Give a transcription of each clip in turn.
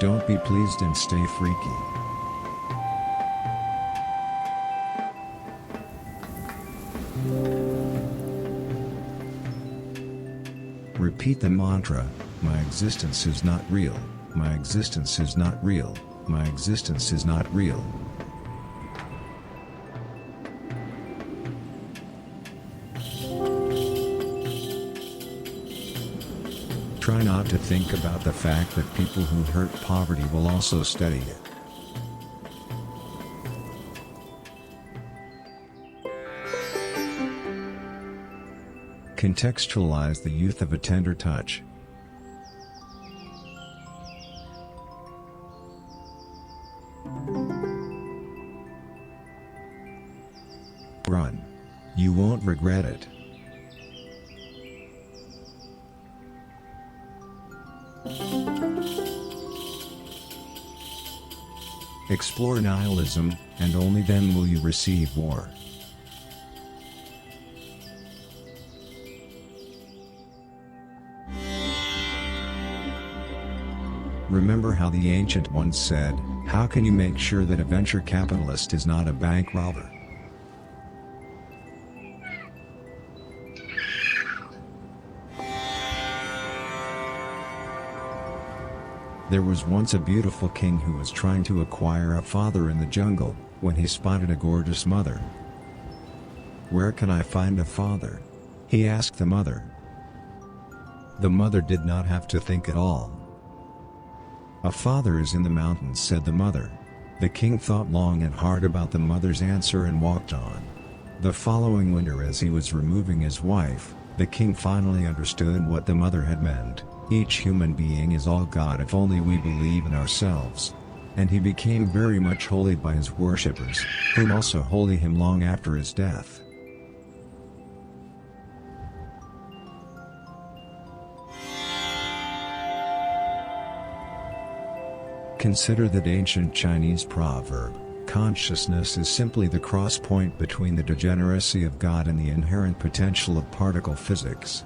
Don't be pleased and stay freaky. Repeat the mantra, my existence is not real, my existence is not real, my existence is not real. Try not to think about the fact that people who hurt poverty will also study it. Contextualize the youth of a tender touch. Run. You won't regret it. Explore nihilism, and only then will you receive war. Remember how the ancient ones said, how can you make sure that a venture capitalist is not a bank robber? There was once a beautiful king who was trying to acquire a father in the jungle, when he spotted a gorgeous mother. "Where can I find a father?" he asked the mother. The mother did not have to think at all. "A father is in the mountains," said the mother. The king thought long and hard about the mother's answer and walked on. The following winter, as he was removing his wife, the king finally understood what the mother had meant. Each human being is all God if only we believe in ourselves. And he became very much holy by his worshippers, whom also holy him long after his death. Consider that ancient Chinese proverb, consciousness is simply the cross point between the degeneracy of God and the inherent potential of particle physics.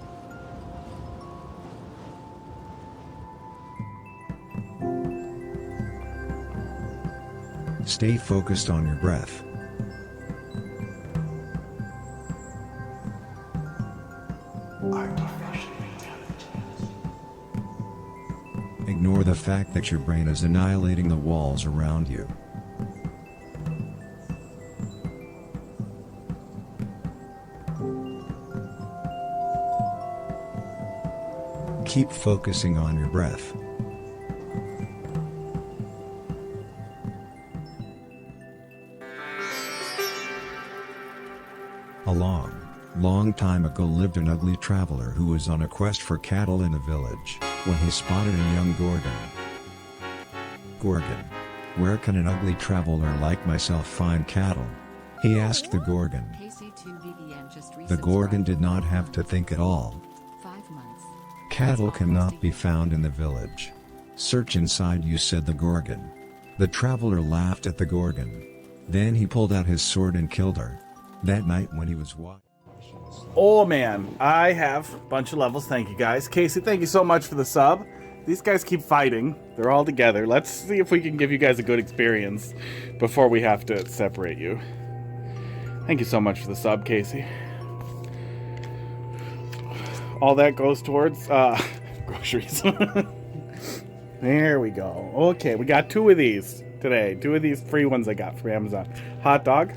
Stay focused on your breath. Ignore the fact that your brain is annihilating the walls around you. Keep focusing on your breath. A long time ago lived an ugly traveler who was on a quest for cattle in a village, when he spotted a young Gorgon. "Gorgon, where can an ugly traveler like myself find cattle?" he asked the Gorgon. The Gorgon did not have to think at all. "Cattle cannot be found in the village. Search inside you," said the Gorgon. The traveler laughed at the Gorgon. Then he pulled out his sword and killed her. That night when he was watching. Oh man, I have a bunch of levels. Thank you guys. Casey, thank you so much for the sub. These guys keep fighting. They're all together. Let's see if we can give you guys a good experience before we have to separate you. Thank you so much for the sub, Casey. All that goes towards groceries. There we go. Okay, we got 2 of these today. 2 of these free ones I got from Amazon. Hot dog.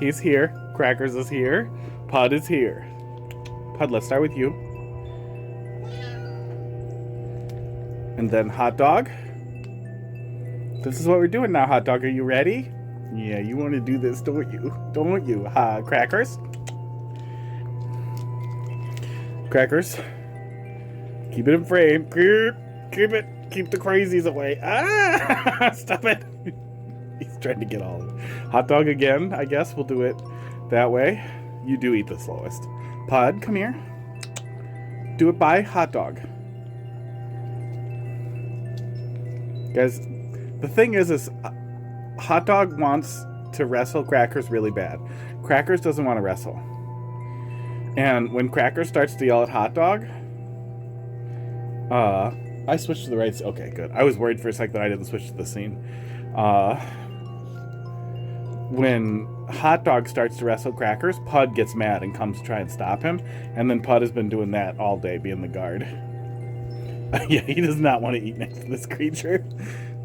He's here. Crackers is here. Pud is here. Pud, let's start with you. And then Hot Dog. This is what we're doing now, Hot Dog. Are you ready? Yeah, you want to do this, don't you? Don't you? Crackers. Crackers. Keep it in frame. Keep it. Keep the crazies away. Ah! Stop it. He's trying to get all of it. Hot Dog again. I guess we'll do it that way. You do eat the slowest. Pud, come here. Do it by Hot Dog. Guys, the thing is Hot Dog wants to wrestle Crackers really bad. Crackers doesn't want to wrestle. And when Crackers starts to yell at Hot Dog, I switched to the right. Okay, good. I was worried for a sec that I didn't switch to the scene. When Hot Dog starts to wrestle Crackers, Pud gets mad and comes to try and stop him. And then Pud has been doing that all day, being the guard. Yeah, he does not want to eat next to this creature.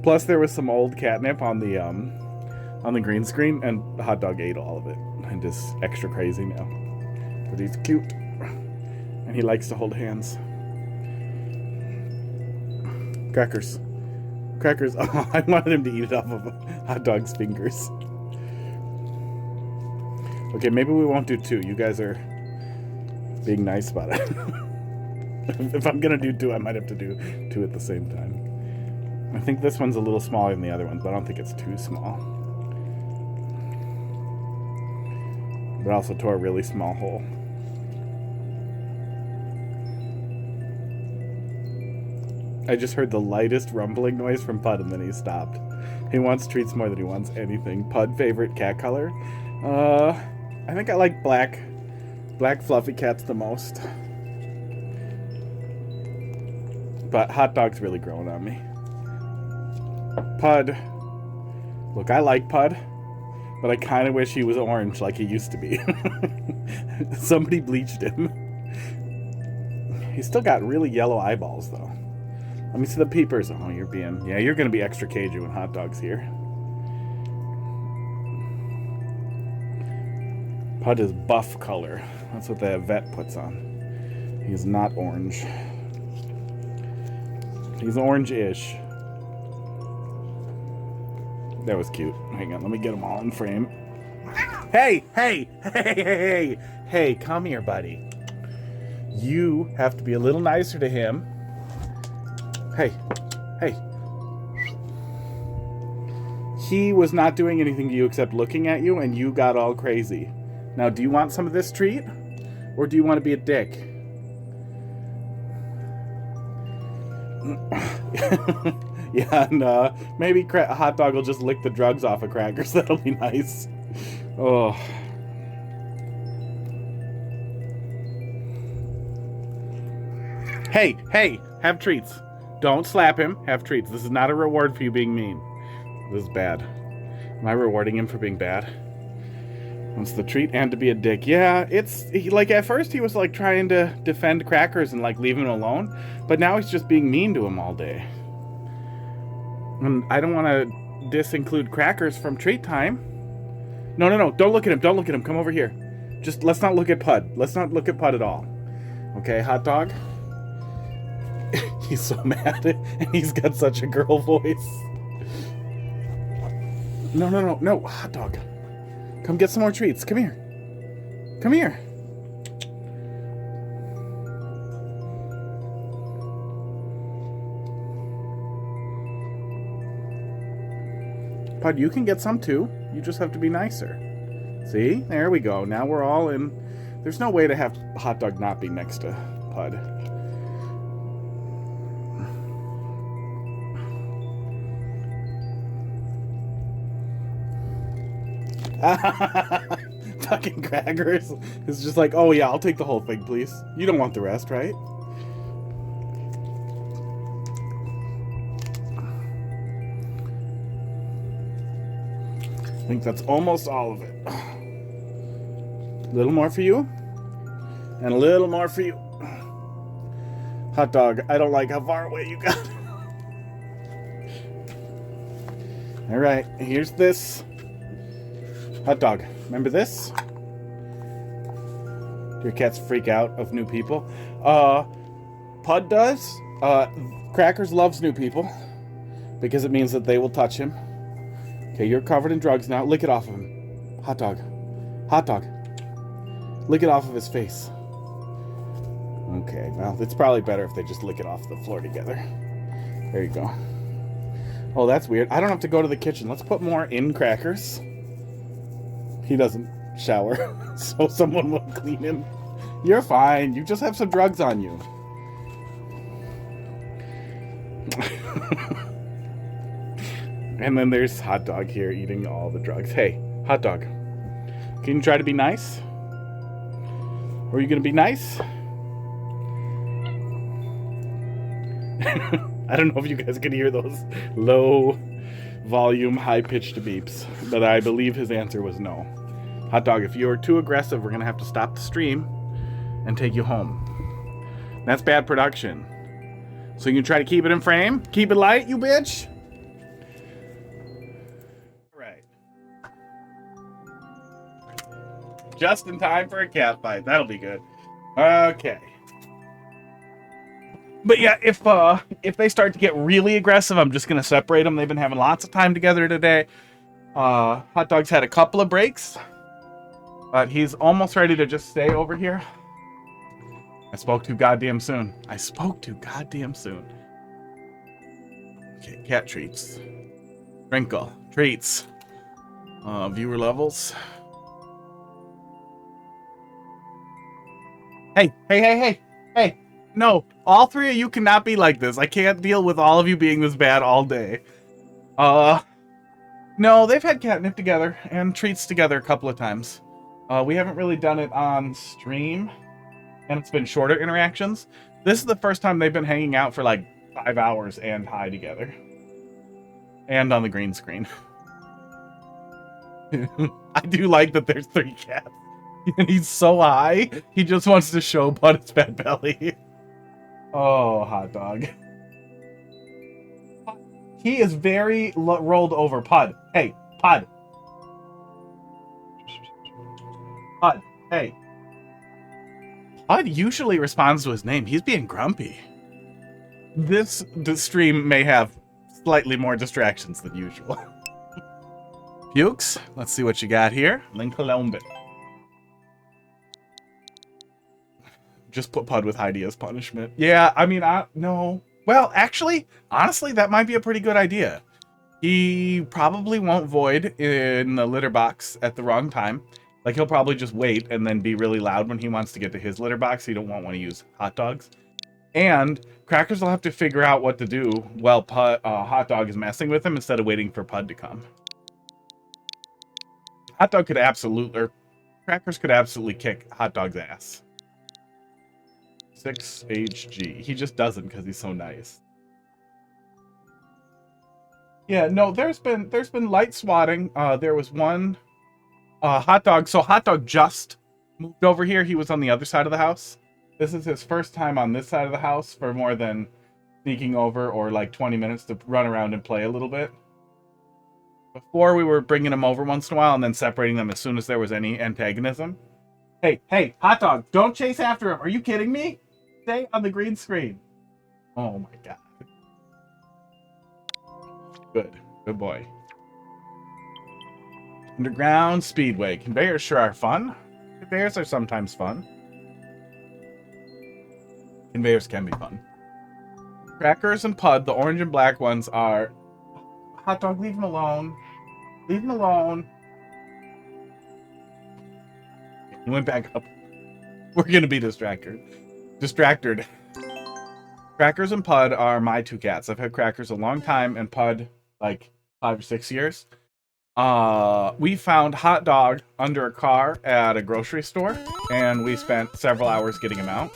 Plus, there was some old catnip on the green screen, and Hot Dog ate all of it and is extra crazy now. But he's cute, and he likes to hold hands. Crackers. Oh, I wanted him to eat it off of Hot Dog's fingers. Okay, maybe we won't do 2. You guys are being nice about it. If I'm gonna do 2, I might have to do 2 at the same time. I think this one's a little smaller than the other one, but I don't think it's too small. But also tore a really small hole. I just heard the lightest rumbling noise from Pud, and then he stopped. He wants treats more than he wants anything. Pud favorite cat color? I think I like black fluffy cats the most. But Hot Dog's really growing on me. Pud. Look, I like Pud, but I kind of wish he was orange like he used to be. Somebody bleached him. He's still got really yellow eyeballs, though. Let me see the peepers. Oh, you're going to be extra cagey when Hot Dog's here. Pud is buff color. That's what the vet puts on. He's not orange. He's orange-ish. That was cute. Hang on, let me get them all in frame. Hey, come here, buddy. You have to be a little nicer to him. Hey. He was not doing anything to you except looking at you, and you got all crazy. Now, do you want some of this treat? Or do you want to be a dick? Yeah, and maybe Hot Dog will just lick the drugs off of Crackers. That'll be nice. Oh. Hey, have treats. Don't slap him. Have treats. This is not a reward for you being mean. This is bad. Am I rewarding him for being bad? Wants the treat and to be a dick. Yeah, like at first he was like trying to defend Crackers and like leave him alone, but now he's just being mean to him all day. And I don't want to disinclude Crackers from treat time. No, don't look at him. Come over here. Just let's not look at Pud. Let's not look at Pud at all. Okay, Hot Dog? He's so mad and he's got such a girl voice. No, Hot Dog. Come get some more treats. Come here. Pud, you can get some too. You just have to be nicer. See? There we go. Now we're all in. There's no way to have Hot Dog not be next to Pud. Fucking Crackers is just like, oh yeah, I'll take the whole thing, please. You don't want the rest, right? I think that's almost all of it. A little more for you, and a little more for you. Hot Dog, I don't like how far away you got. All right, here's this. Hot Dog, remember this? Do your cats freak out of new people? Pud does. Crackers loves new people because it means that they will touch him. Okay, you're covered in drugs now. Lick it off of him. Hot Dog. Lick it off of his face. Okay, well, it's probably better if they just lick it off the floor together. There you go. Oh, that's weird. I don't have to go to the kitchen. Let's put more in Crackers. He doesn't shower, so someone will clean him. You're fine. You just have some drugs on you. And then there's Hot Dog here eating all the drugs. Hey, Hot Dog, can you try to be nice? Or are you going to be nice? I don't know if you guys can hear those low volume, high pitched beeps, but I believe his answer was no. Hot dog, if you're too aggressive, we're gonna have to stop the stream and take you home. That's bad production. So you can try to keep it in frame? Keep it light, you bitch? All right. Just in time for a cat fight. That'll be good. Okay. But yeah, if they start to get really aggressive, I'm just gonna separate them. They've been having lots of time together today. Hot Dog's had a couple of breaks, but he's almost ready to just stay over here. I spoke too goddamn soon. I spoke too goddamn soon. Okay, cat treats. Sprinkle. Treats. Viewer levels. Hey, hey, hey, hey, hey. No, all three of you cannot be like this. I can't deal with all of you being this bad all day. No, they've had catnip together and treats together a couple of times. We haven't really done it on stream, and it's been shorter interactions. This is the first time they've been hanging out for like 5 hours and high together. And on the green screen. I do like that there's 3 cats. And he's so high, he just wants to show Bud his fat belly. Oh, Hot Dog. He is very rolled over. Pud. Hey, Pud. Pud. Hey. Pud usually responds to his name. He's being grumpy. This stream may have slightly more distractions than usual. Pukes. Let's see what you got here. Lincoln. Just put Pud with Heidi as punishment. Yeah, I mean, no. Well, actually, honestly, that might be a pretty good idea. He probably won't void in the litter box at the wrong time. Like, he'll probably just wait and then be really loud when he wants to get to his litter box. He don't want to use Hot Dogs. And Crackers will have to figure out what to do while Hot Dog is messing with him instead of waiting for Pud to come. Hot Dog could absolutely, or Crackers could absolutely kick Hot Dog's ass. 6HG. He just doesn't because he's so nice. Yeah, no, there's been light swatting. There was one Hot Dog. So Hot Dog just moved over here. He was on the other side of the house. This is his first time on this side of the house for more than sneaking over or like 20 minutes to run around and play a little bit. Before we were bringing him over once in a while and then separating them as soon as there was any antagonism. Hey, hey, Hot Dog, don't chase after him. Are you kidding me? Stay on the green screen. Oh my god. Good boy. Underground Speedway. Conveyors sure are fun. Conveyors are sometimes fun. Conveyors can be fun. Crackers and Pud, the orange and black ones, are... Hot Dog, leave him alone. Leave him alone. He went back up. We're gonna be distracted. Crackers and Pud are my 2 cats. I've had Crackers a long time and Pud like 5 or 6 years. We found Hot Dog under a car at a grocery store and we spent several hours getting him out.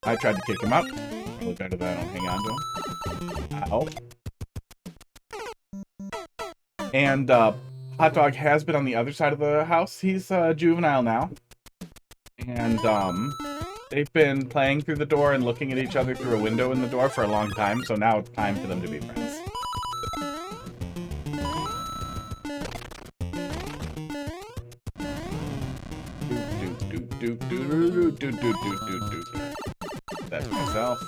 I tried to kick him out. Really better that I don't hang on to him. Ow. And Hot Dog has been on the other side of the house. He's juvenile now. And they've been playing through the door and looking at each other through a window in the door for a long time, so now it's time for them to be friends. That's myself.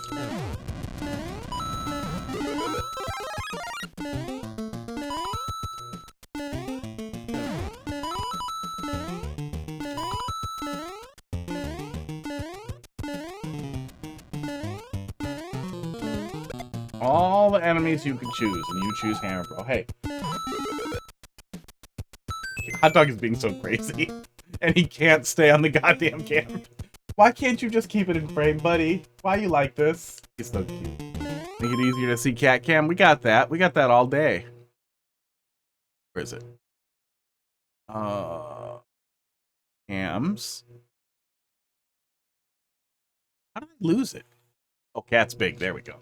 All the enemies you can choose, and you choose Hammer Bro. Hey. Hot Dog is being so crazy. And he can't stay on the goddamn camera. Why can't you just keep it in frame, buddy? Why you like this? He's so cute. Make it easier to see cat cam. We got that. We got that all day. Where is it? Cams. How did I lose it? Oh, cat's big. There we go.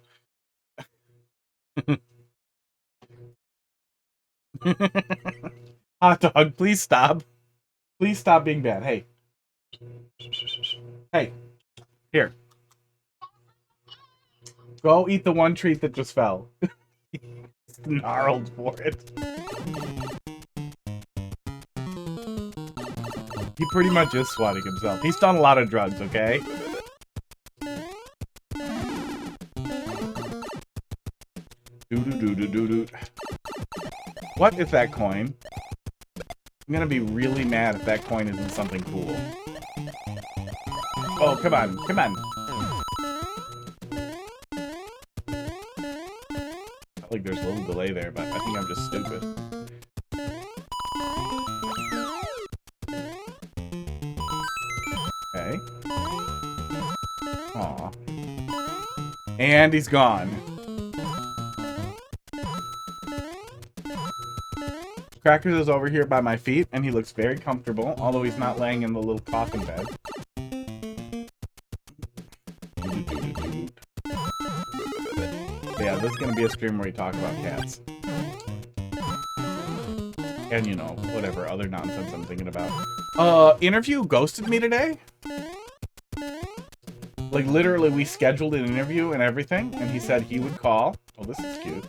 Hot dog, please stop. Please stop being bad. Hey. Hey. Here. Go eat the one treat that just fell. Snarled for it. He pretty much is swatting himself. He's done a lot of drugs, okay? Doo-doo-doo-doo-doo-doo. What is that coin? I'm gonna be really mad if that coin isn't something cool. Oh, come on, come on. I think there's a little delay there, but I think I'm just stupid. Okay. Aw. And he's gone. Crackers is over here by my feet, and he looks very comfortable, although he's not laying in the little coffin bed. Yeah, this is going to be a stream where we talk about cats. And, you know, whatever other nonsense I'm thinking about. Interview ghosted me today? Like, literally, we scheduled an interview and everything, and he said he would call. Oh, this is cute.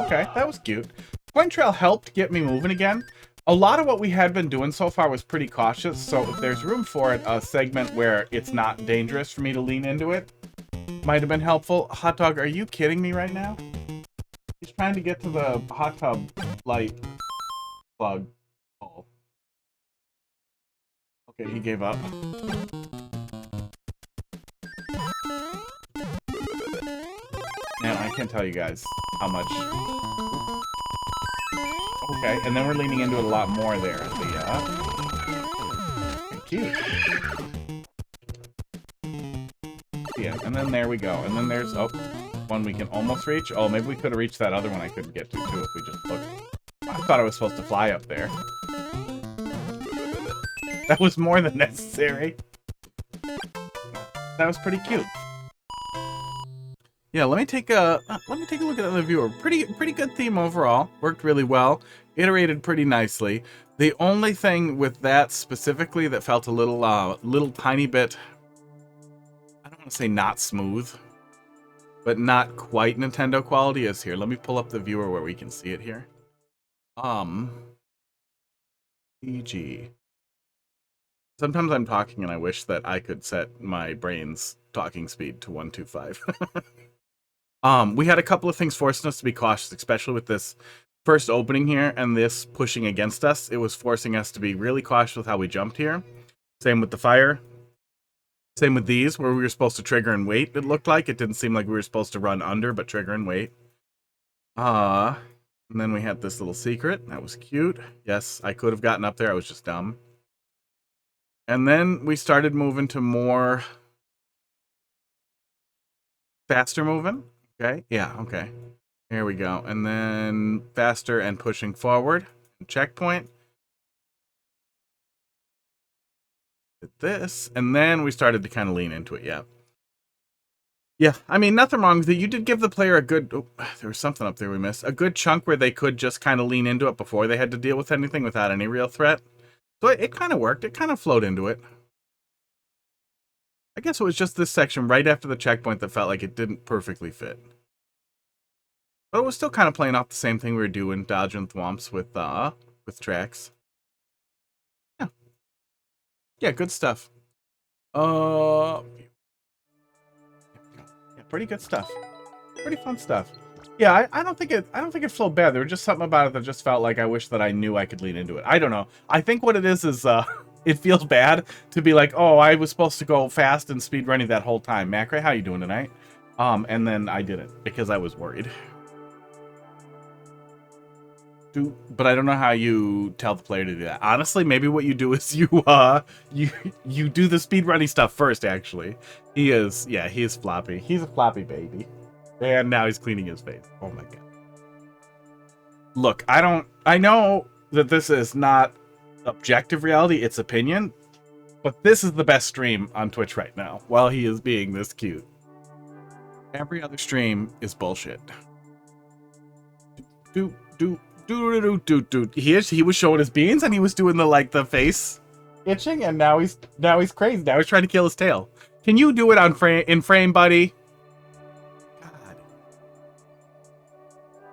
Okay, that was cute. Coin Trail helped get me moving again. A lot of what we had been doing so far was pretty cautious, so if there's room for it, a segment where it's not dangerous for me to lean into it might have been helpful. Hot Dog, are you kidding me right now? He's trying to get to the hot tub light plug hole. Okay, he gave up. Man, I can't tell you guys how much. Okay, and then we're leaning into it a lot more there. Cute. Yeah, and then there we go. And then there's, oh, one we can almost reach. Oh, maybe we could have reached that other one I couldn't get to, too, if we just looked. I thought I was supposed to fly up there. That was more than necessary. That was pretty cute. Yeah, let me take a look at the viewer. Pretty good theme overall. Worked really well. Iterated pretty nicely. The only thing with that specifically that felt a little tiny bit, I don't want to say not smooth, but not quite Nintendo quality is here. Let me pull up the viewer where we can see it here. EG. Sometimes I'm talking and I wish that I could set my brain's talking speed to 125. We had a couple of things forcing us to be cautious, especially with this first opening here and this pushing against us. It was forcing us to be really cautious with how we jumped here. Same with the fire. Same with these, where we were supposed to trigger and wait, it looked like. It didn't seem like we were supposed to run under, but trigger and wait. And then we had this little secret. That was cute. Yes, I could have gotten up there. I was just dumb. And then we started moving to more faster moving. Okay, yeah, okay. Here we go. And then faster and pushing forward. Checkpoint. Did this. And then we started to kind of lean into it, yeah. Yeah, I mean, nothing wrong with it. You did give the player a good... Oh, there was something up there we missed. A good chunk where they could just kind of lean into it before they had to deal with anything without any real threat. So it kind of worked. It kind of flowed into it. I guess it was just this section right after the checkpoint that felt like it didn't perfectly fit. But it was still kind of playing off the same thing we were doing, dodging thwomps with tracks. Yeah. Yeah, good stuff. Yeah, pretty good stuff. Pretty fun stuff. Yeah, I don't think it flowed bad. There was just something about it that just felt like I wish that I knew I could lean into it. I don't know. I think what it is it feels bad to be like, oh, I was supposed to go fast and speed running that whole time. Macrae, how you doing tonight? And then I didn't because I was worried. But I don't know how you tell the player to do that. Honestly, maybe what you do is you do the speed running stuff first. Actually, he is floppy. He's a floppy baby, and now he's cleaning his face. Oh my god. Look, I know that this is not objective reality, it's opinion. But this is the best stream on Twitch right now, while he is being this cute. Every other stream is bullshit. He was showing his beans and he was doing the face itching, and now he's crazy. Now he's trying to kill his tail. Can you do it on in frame, buddy?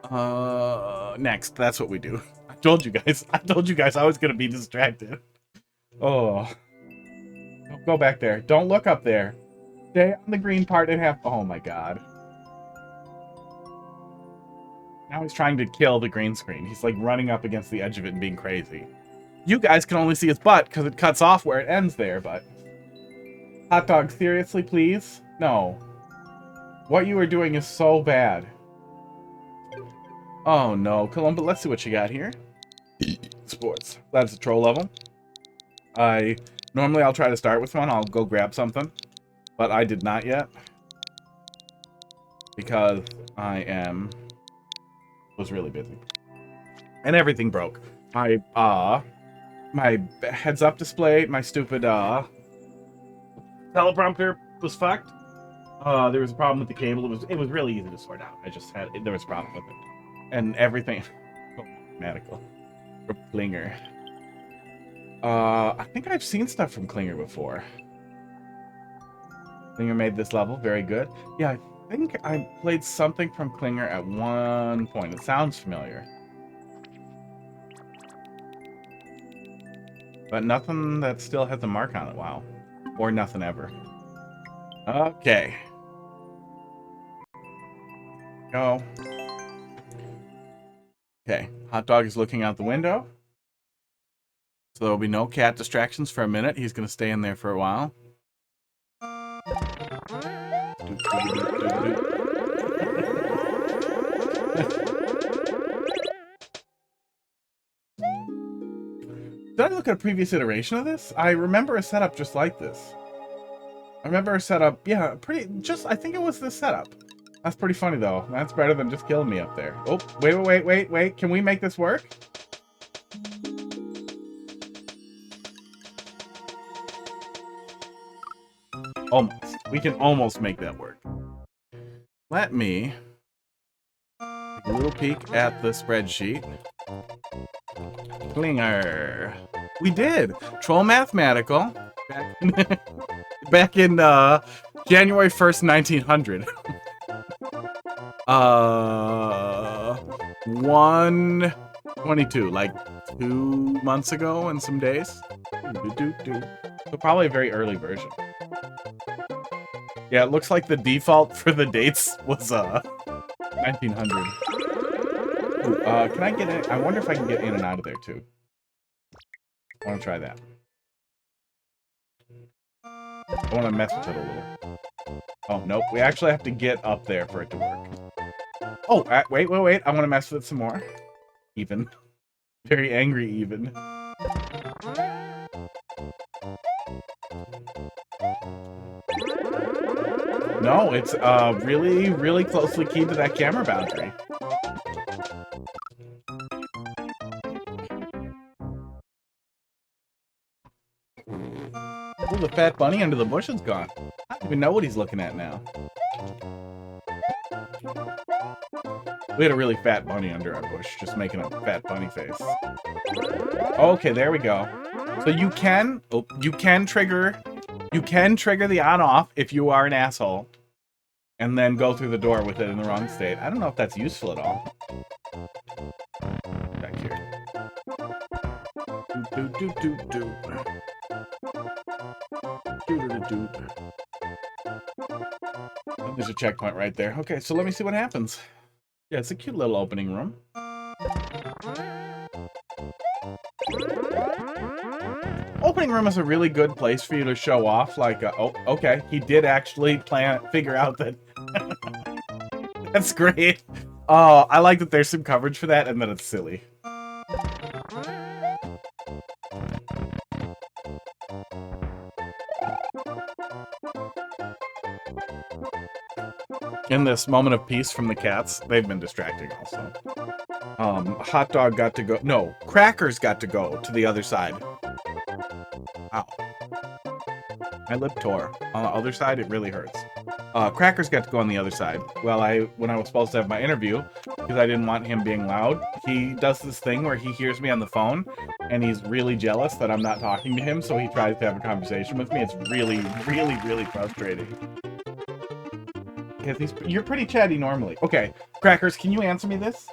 God. Next, that's what we do. I told you guys I was gonna be distracted. Oh. Don't go back there. Don't look up there. Stay on the green part and have... Oh my god. Now he's trying to kill the green screen. He's like running up against the edge of it and being crazy. You guys can only see his butt because it cuts off where it ends there, but... Hot dog, seriously, please? No. What you are doing is so bad. Oh no, Columba, let's see what you got here. Sports. That's a troll level. Normally I'll try to start with one. I'll go grab something. But I did not yet. Because I was really busy. And everything broke. My heads up display, my stupid teleprompter was fucked. There was a problem with the cable. It was really easy to sort out. There was a problem with it. And everything medical. From Klinger. I think I've seen stuff from Klinger before. Klinger made this level, very good. Yeah, I think I played something from Klinger at one point. It sounds familiar. But nothing that still has a mark on it, wow. Or nothing ever. Okay. Go. Okay, Hot Dog is looking out the window. So there will be no cat distractions for a minute. He's going to stay in there for a while. Did I look at a previous iteration of this? I remember a setup just like this. I remember a setup, yeah, I think it was this setup. That's pretty funny, though. That's better than just killing me up there. Oh, wait. Can we make this work? Almost. We can almost make that work. Let me take a little peek at the spreadsheet. Klinger. We did. Troll Mathematical. Back in January 1st, 1900. 122, like 2 months ago and some days. So probably a very early version. Yeah, it looks like the default for the dates was 1900. Ooh, can I get in? I wonder if I can get in and out of there too. I want to try that. I want to mess with it a little. Oh, nope. We actually have to get up there for it to work. Oh, wait. I want to mess with it some more. Even. Very angry, even. No, it's really, really closely keyed to that camera boundary. Oh, the fat bunny under the bush is gone. I don't even know what he's looking at now. We had a really fat bunny under our bush, just making a fat bunny face. Okay, there we go. So you can trigger the on-off if you are an asshole, and then go through the door with it in the wrong state. I don't know if that's useful at all. Back here. Oh, there's a checkpoint right there. Okay, so let me see what happens. Yeah, it's a cute little opening room. Opening room is a really good place for you to show off, like, oh, okay, he did actually figure out that... That's great. Oh, I like that there's some coverage for that and that it's silly. In this moment of peace from the cats, they've been distracting also. Hot dog got to go. No, crackers got to go to the other side. Ow. My lip tore. On the other side, it really hurts. Crackers got to go on the other side. Well, when I was supposed to have my interview, because I didn't want him being loud, he does this thing where he hears me on the phone, and he's really jealous that I'm not talking to him, so he tries to have a conversation with me. It's really, really, really frustrating. Because you're pretty chatty normally. Okay, Crackers, can you answer me this?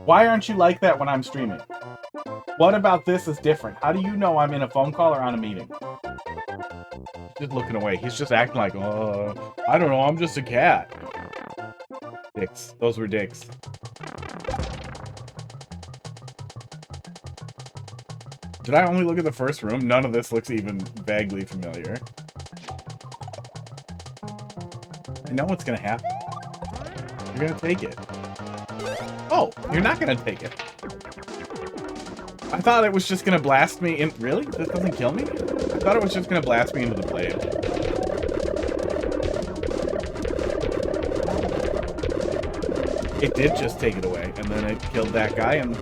Why aren't you like that when I'm streaming? What about this is different? How do you know I'm in a phone call or on a meeting? He's just looking away. He's just acting like, I don't know, I'm just a cat. Dicks. Those were dicks. Did I only look at the first room? None of this looks even vaguely familiar. I know what's gonna happen. You're gonna take it. Oh, you're not gonna take it. I thought it was just gonna blast me in. Really? This doesn't kill me? I thought it was just gonna blast me into the blade. It did just take it away, and then it killed that guy and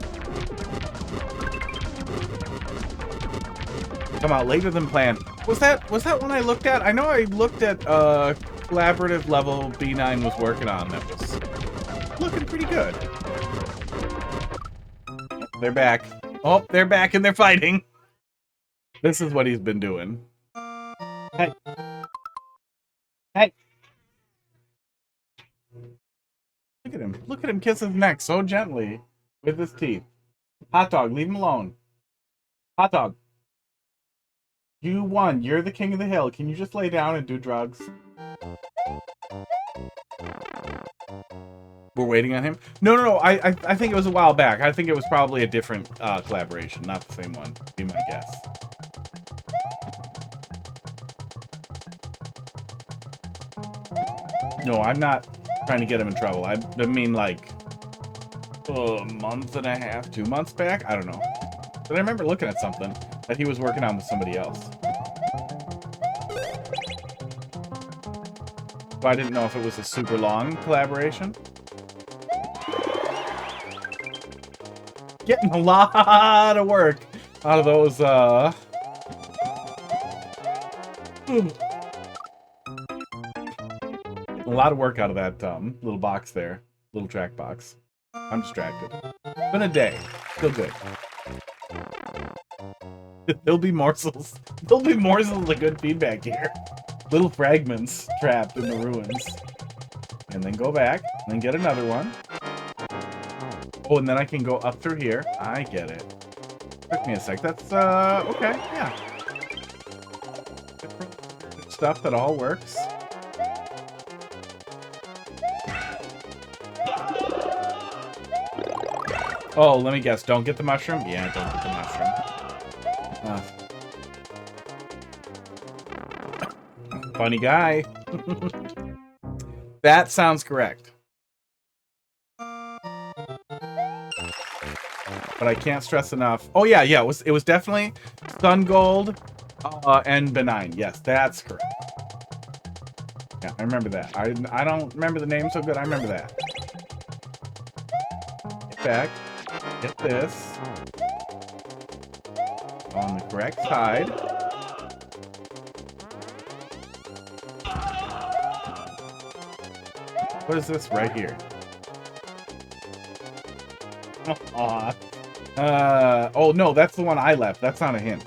come out later than planned. Was that one I looked at? I know I looked at collaborative level B9 was working on that was looking pretty good. They're back. Oh, they're back and they're fighting. This is what he's been doing. Hey. Hey. Look at him. Look at him kiss his neck so gently with his teeth. Hot dog, leave him alone. Hot dog. You won. You're the king of the hill. Can you just lay down and do drugs? We're waiting on him? No. I think it was a while back. I think it was probably a different collaboration, not the same one. Be my guess. No, I'm not trying to get him in trouble. I mean, like, a month and a half, 2 months back? I don't know. But I remember looking at something that he was working on with somebody else. So I didn't know if it was a super long collaboration. Getting a lot of work out of those, a lot of work out of that, little box there. Little track box. I'm distracted. It's been a day. Still good. There'll be morsels. There'll be morsels of good feedback here. Little fragments trapped in the ruins. And then go back. And then get another one. Oh, and then I can go up through here. I get it. Took me a sec. That's, okay. Yeah. Good stuff that all works. Oh, let me guess. Don't get the mushroom? Yeah, don't get the mushroom. Funny guy. That sounds correct. But I can't stress enough. Oh yeah, it was definitely Sun Gold and Benign. Yes, that's correct. Yeah, I remember that. I don't remember the name so good. I remember that. Get back. Get this. On the correct side. What is this right here? Aw. Oh no, that's the one I left. That's not a hint.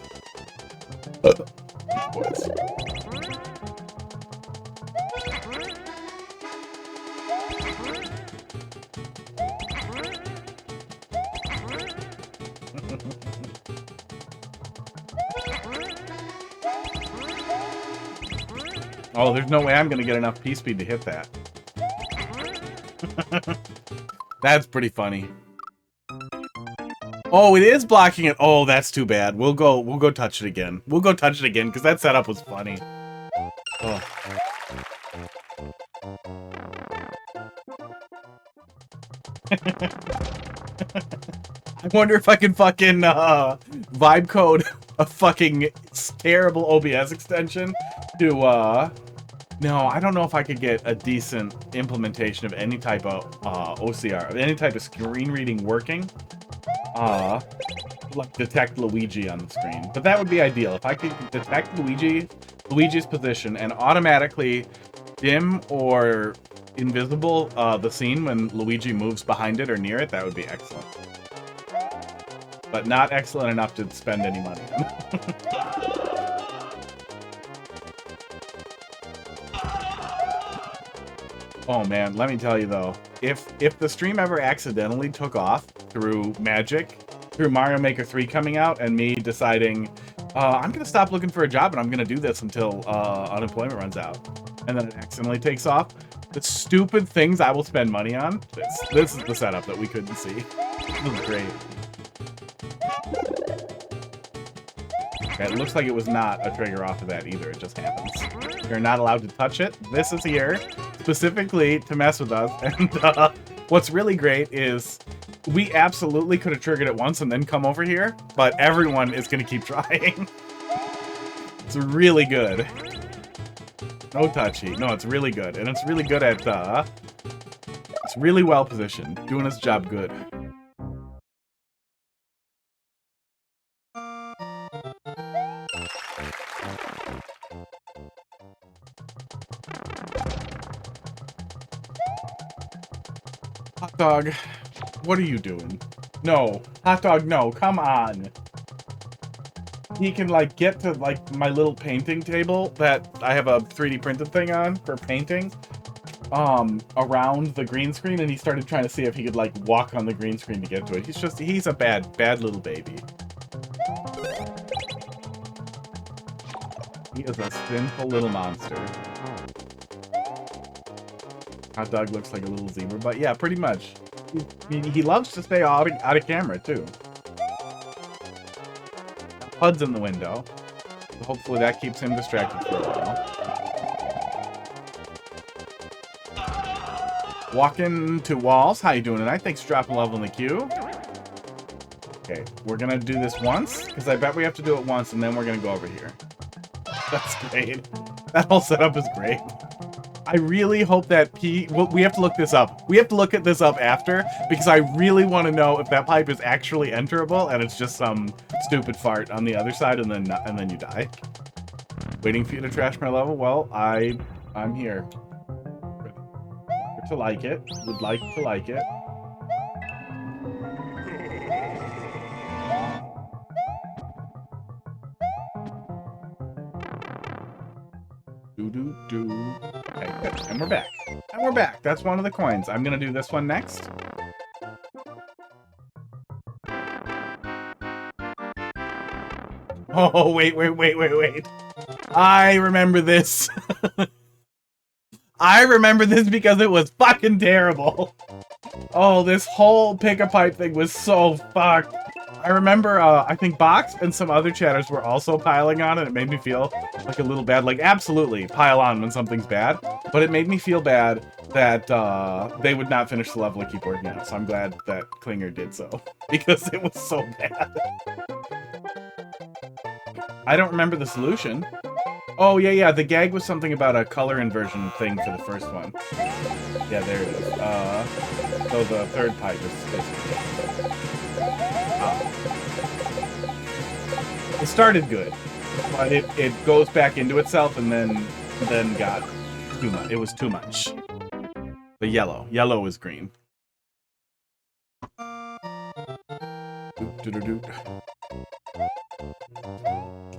Oh, there's no way I'm gonna get enough P-speed to hit that. That's pretty funny. Oh, it is blocking it. Oh, that's too bad. We'll go touch it again. We'll go touch it again because that setup was funny. Oh. I wonder if I can fucking vibe code a fucking terrible OBS extension to No, I don't know if I could get a decent implementation of any type of OCR, of any type of screen reading working. Like detect Luigi on the screen. But that would be ideal. If I could detect Luigi's position and automatically dim or invisible the scene when Luigi moves behind it or near it, that would be excellent. But not excellent enough to spend any money on. Oh man, let me tell you though, if the stream ever accidentally took off through magic, through Mario Maker 3 coming out and me deciding, I'm gonna stop looking for a job and I'm gonna do this until unemployment runs out, and then it accidentally takes off, the stupid things I will spend money on, this is the setup that we couldn't see. This is great. Okay, it looks like it was not a trigger off of that either, it just happens. You're not allowed to touch it. This is here specifically to mess with us, and what's really great is we absolutely could have triggered it once and then come over here, but everyone is going to keep trying. It's really good. No touchy. No, it's really good, and it's really good at, it's really well positioned, doing its job good. Hot dog, what are you doing? No, hot dog, no, come on. He can, like, get to, like, my little painting table that I have a 3D printed thing on for painting, around the green screen, and he started trying to see if he could, like, walk on the green screen to get to it. He's a bad little baby. He is a sinful little monster. Hot dog looks like a little zebra, but yeah, pretty much. He loves to stay out of camera, too. HUD's in the window. So hopefully that keeps him distracted for a while. Walking to walls. How you doing tonight? Thanks for dropping love on the queue. Okay, we're gonna do this once, because I bet we have to do it once, and then we're gonna go over here. That's great. That whole setup is great. I really hope that well, we have to look this up. We have to look at this up after, because I really want to know if that pipe is actually enterable and it's just some stupid fart on the other side and then you die. Waiting for you to trash my level? Well, I'm here. To like it. Would like to like it. Do. Okay, good. And we're back. And we're back. That's one of the coins. I'm gonna do this one next. Oh, wait. I remember this. I remember this because it was fucking terrible. Oh, this whole pick-a-pipe thing was so fucked. I remember, I think Box and some other chatters were also piling on, and it made me feel like a little bad. Like, absolutely, pile on when something's bad. But it made me feel bad that they would not finish the level and keep working on it. So I'm glad that Klinger did so, because it was so bad. I don't remember the solution. Oh, yeah, the gag was something about a color inversion thing for the first one. Yeah, there it is. So the third pipe is it started good, but it goes back into itself and then got too much. It was too much. The yellow is green.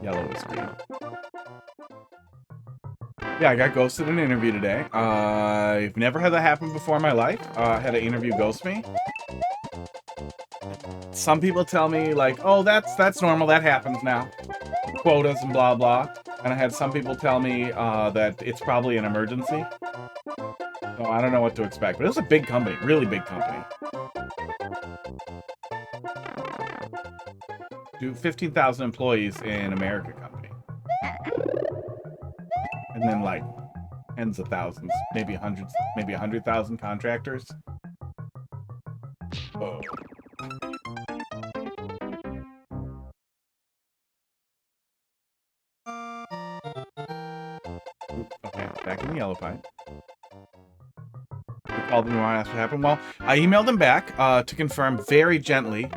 Yellow is green. Yeah, I got ghosted in an interview today. I've never had that happen before in my life. I had an interview ghost me. Some people tell me, like, oh, that's normal, that happens now. Quotas and blah, blah. And I had some people tell me that it's probably an emergency. So I don't know what to expect. But it was a big company, really big company. Do 15,000 employees in America company. And then, like, tens of thousands, maybe hundreds, maybe 100,000 contractors. Whoa. Okay, back in the yellow pipe. We called him and asked what happened. Well, I emailed him back to confirm very gently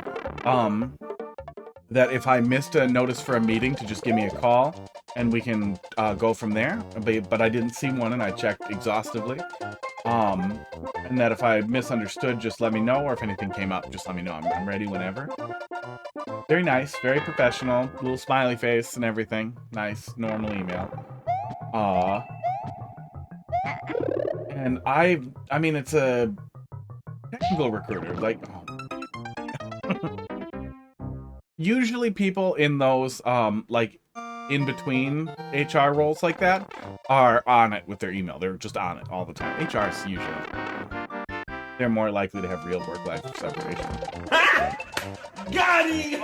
that if I missed a notice for a meeting to just give me a call and we can go from there. But I didn't see one and I checked exhaustively. And that if I misunderstood, just let me know, or if anything came up, just let me know. I'm ready whenever. Very nice, very professional, little smiley face and everything. Nice, normal email. And I mean, it's a technical recruiter. Like, usually people in those, like, in between HR roles like that are on it with their email. They're just on it all the time. HR's usually, they're more likely to have real work-life separation. Got him!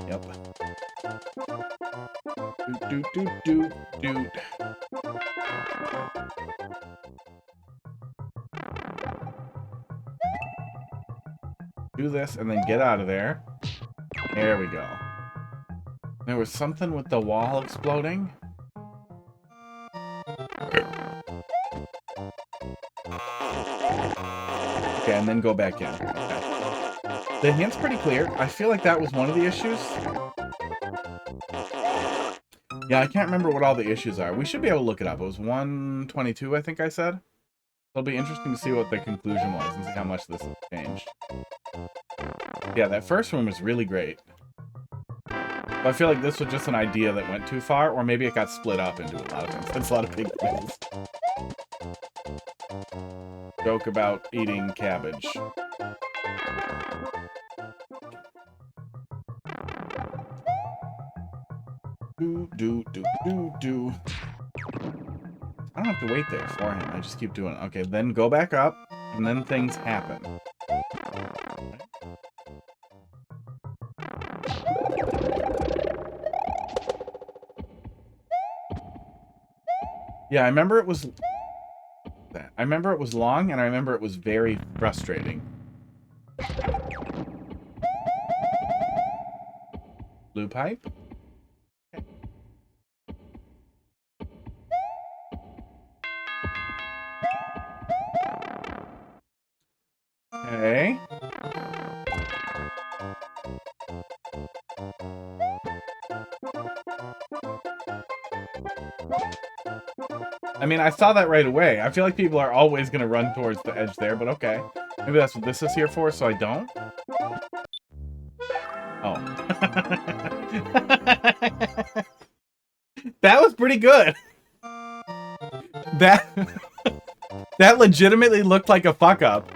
Yep. Do. Do this and then get out of there. There we go. There was something with the wall exploding. Okay, and then go back in. Okay. The hint's pretty clear. I feel like that was one of the issues. Yeah, I can't remember what all the issues are. We should be able to look it up. It was 122, I think I said. It'll be interesting to see what the conclusion was and see how much this has changed. Yeah, that first one was really great. But I feel like this was just an idea that went too far, or maybe it got split up into a lot of things. That's a lot of big things. Joke about eating cabbage. Do. I don't have to wait there for him. I just keep doing it. Okay, then go back up, and then things happen. Yeah, I remember it was that. I remember it was long, and I remember it was very frustrating. Blue pipe? Okay. I mean, I saw that right away. I feel like people are always going to run towards the edge there, but okay. Maybe that's what this is here for, so I don't? Oh. That was pretty good. That legitimately looked like a fuck-up.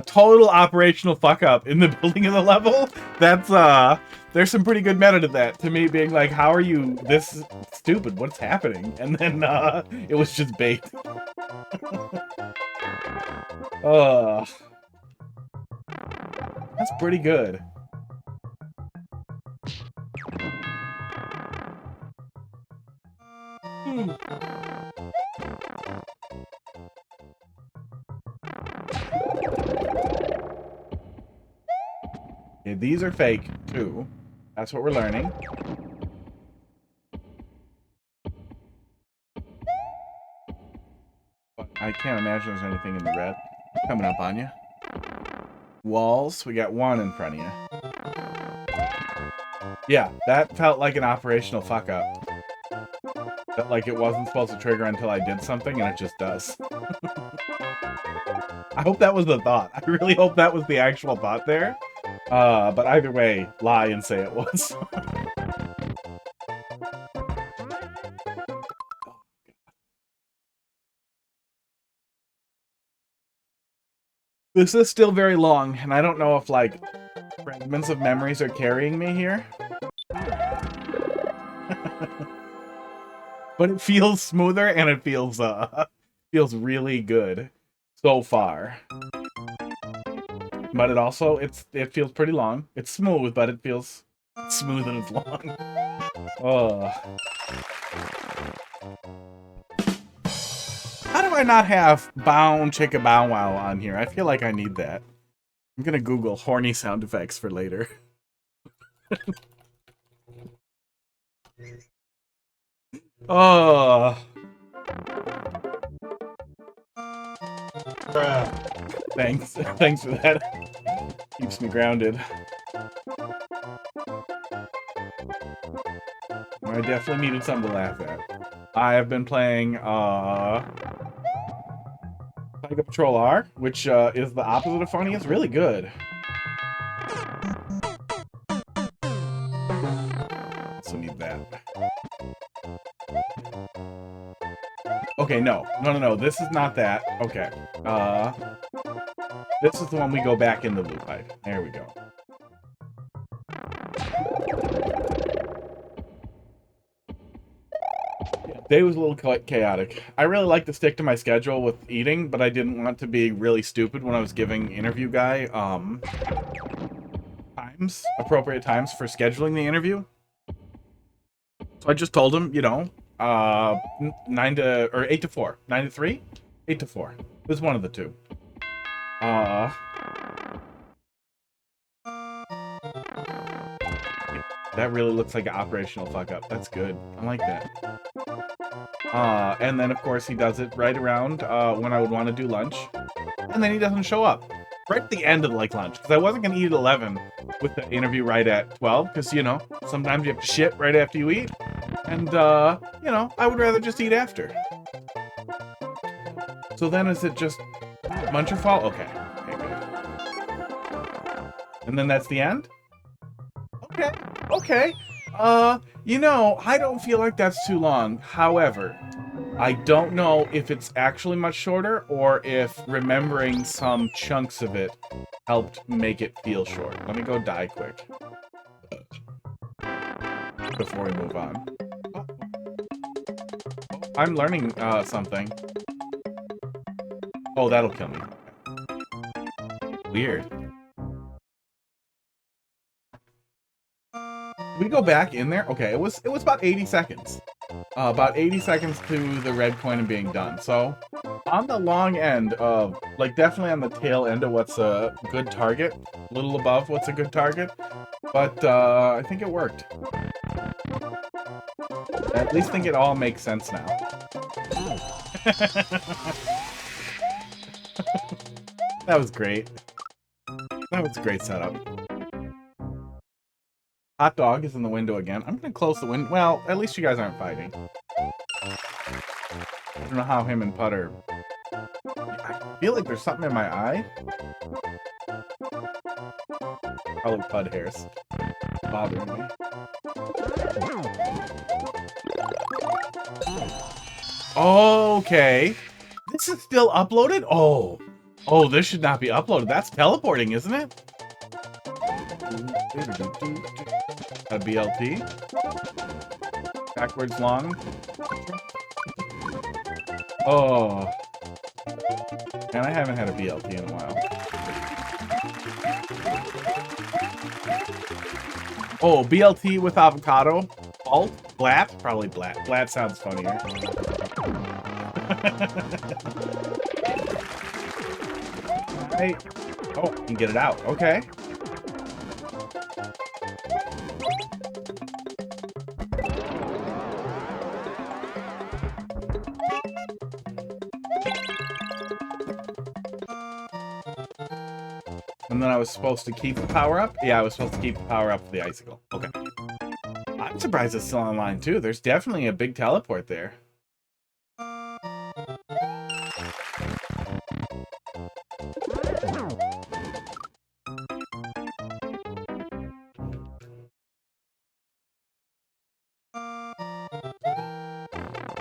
Total operational fuck-up in the building of the level. That's, there's some pretty good meta to that. To me being like, how are you this stupid? What's happening? And then, it was just bait. That's pretty good. Okay, these are fake, too. That's what we're learning. But I can't imagine there's anything in the red coming up on you. Walls, we got one in front of you. Yeah, that felt like an operational fuck-up. That, like, it wasn't supposed to trigger until I did something, and it just does. I hope that was the thought. I really hope that was the actual thought there. But either way, lie and say it was. This is still very long, and I don't know if, like, fragments of memories are carrying me here. But it feels smoother, and it feels really good so far. But it also, it feels pretty long. It's smooth, but it feels smooth and it's long. Oh. How do I not have Bound Chicka Bow Wow on here? I feel like I need that. I'm gonna Google horny sound effects for later. Oh. Thanks. Thanks for that. Keeps me grounded. I definitely needed something to laugh at. I have been playing Tiger Patrol R, which is the opposite of funny. It's really good. Also need that. Okay, no. This is not that. Okay. This is the one we go back in the blue pipe. There we go. Day was a little chaotic. I really like to stick to my schedule with eating, but I didn't want to be really stupid when I was giving interview guy appropriate times for scheduling the interview. So I just told him, you know, 8 to 4, 9 to 3, 8 to 4. It was one of the two. That really looks like an operational fuck up. That's good. I like that. And then, of course, he does it right around when I would want to do lunch. And then he doesn't show up. Right at the end of, like, lunch. Because I wasn't going to eat at 11 with the interview right at 12. Because, you know, sometimes you have to shit right after you eat. And, you know, I would rather just eat after. So then is it just munch or fall? Okay. Okay, good. And then that's the end? Okay. Okay. You know, I don't feel like that's too long. However, I don't know if it's actually much shorter or if remembering some chunks of it helped make it feel short. Let me go die quick before we move on. Oh. I'm learning something. Oh, that'll kill me. Weird. Did we go back in there? Okay, it was about 80 seconds. About 80 seconds to the red coin and being done. So, on the long end of, like, definitely on the tail end of what's a good target. A little above what's a good target. But, I think it worked. I at least think it all makes sense now. That was great. That was a great setup. Hot dog is in the window again. I'm gonna close the window. Well, at least you guys aren't fighting. I don't know how him and Putter... I feel like there's something in my eye. Probably Pud hairs. Bothering me. Okay. This is still uploaded? Oh. Oh, this should not be uploaded. That's teleporting, isn't it? A BLT. Backwards long. Oh. And I haven't had a BLT in a while. Oh, BLT with avocado. Alt? Blat? Probably Blat. Blat sounds funnier. Right. Oh, you can get it out. Okay. And then I was supposed to keep the power up? Yeah, I was supposed to keep the power up for the icicle. Okay. I'm surprised it's still online, too. There's definitely a big teleport there.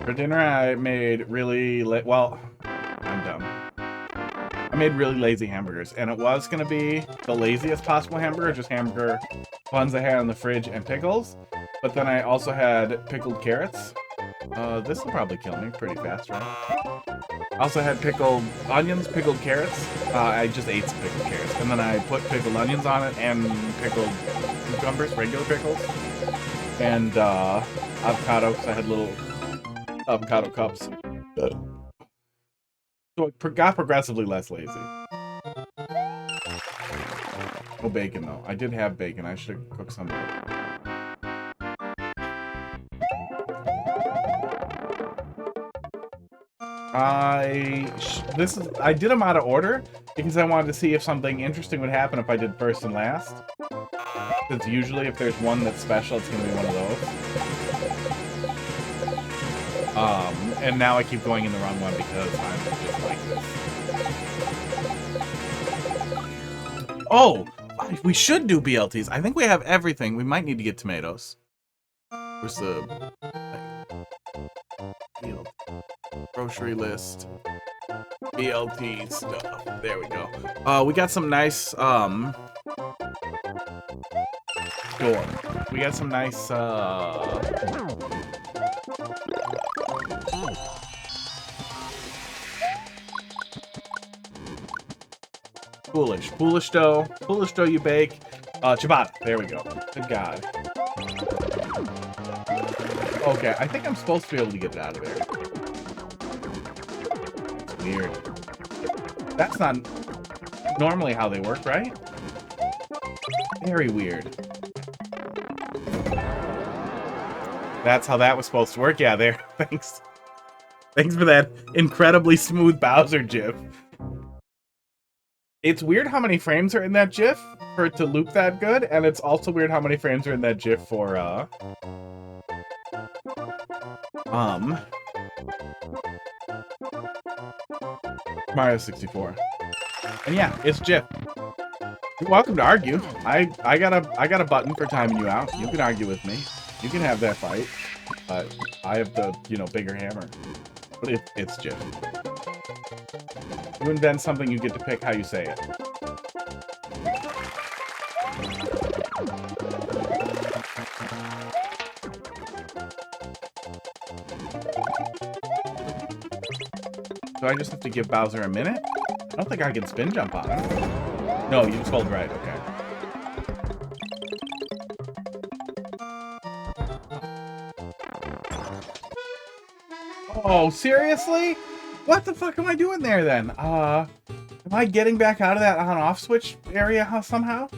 For dinner, I made really well, I'm dumb. I made really lazy hamburgers, and it was gonna be the laziest possible hamburger, just hamburger buns I had in the fridge and pickles. But then I also had pickled carrots. This will probably kill me pretty fast, right? I also had pickled onions, pickled carrots. I just ate some pickled carrots, and then I put pickled onions on it and pickled cucumbers, regular pickles, and avocado, because I had little avocado cups. So it got progressively less lazy. No bacon, though. I did have bacon. I should have cooked some of it. I did them out of order because I wanted to see if something interesting would happen if I did first and last. Because usually if there's one that's special, it's gonna be one of those. And now I keep going in the wrong one because I'm just like this. Oh, we should do BLTs. I think we have everything. We might need to get tomatoes. Where's the grocery list? BLT stuff. There we go. We got some nice door. We got some nice foolish dough you bake. Ciabatta. There we go. Good God. Okay, I think I'm supposed to be able to get it out of there. It's weird. That's not normally how they work, right? Very weird. That's how that was supposed to work. Yeah, there. Thanks. Thanks for that incredibly smooth Bowser gif. It's weird how many frames are in that gif for it to loop that good, and it's also weird how many frames are in that gif for, Mario 64. And yeah, it's gif. You're welcome to argue. I got a button for timing you out. You can argue with me. You can have that fight. But I have the, bigger hammer. But it's gif. You invent something, you get to pick how you say it. Do I just have to give Bowser a minute? I don't think I can spin jump on him. No, you just hold right, okay. Oh, seriously? What the fuck am I doing there then? Am I getting back out of that on-off switch area somehow?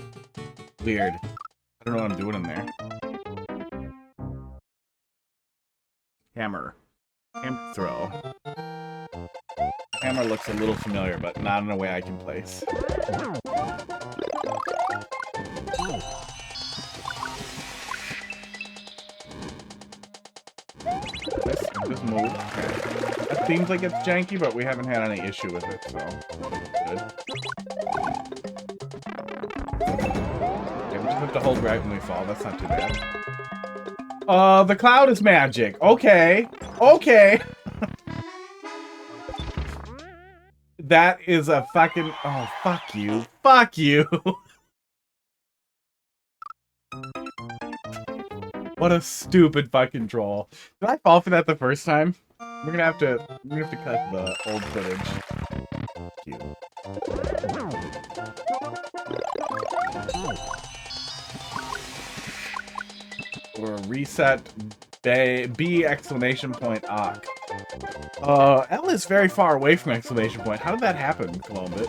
Weird. I don't know what I'm doing in there. Hammer. Hammer throw. Hammer looks a little familiar, but not in a way I can place. This move. Okay. That seems like it's janky, but we haven't had any issue with it, so good. Okay, we just have to hold right when we fall. That's not too bad. The cloud is magic. Okay. Okay. That is a fucking... Oh, fuck you. Fuck you. What a stupid fucking troll. Did I fall for that the first time? We're gonna have to cut the old footage. Cute. Or reset B exclamation point Ock. L is very far away from exclamation point. How did that happen, Colombit?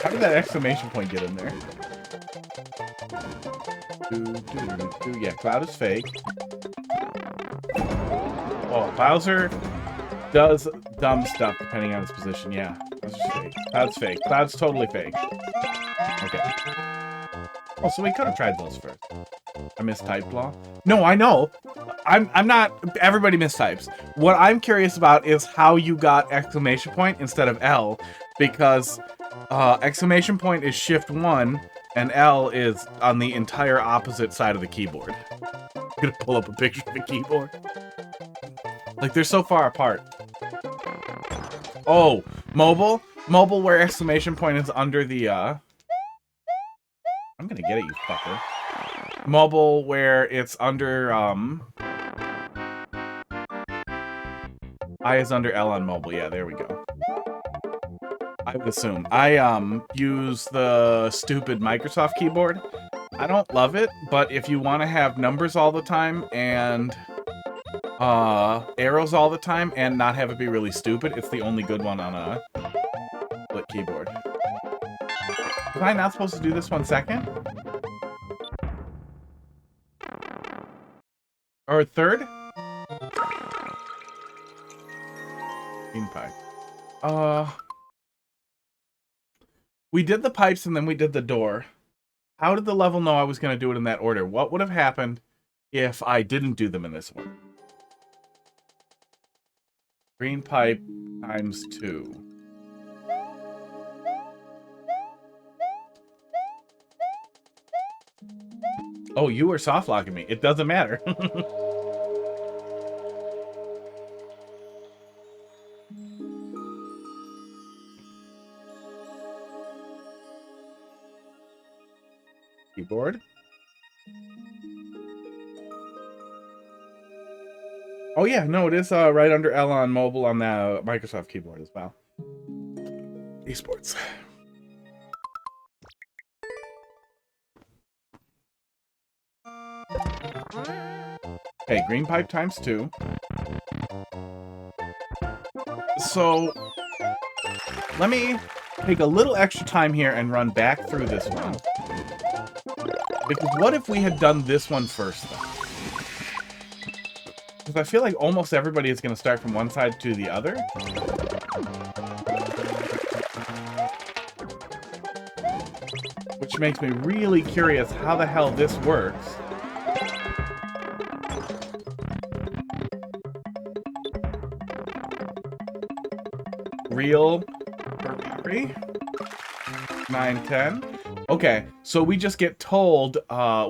How did that exclamation point get in there? Yeah, Cloud is fake. Oh, Bowser does dumb stuff depending on his position. Yeah, that's just fake. Cloud's fake. Cloud's totally fake. Okay. Oh, so we could have tried those first. I mistyped law? No, I know. I'm not... Everybody mistypes. What I'm curious about is how you got exclamation point instead of L, because exclamation point is shift 1, and L is on the entire opposite side of the keyboard. I'm gonna pull up a picture of the keyboard. Like, they're so far apart. Oh, mobile? Mobile where exclamation point is under the, I'm gonna get it, you fucker. Mobile where it's under, I is under L on mobile. Yeah, there we go. I would assume. I, use the stupid Microsoft keyboard. I don't love it, but if you want to have numbers all the time and, arrows all the time and not have it be really stupid, it's the only good one on a split keyboard. Was I not supposed to do this 1 second? Or third? Green pipe. We did the pipes and then we did the door. How did the level know I was going to do it in that order? What would have happened if I didn't do them in this order? Green pipe times 2. Oh, you were soft locking me. It doesn't matter. Keyboard. Oh yeah, no, it is right under L on mobile on the Microsoft keyboard as well. Esports. Okay, green pipe times 2. So let me take a little extra time here and run back through this one. Because what if we had done this one first, though? Because I feel like almost everybody is going to start from one side to the other. Which makes me really curious how the hell this works. Real Ferrari? 9, 10. Okay, so we just get told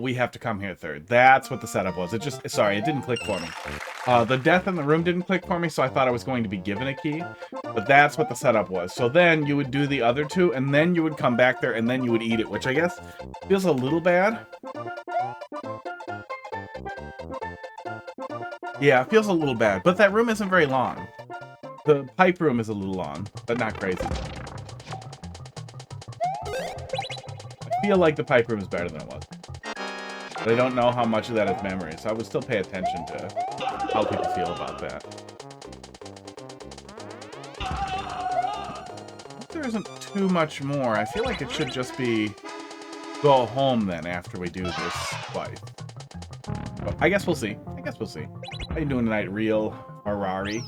we have to come here third. That's what the setup was. It just, sorry, it didn't click for me. The death in the room didn't click for me, so I thought I was going to be given a key. But that's what the setup was. So then you would do the other 2, and then you would come back there, and then you would eat it, which I guess feels a little bad. Yeah, it feels a little bad, but that room isn't very long. The pipe room is a little long, but not crazy. I feel like the pipe room is better than it was. But I don't know how much of that is memory, so I would still pay attention to how people feel about that. There isn't too much more. I feel like it should just be go home then after we do this fight. But I guess we'll see. I guess we'll see. How you doing tonight, Real Ferrari?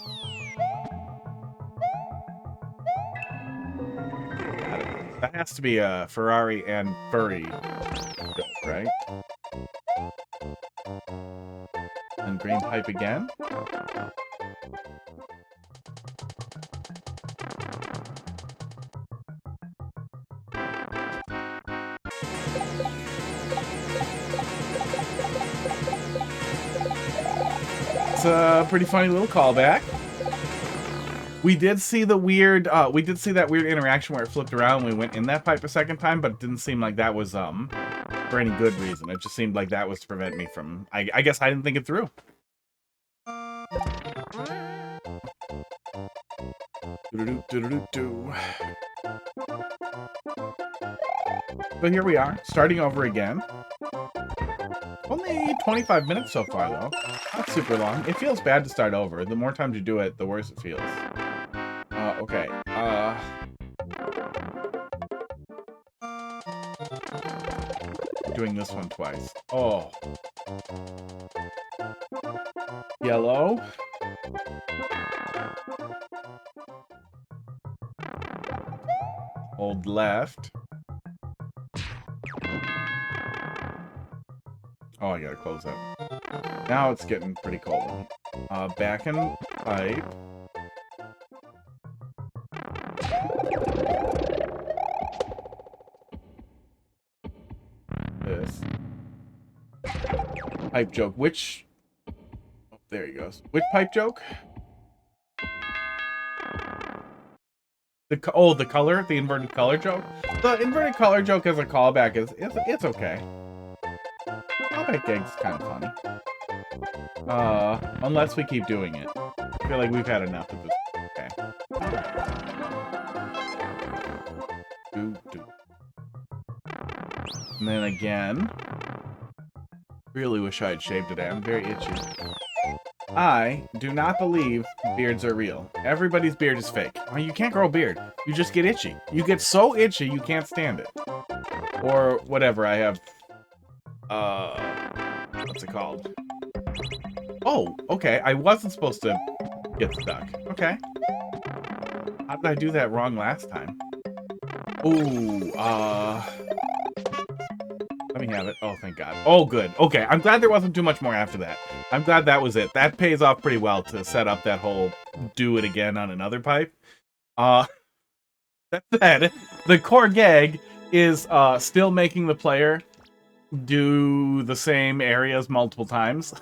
That has to be a Ferrari and furry joke, right? And green pipe again. It's a pretty funny little callback. We did see the weird, we did see that weird interaction where it flipped around and we went in that pipe a second time, but it didn't seem like that was, for any good reason. It just seemed like that was to prevent me from, I guess I didn't think it through. But here we are, starting over again. Only 25 minutes so far, though. Not super long. It feels bad to start over. The more times you do it, the worse it feels. Okay. Doing this one twice. Oh. Yellow. Hold left. Oh, I gotta close that. Now it's getting pretty cold. Back in pipe. This. Pipe joke. Which... Oh, there he goes. Which pipe joke? The color? The inverted color joke? The inverted color joke as a callback is it's okay. Callback gag's kind of funny. Unless we keep doing it. I feel like we've had enough of this. Okay. And then again. Really wish I had shaved today. I'm very itchy. I do not believe beards are real. Everybody's beard is fake. Well, you can't grow a beard. You just get itchy. You get so itchy you can't stand it. Or whatever. I have... what's it called? Oh, okay. I wasn't supposed to get stuck. Okay. How did I do that wrong last time? Ooh, let me have it. Oh, thank God. Oh, good. Okay, I'm glad there wasn't too much more after that. I'm glad that was it. That pays off pretty well to set up that whole do it again on another pipe. That said, the core gag is still making the player do the same areas multiple times,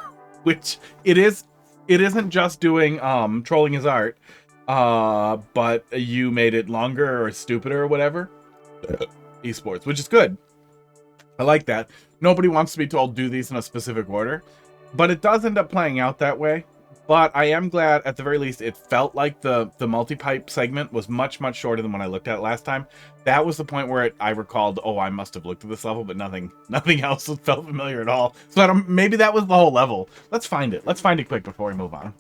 which it isn't just doing trolling his art, but you made it longer or stupider or whatever. Esports, which is good. I like that. Nobody wants to be told do these in a specific order, but it does end up playing out that way. But I am glad, at the very least, it felt like the multi-pipe segment was much, much shorter than when I looked at it last time. That was the point where I recalled, oh, I must have looked at this level, but nothing else felt familiar at all. So maybe that was the whole level. Let's find it. Let's find it quick before we move on.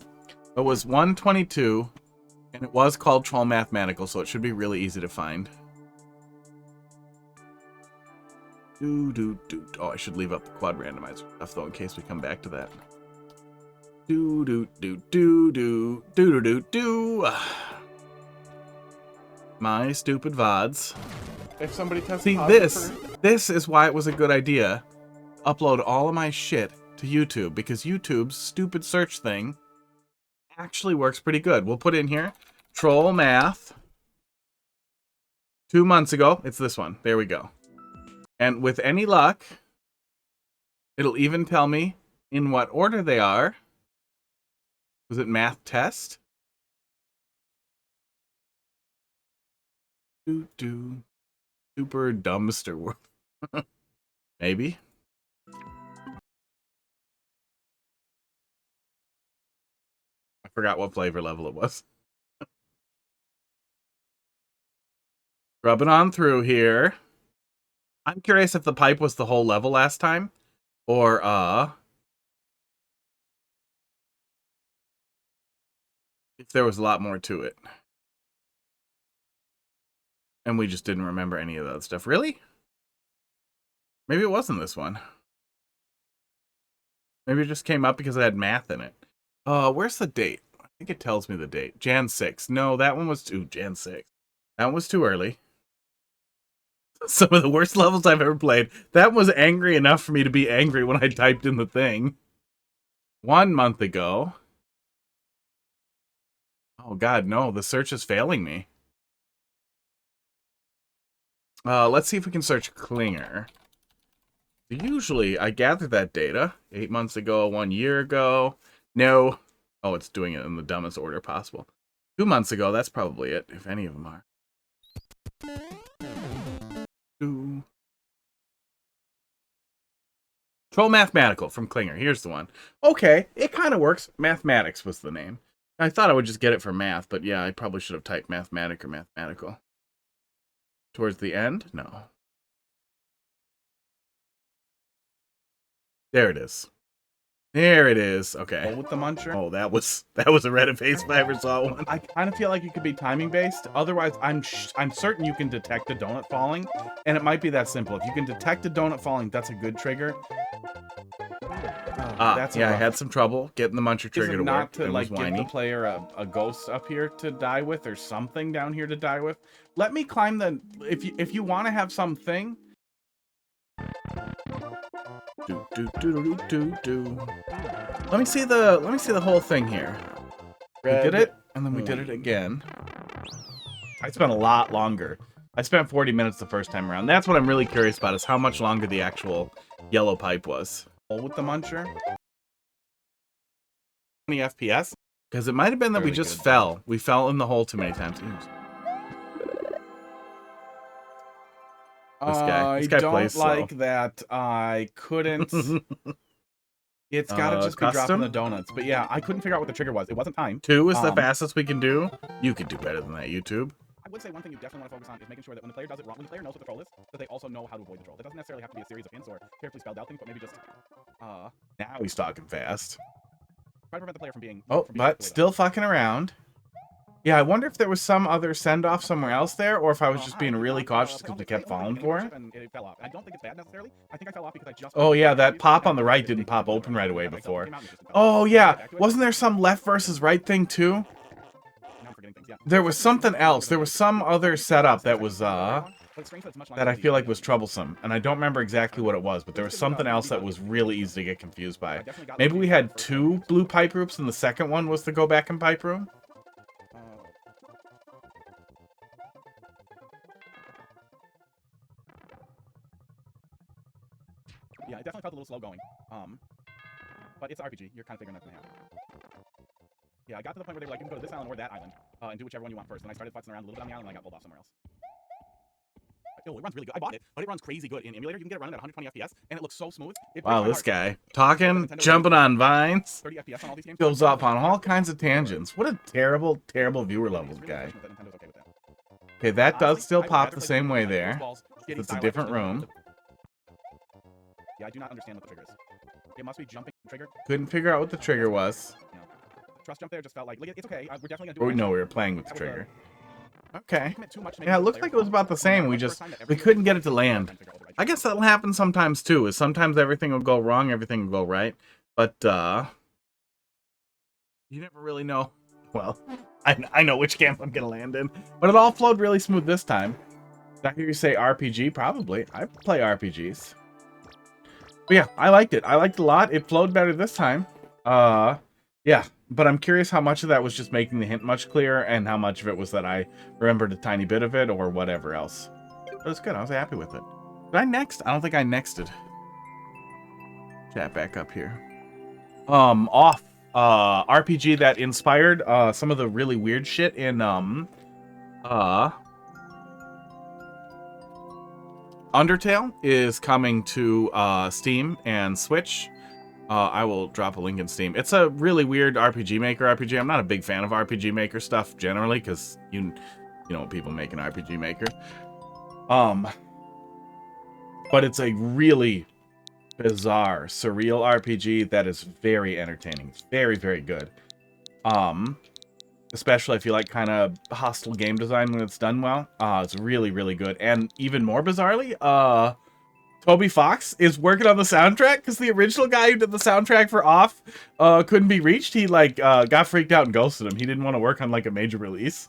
It was 122, and it was called Troll Mathematical, so it should be really easy to find. Oh, I should leave up the quad randomizer stuff, though, in case we come back to that. My stupid VODs. If somebody tests See, this is why it was a good idea to upload all of my shit to YouTube, because YouTube's stupid search thing actually works pretty good. We'll put in here Troll Math 2 months ago. It's this one. There we go. And with any luck, it'll even tell me in what order they are. Was it math test? Super dumpster world. Maybe. I forgot what flavor level it was. Rubbing on through here. I'm curious if the pipe was the whole level last time, or if there was a lot more to it. And we just didn't remember any of that stuff. Really? Maybe it wasn't this one. Maybe it just came up because it had math in it. Where's the date? I think it tells me the date. Jan 6. No, that one was too Jan 6. That one was too early. Some of the worst levels I've ever played. That was angry enough for me to be angry when I typed in the thing. 1 month ago. Oh God, no, the search is failing me. Let's see if we can search Klinger. Usually, I gather that data 8 months ago, 1 year ago. No. Oh, it's doing it in the dumbest order possible. 2 months ago, that's probably it, if any of them are. Troll Mathematical from Klinger. Here's the one. Okay, it kind of works. Mathematics was the name. I thought I would just get it for math, but yeah, I probably should have typed mathematic or mathematical. Towards the end? No. There it is. There it is. Okay. Oh, with the muncher. Oh, that was a Reddit face if I ever saw one. I kind of feel like it could be timing based. Otherwise, I'm certain you can detect a donut falling, and it might be that simple. If you can detect a donut falling, that's a good trigger. That's yeah. I had some trouble getting the muncher trigger to work. Not to like give the player a ghost up here to die with, or something down here to die with. Let me climb the. If you want to have something. Let me see the whole thing here. We did it, and then we did it again. I spent a lot longer. I spent 40 minutes the first time around. That's what I'm really curious about, is how much longer the actual yellow pipe was. With the muncher. 20 FPS? Because it might have been that we just fell. We fell in the hole too many times. This guy plays slow. I don't like that I couldn't... It's gotta just be dropping the donuts. But yeah, I couldn't figure out what the trigger was. It wasn't time. 2 is the fastest we can do. You could do better than that, YouTube. I would say one thing you definitely want to focus on is making sure that when the player does it wrong, when the player knows what the troll is, that they also know how to avoid the troll. It doesn't necessarily have to be a series of hints or carefully spelled out things, but maybe just... Now he's talking fast. Try to prevent the player from being... but still fucking around. Yeah, I wonder if there was some other send-off somewhere else there, or if I was just being really cautious because we kept falling for it. I don't think it's bad necessarily. I think I fell off because I just... Oh yeah, that pop on the right didn't pop open right away before. Oh yeah, wasn't there some left versus right thing too? There was something else. There was some other setup that was that I feel like was troublesome, and I don't remember exactly what it was, but there was something else that was really easy to get confused by. Maybe we had 2 blue pipe groups, and the second one was the go back and pipe room. Yeah, it definitely felt a little slow going. But it's RPG. You're kind of figuring that's gonna happen. Yeah, I got to the point where they were like, you can go to this island or that island, and do whichever one you want first. And I started futzing around a little bit on the island, and I got pulled off somewhere else. Oh, it runs really good. I bought it, but it runs crazy good in emulator. You can get it running at 120 FPS, and it looks so smooth. Wow, this guy talking, jumping on vines, 30 FPS on all these games. Goes off on all kinds of tangents. What a terrible, terrible viewer levels guy. Okay, that does still pop the same way there. It's a different room. Yeah, I do not understand what the trigger is. It must be jumping trigger. Couldn't figure out what the trigger was. Yeah. Trust jump there just felt like it's okay. We're definitely gonna do it. No, we were playing with the trigger. Okay. Yeah, it looked like it was about the same. We couldn't get it to land. I guess that'll happen sometimes too. Is sometimes everything will go wrong, everything will go right. But you never really know. Well, I know which camp I'm gonna land in. But it all flowed really smooth this time. Did I hear you say RPG? Probably. I play RPGs. But yeah, I liked it. I liked it a lot. It flowed better this time. Yeah. But I'm curious how much of that was just making the hint much clearer and how much of it was that I remembered a tiny bit of it or whatever else. But it's good. I was happy with it. Did I next? I don't think I nexted. Chat back up here. Off. RPG that inspired some of the really weird shit in Undertale is coming to Steam and Switch. I will drop a link in Steam. It's a really weird RPG Maker RPG. I'm not a big fan of RPG Maker stuff generally because you know what people make in RPG Maker. But it's a really bizarre, surreal RPG that is very entertaining. It's very, very good. Especially if you like kind of hostile game design when it's done well. It's really, really good. And even more bizarrely, Toby Fox is working on the soundtrack because the original guy who did the soundtrack for Off couldn't be reached. He got freaked out and ghosted him. He didn't want to work on like a major release,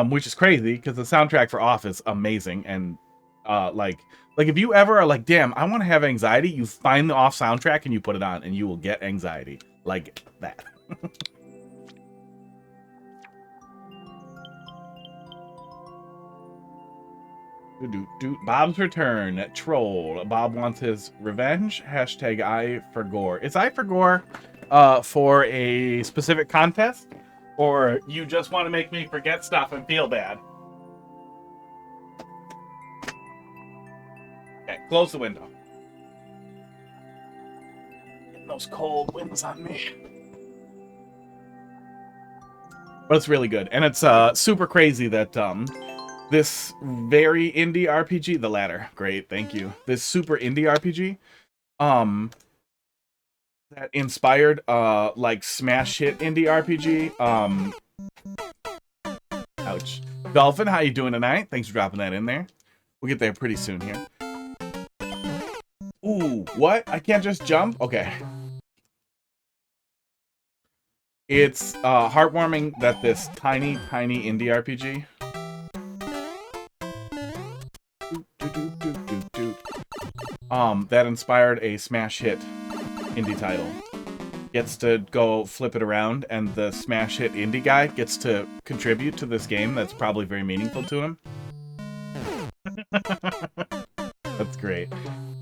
which is crazy because the soundtrack for Off is amazing. And like if you ever are like, damn, I want to have anxiety, you find the Off soundtrack and you put it on, and you will get anxiety like that. Bob's return. Troll. Bob wants his revenge. Hashtag I for gore. Is I for gore for a specific contest? Or you just want to make me forget stuff and feel bad? Okay, close the window. Getting those cold winds on me. But it's really good. And it's super crazy that this very indie RPG, the latter, great, thank you. This super indie RPG, that inspired like smash hit indie RPG. Ouch. Dolphin, how you doing tonight? Thanks for dropping that in there. We'll get there pretty soon here. Ooh, what? I can't just jump? Okay. It's heartwarming that this tiny indie RPG that inspired a smash hit indie title gets to go flip it around, and the smash hit indie guy gets to contribute to this game that's probably very meaningful to him. That's great.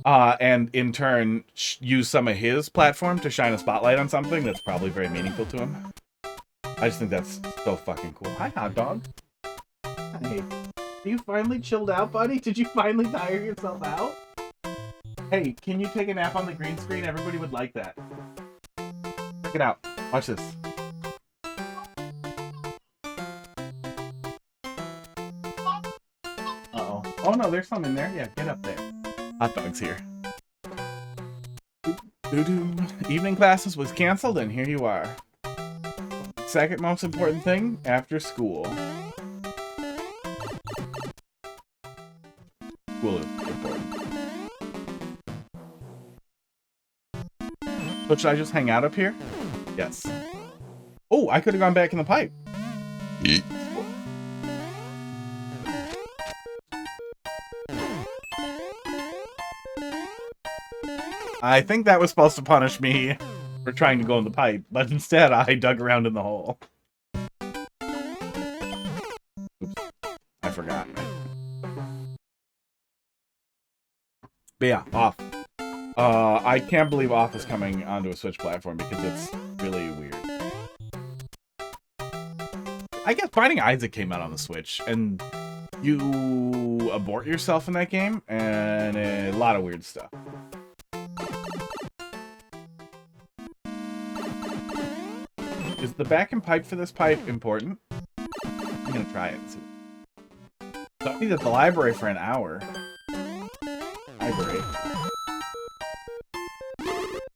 And in turn use some of his platform to shine a spotlight on something that's probably very meaningful to him. I just think that's so fucking cool. Hi, hot dog. Hey, you finally chilled out, buddy? Did you finally tire yourself out? Hey, can you take a nap on the green screen? Everybody would like that. Check it out. Watch this. Uh-oh. Oh no, there's some in there. Yeah, get up there. Hot dog's here. Evening classes was canceled, and here you are. Second most important thing after school. School is important. So should I just hang out up here? Yes. Oh, I could have gone back in the pipe. I think that was supposed to punish me for trying to go in the pipe, but instead I dug around in the hole. Oops. I forgot. But yeah, off. I can't believe off is coming onto a Switch platform because it's really weird. I guess Binding Isaac came out on the Switch, and you abort yourself in that game, and a lot of weird stuff. Is the back and pipe for this pipe important? I'm gonna try it and see. So I need at the library for an hour. Library.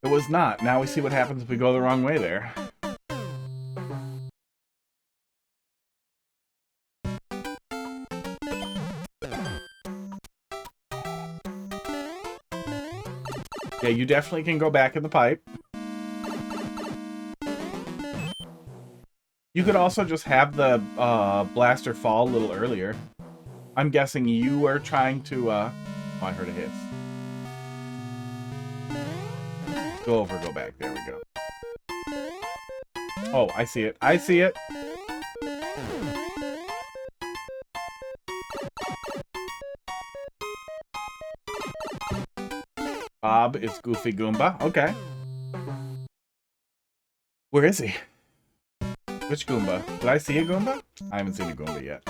It was not. Now we see what happens if we go the wrong way there. Yeah, you definitely can go back in the pipe. You could also just have the blaster fall a little earlier. I'm guessing you were trying to, oh, I heard a hiss. Go over, go back. There we go. Oh, I see it. I see it. Bob is Goofy Goomba. Okay. Where is he? Which Goomba? Did I see a Goomba? I haven't seen a Goomba yet.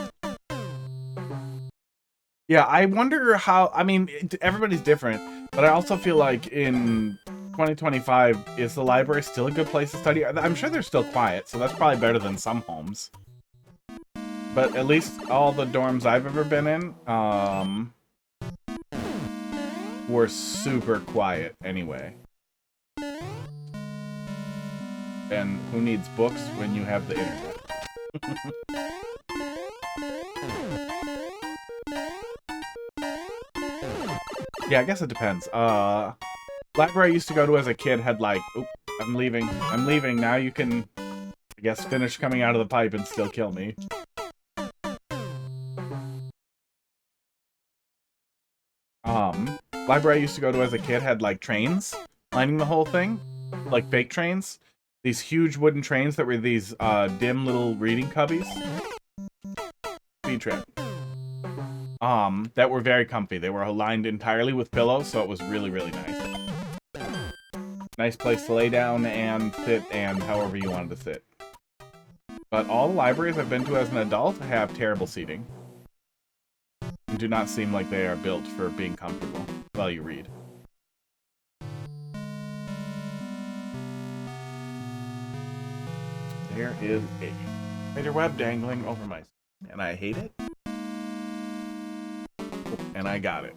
Yeah, I wonder how... I mean, everybody's different, but I also feel like in 2025, is the library still a good place to study? I'm sure they're still quiet, so that's probably better than some homes. But at least all the dorms I've ever been in, were super quiet anyway. And who needs books when you have the internet? Yeah, I guess it depends. Library I used to go to as a kid had like, oop, I'm leaving. Now you can, I guess, finish coming out of the pipe and still kill me. Library I used to go to as a kid had like trains lining the whole thing, like fake trains. These huge wooden trains that were these dim little reading cubbies. Speed trip. That were very comfy. They were lined entirely with pillows, so it was really, really nice. Nice place to lay down and sit and however you wanted to sit. But all the libraries I've been to as an adult have terrible seating. And do not seem like they are built for being comfortable while you read. There is a spider web dangling over my... And I hate it. Oh, and I got it.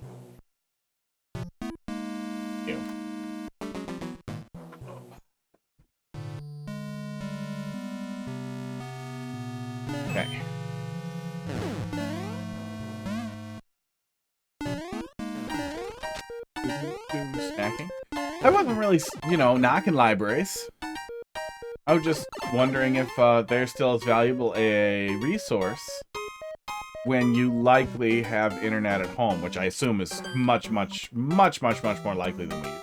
Ew. Okay. Snacking. I wasn't really, you know, knocking libraries. I was just wondering if they're still as valuable a resource when you likely have internet at home, which I assume is much more likely than we use.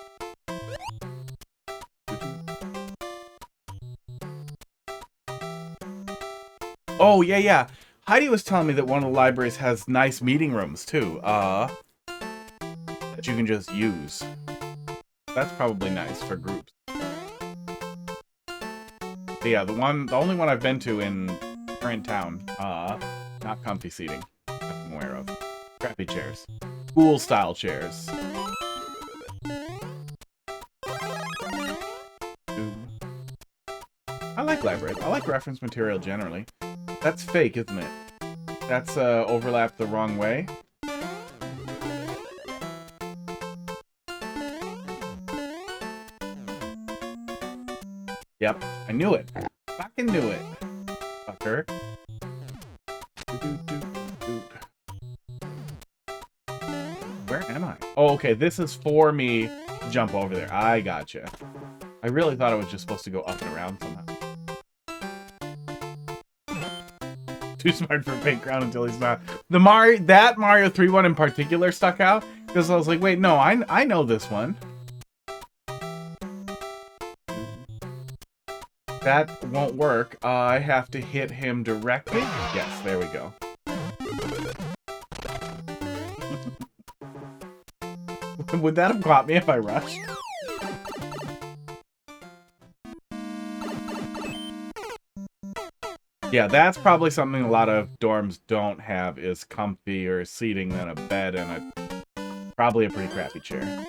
Oh, yeah. Heidi was telling me that one of the libraries has nice meeting rooms, too, that you can just use. That's probably nice for groups. But yeah, the only one I've been to in current town, not comfy seating, that I'm aware of. Crappy chairs. School-style chairs. I like libraries. I like reference material generally. That's fake, isn't it? That's overlapped the wrong way. Yep, I knew it. Fucking knew it. Fucker. Where am I? Oh, okay, this is for me to jump over there. I gotcha. I really thought I was just supposed to go up and around somehow. Too smart for a fake crown until he's not. That Mario 3 one in particular stuck out because I was like, wait, no, I know this one. that won't work. I have to hit him directly. Yes, there we go. Would that have caught me if I rushed? Yeah, that's probably something a lot of dorms don't have, is comfier seating than a bed and probably a pretty crappy chair.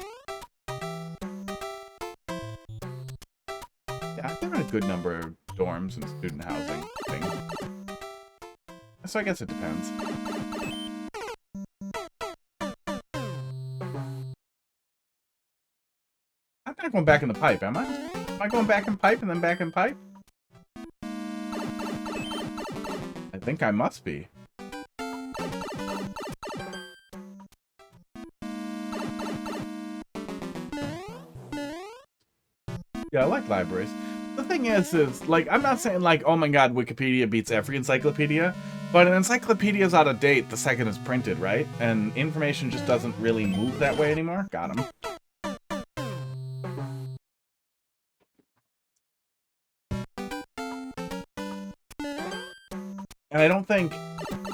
Yeah, I've been in a good number of dorms and student housing things. So I guess it depends. I'm not going back in the pipe, am I? Am I going back in pipe and then back in pipe? I think I must be. Yeah, I like libraries. The thing is, like, I'm not saying, like, oh my god, Wikipedia beats every encyclopedia, but an encyclopedia is out of date the second it's printed, right? And information just doesn't really move that way anymore. Got him. And I don't think,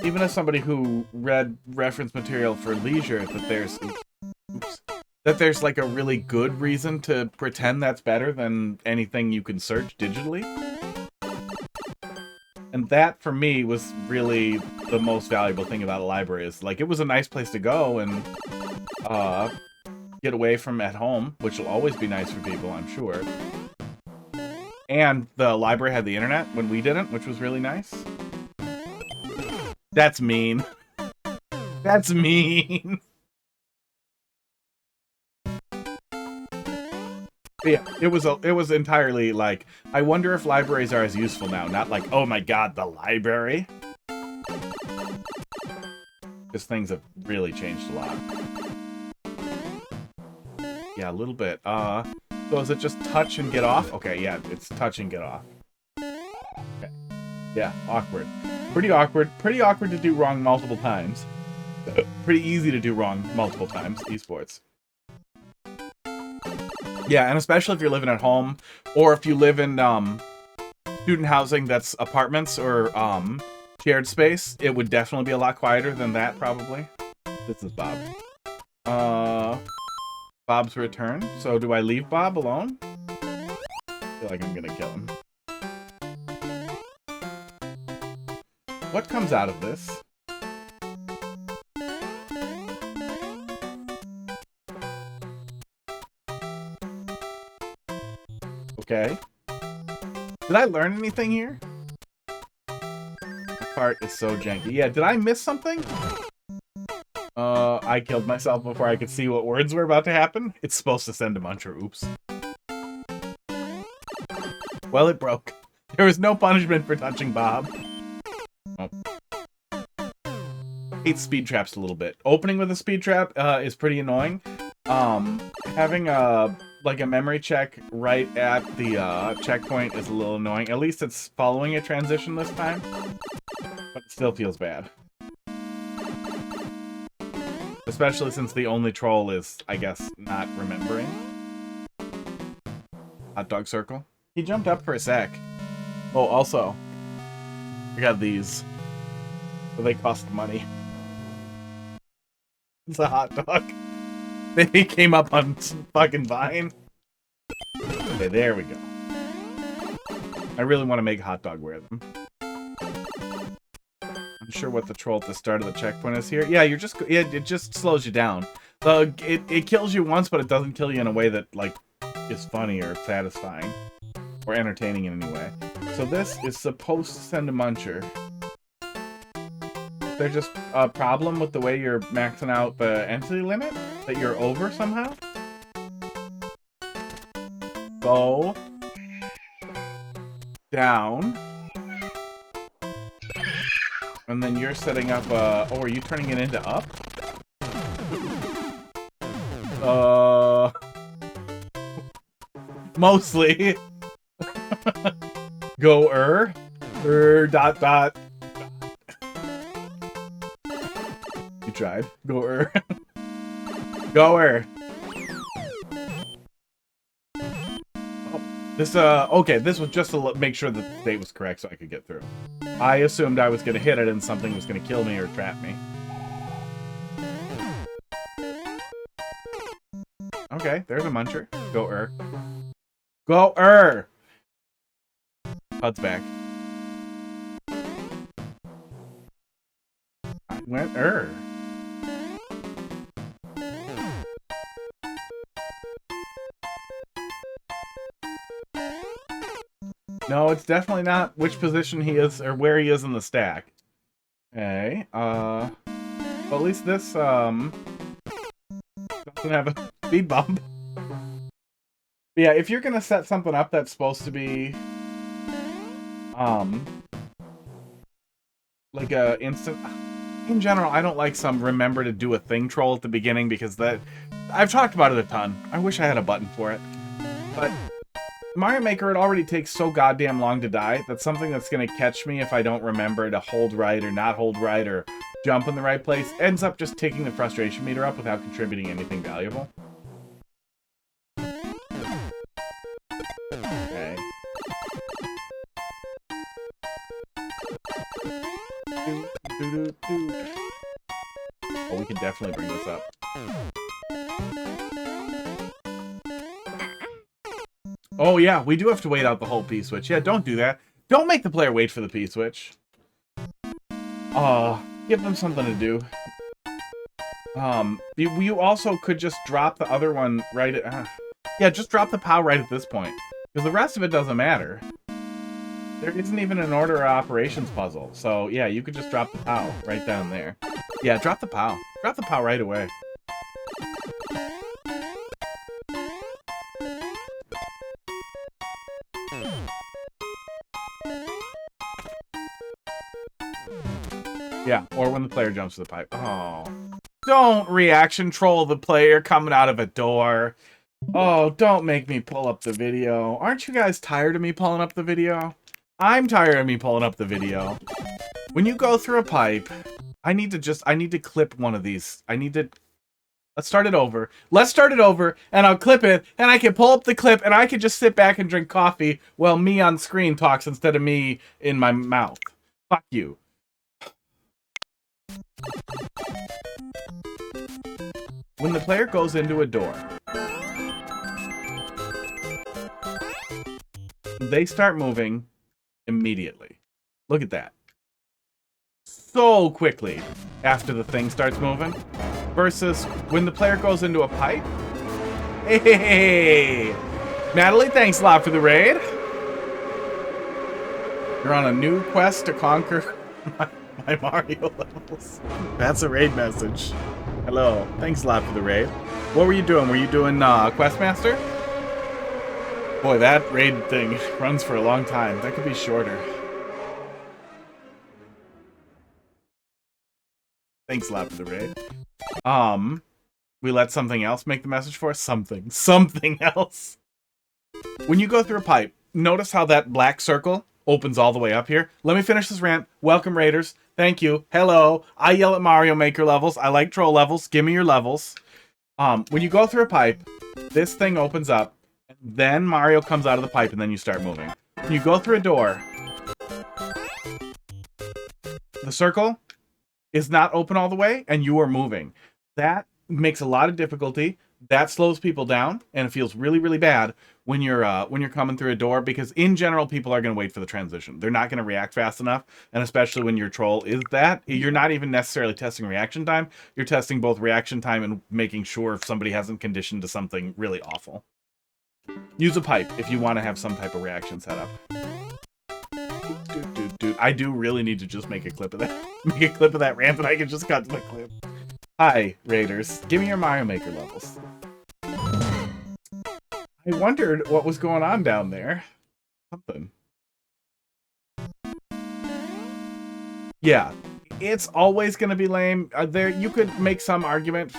even as somebody who read reference material for leisure, that there's like a really good reason to pretend that's better than anything you can search digitally. And that, for me, was really the most valuable thing about a library, is like, it was a nice place to go and get away from at home, which will always be nice for people, I'm sure. And the library had the internet when we didn't, which was really nice. That's mean. That's mean. But yeah, it was entirely like, I wonder if libraries are as useful now. Not like, oh my god, the library. Because things have really changed a lot. Yeah, a little bit. So is it just touch and get off? Okay, yeah, it's touch and get off. Okay. Yeah, awkward. Pretty awkward. Pretty awkward to do wrong multiple times. Pretty easy to do wrong multiple times, esports. Yeah, and especially if you're living at home, or if you live in student housing that's apartments or shared space, it would definitely be a lot quieter than that, probably. This is Bob. Bob's return. So do I leave Bob alone? I feel like I'm gonna kill him. What comes out of this? Okay. Did I learn anything here? This part is so janky. Yeah, did I miss something? I killed myself before I could see what words were about to happen. It's supposed to send a muncher. Oops. Well, it broke. There was no punishment for touching Bob. Oh. Hate speed traps a little bit. Opening with a speed trap is pretty annoying. Having a memory check right at the checkpoint is a little annoying. At least it's following a transition this time, but it still feels bad. Especially since the only troll is, I guess, not remembering. Hot dog circle. He jumped up for a sec. Oh, also, I got these. But they cost money. It's a hot dog. They came up on fucking Vine. Okay, there we go. I really want to make hot dog wear them. I'm sure what the troll at the start of the checkpoint is here. Yeah, it just slows you down. It kills you once, but it doesn't kill you in a way that, like, is funny or satisfying. Or entertaining in any way. So this is supposed to send a muncher. Is there just a problem with the way you're maxing out the entity limit? That you're over somehow? Go down. And then you're setting up oh, are you turning it into up? Mostly. Go dot dot. You tried. Go Goer. Oh, This, okay, this was just to make sure that the state was correct so I could get through. I assumed I was going to hit it and something was going to kill me or trap me. Okay, there's a muncher. Go, Go, HUD's back. I went, No, it's definitely not which position he is or where he is in the stack. Okay, well, at least this, doesn't have a speed bump. But yeah, if you're gonna set something up that's supposed to be, like a instant... In general, I don't like some remember to do a thing troll at the beginning because that... I've talked about it a ton. I wish I had a button for it. But Mario Maker, it already takes so goddamn long to die that something that's gonna catch me if I don't remember to hold right or not hold right or jump in the right place ends up just taking the frustration meter up without contributing anything valuable. Okay. Oh, we can definitely bring this up. Oh yeah, we do have to wait out the whole P-switch. Yeah, don't do that. Don't make the player wait for the P-switch. Give them something to do. You also could just drop the other one right at... yeah, just drop the POW right at this point. Because the rest of it doesn't matter. There isn't even an order of operations puzzle. So, yeah, you could just drop the POW right down there. Yeah, drop the POW. Drop the POW right away. Yeah, or when the player jumps to the pipe. Oh. Don't reaction troll the player coming out of a door. Oh, don't make me pull up the video. Aren't you guys tired of me pulling up the video? I'm tired of me pulling up the video. When you go through a pipe, I need to clip one of these. Let's start it over. Let's start it over, and I'll clip it, and I can pull up the clip, and I can just sit back and drink coffee while me on screen talks instead of me in my mouth. Fuck you. When the player goes into a door, they start moving immediately. Look at that. So quickly after the thing starts moving. Versus when the player goes into a pipe. Hey! Natalie, thanks a lot for the raid. You're on a new quest to conquer my Mario levels. That's a raid message. Hello. Thanks a lot for the raid. What were you doing? Were you doing Questmaster? Boy, that raid thing runs for a long time. That could be shorter. Thanks a lot for the raid. We let something else make the message for us? Something else. When you go through a pipe, notice how that black circle opens all the way up here. Let me finish this rant. Welcome, raiders. Thank you. Hello. I yell at Mario Maker levels. I like troll levels. Give me your levels. When you go through a pipe, this thing opens up, and then Mario comes out of the pipe, and then you start moving. When you go through a door, the circle is not open all the way, and you are moving. That makes a lot of difficulty. That slows people down, and it feels really, really bad when you're coming through a door, because in general, people are going to wait for the transition. They're not going to react fast enough, and especially when your troll is that, you're not even necessarily testing reaction time. You're testing both reaction time and making sure if somebody hasn't conditioned to something really awful. Use a pipe if you want to have some type of reaction set up. Dude, I do really need to just make a clip of that. Make a clip of that rant, and I can just cut to the clip. Hi, raiders. Give me your Mario Maker levels. I wondered what was going on down there. Something. Yeah, it's always going to be lame. You could make some argument.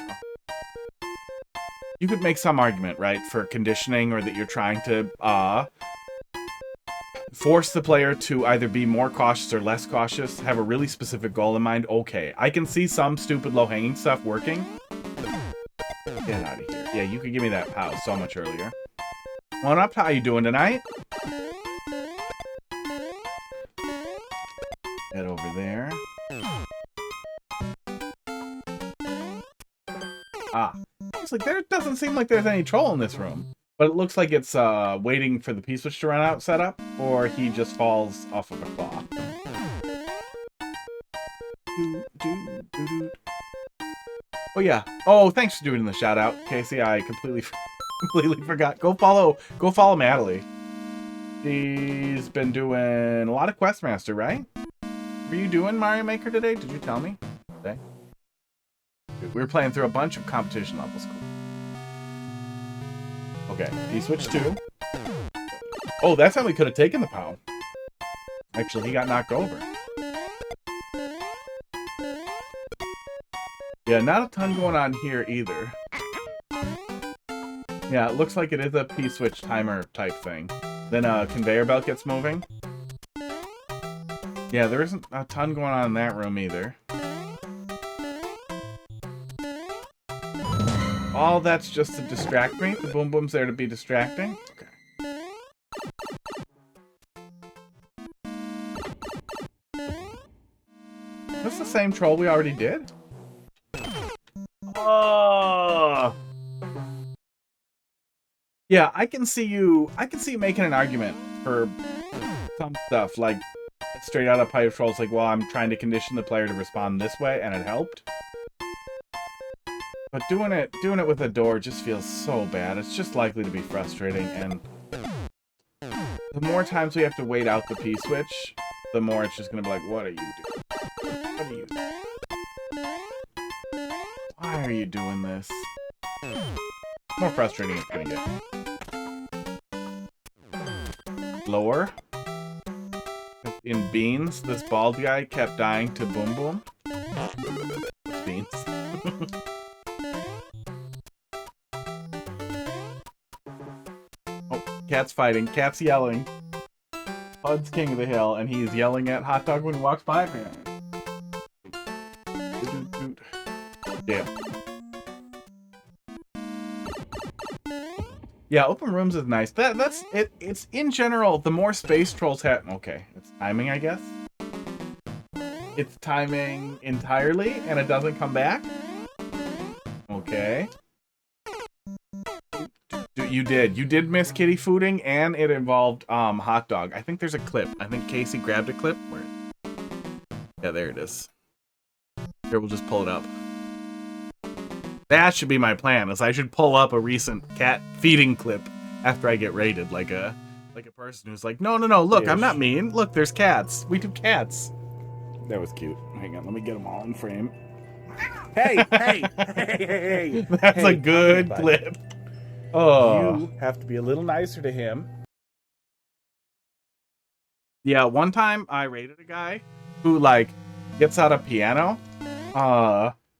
You could make some argument, right, for conditioning, or that you're trying to force the player to either be more cautious or less cautious, have a really specific goal in mind. Okay, I can see some stupid low-hanging stuff working. Get out of here. Yeah, you could give me that POW so much earlier. Come on up. How you doing tonight? Head over there. Ah. Looks like there doesn't seem like there's any troll in this room. But it looks like it's waiting for the P-switch to run out setup, or he just falls off of a claw. Oh yeah. Oh, thanks for doing the shout out, Casey. I completely forgot. Go follow Natalie. She's been doing a lot of Questmaster, right? Were you doing Mario Maker today? Did you tell me? Today? We were playing through a bunch of competition levels. Cool. Okay, P-switch 2. Oh, that's how we could have taken the POW. Actually, he got knocked over. Yeah, not a ton going on here either. Yeah, it looks like it is a P-switch timer type thing. Then a conveyor belt gets moving. Yeah, there isn't a ton going on in that room either. All that's just to distract me. The boom boom's there to be distracting. Okay. Is this the same troll we already did? Oh. Yeah, I can see you making an argument for some stuff, like straight out of Pipe Trolls, like, well, I'm trying to condition the player to respond this way, and it helped. But doing it with a door just feels so bad. It's just likely to be frustrating, and the more times we have to wait out the P-switch, the more it's just gonna be like, what are you doing? What are you doing? Why are you doing this? The more frustrating it's gonna get. Lower. In Beans, this bald guy kept dying to Boom Boom. Beans. Cat's fighting. Cat's yelling. Pud's king of the hill, and he's yelling at Hot Dog when he walks by him. Yeah. Yeah, open rooms is nice. That's it. It's in general, the more space trolls have. Okay, it's timing, I guess. It's timing entirely, and it doesn't come back. Okay. You did miss kitty fooding, and it involved Hot Dog. I think there's a clip. I think Casey grabbed a clip. Where? Yeah, there it is. Here, we'll just pull it up. That should be my plan. Is I should pull up a recent cat feeding clip after I get raided, like a person who's like, no, look, I'm not mean. Look, there's cats. We do cats. That was cute. Hang on, let me get them all in frame. Hey. That's a good clip. Oh. You have to be a little nicer to him. Yeah, one time I raided a guy who, like, gets out a piano,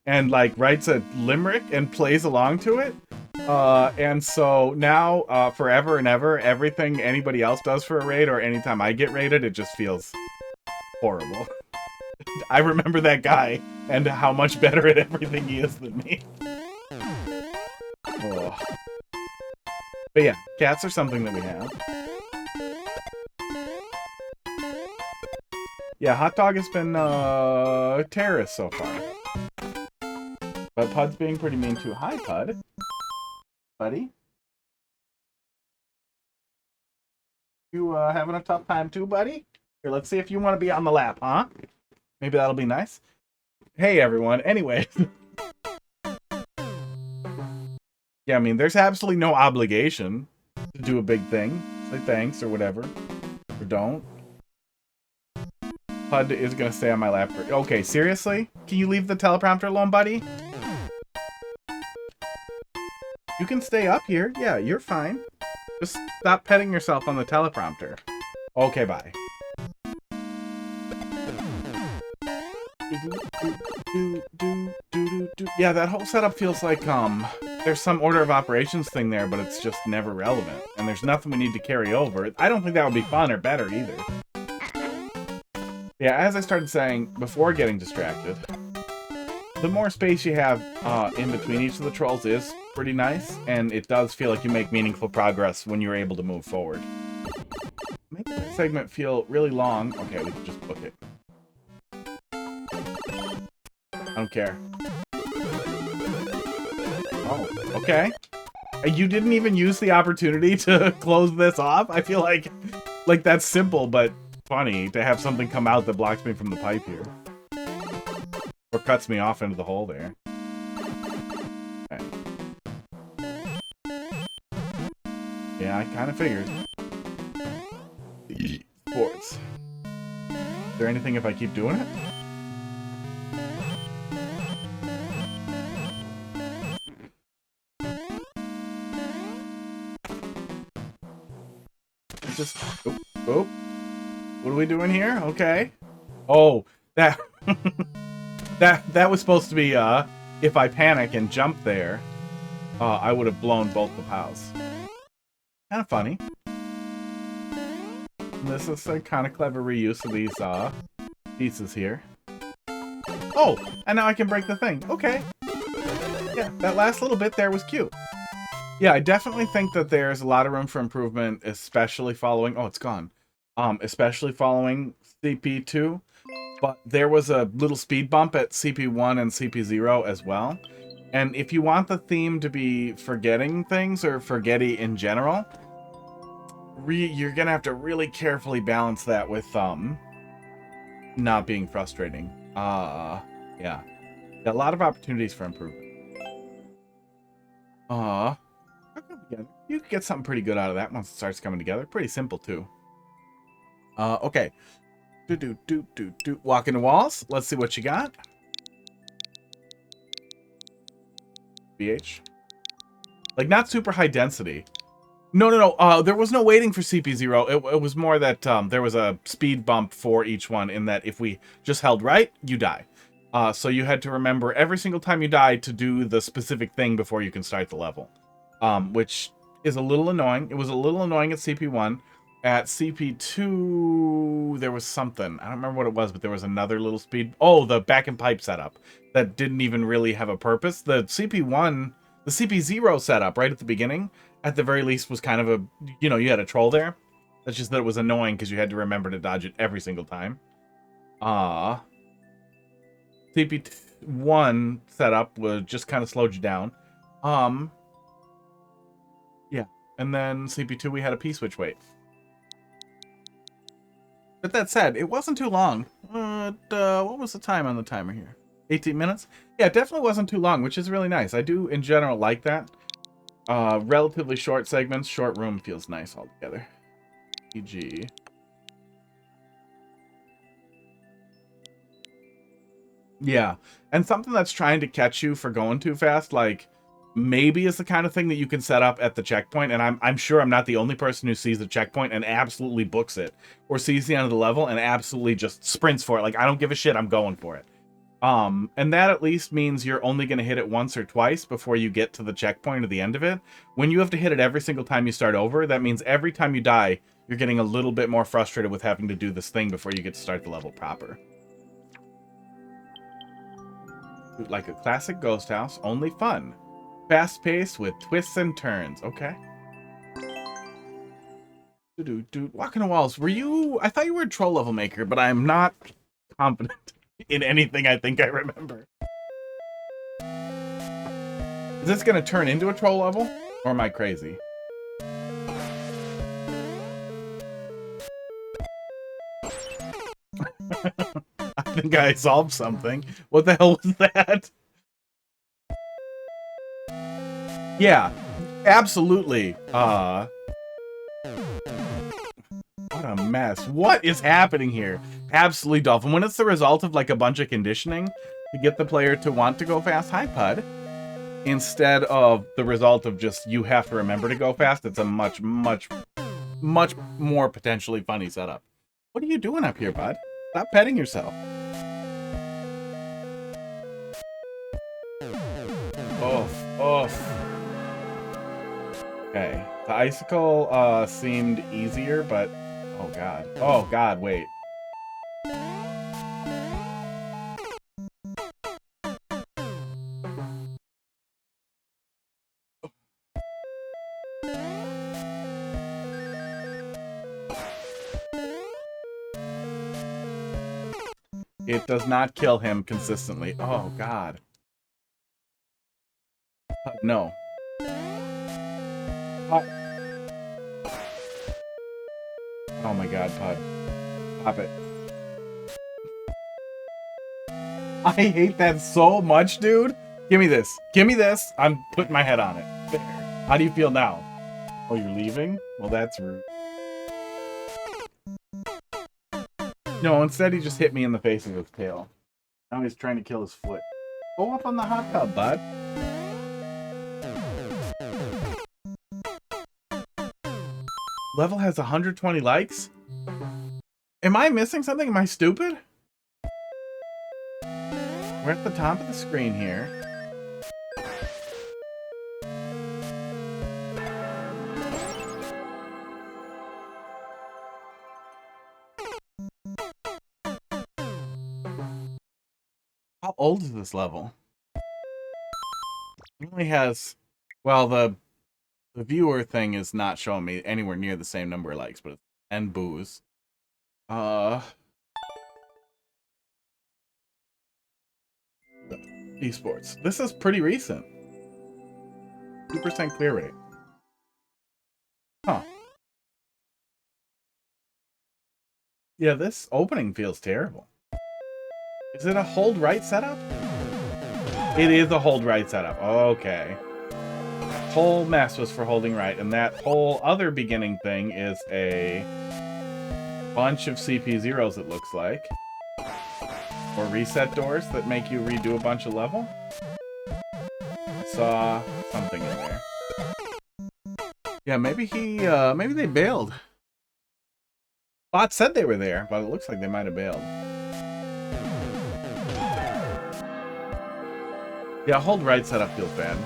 and, like, writes a limerick and plays along to it. And so now, forever and ever, everything anybody else does for a raid, or anytime I get raided, it just feels horrible. I remember that guy, and how much better at everything he is than me. Oh. But yeah, cats are something that we have. Yeah, Hot Dog has been a terrorist so far. But Pud's being pretty mean too. Hi, Pud. Buddy? You having a tough time too, buddy? Here, let's see if you want to be on the lap, huh? Maybe that'll be nice. Hey, everyone. Anyway. Yeah, I mean, there's absolutely no obligation to do a big thing. Say thanks or whatever. Or don't. Pud is going to stay on my lap. Okay, seriously? Can you leave the teleprompter alone, buddy? You can stay up here. Yeah, you're fine. Just stop petting yourself on the teleprompter. Okay, bye. Yeah, that whole setup feels like, there's some order of operations thing there, but it's just never relevant. And there's nothing we need to carry over. I don't think that would be fun or better either. Yeah, as I started saying before getting distracted, the more space you have in between each of the trolls is pretty nice, and it does feel like you make meaningful progress when you're able to move forward. Make the segment feel really long. Okay, we can just book it. I don't care. Oh, okay. You didn't even use the opportunity to close this off? I feel like that's simple, but funny to have something come out that blocks me from the pipe here. Or cuts me off into the hole there. Okay. Yeah, I kind of figured. Sports. Is there anything if I keep doing it? Just oh, what are we doing here? Okay. Oh, that that was supposed to be if I panic and jump there, I would have blown both the POWs. Kind of funny. This is a kind of clever reuse of these pieces here. Oh, and now I can break the thing. Okay. Yeah, that last little bit there was cute. Yeah, I definitely think that there's a lot of room for improvement, especially following... Oh, it's gone. Especially following CP2. But there was a little speed bump at CP1 and CP0 as well. And if you want the theme to be forgetting things, or forgetty in general, you're going to have to really carefully balance that with not being frustrating. Yeah. Got a lot of opportunities for improvement. You could get something pretty good out of that once it starts coming together. Pretty simple, too. Okay. Walk into walls. Let's see what you got. BH. Like, not super high density. No. There was no waiting for CP0. It was more that there was a speed bump for each one, in that if we just held right, you die. So you had to remember every single time you died to do the specific thing before you can start the level. Which is a little annoying. It was a little annoying at CP1. At CP2, there was something. I don't remember what it was, but there was another little speed... Oh, the back and pipe setup. That didn't even really have a purpose. The CP1... The CP0 setup right at the beginning, at the very least, was kind of a... You know, you had a troll there. That's just that it was annoying because you had to remember to dodge it every single time. CP1 setup was just kind of slowed you down. Yeah. And then CP2, we had a P-switch wait. But that said, it wasn't too long. What was the time on the timer here? 18 minutes? Yeah, it definitely wasn't too long, which is really nice. I do, in general, like that. Relatively short segments. Short room feels nice altogether. EG. Yeah. And something that's trying to catch you for going too fast, like... maybe is the kind of thing that you can set up at the checkpoint, and I'm sure I'm not the only person who sees the checkpoint and absolutely books it, or sees the end of the level and absolutely just sprints for it. Like, I don't give a shit, I'm going for it. And that at least means you're only going to hit it once or twice before you get to the checkpoint or the end of it. When you have to hit it every single time you start over, that means every time you die, you're getting a little bit more frustrated with having to do this thing before you get to start the level proper. Like a classic ghost house, only fun. Fast-paced with twists and turns. Okay. Walking the walls. Were you... I thought you were a troll level maker, but I'm not confident in anything I think I remember. Is this going to turn into a troll level? Or am I crazy? I think I solved something. What the hell was that? Yeah, absolutely. What a mess. What is happening here? Absolutely, Dolphin. When it's the result of like a bunch of conditioning to get the player to want to go fast, hi, Pud, instead of the result of just you have to remember to go fast, it's a much more potentially funny setup. What are you doing up here, Bud? Stop petting yourself. Oof. Okay, the icicle seemed easier, but oh god, wait. It does not kill him consistently. Oh, God. No. Oh my God, Pud. Stop it. I hate that so much, dude. Give me this. Give me this. I'm putting my head on it. There. How do you feel now? Oh, you're leaving? Well, that's rude. No, instead he just hit me in the face with his tail. Now he's trying to kill his foot. Go up on the hot tub, bud. Level has 120 likes? Am I missing something? Am I stupid? We're at the top of the screen here. How old is this level? It only has... Well, the viewer thing is not showing me anywhere near the same number of likes, but it's 10 boos. Esports. This is pretty recent. 2% clear rate. Huh. Yeah, this opening feels terrible. Is it a hold right setup? It is a hold right setup. Okay. That whole mess was for holding right, and that whole other beginning thing is a bunch of CP zeros, it looks like. Or reset doors that make you redo a bunch of level. I saw something in there. Yeah, maybe maybe they bailed. Bot said they were there, but it looks like they might have bailed. Yeah, hold right setup feels bad.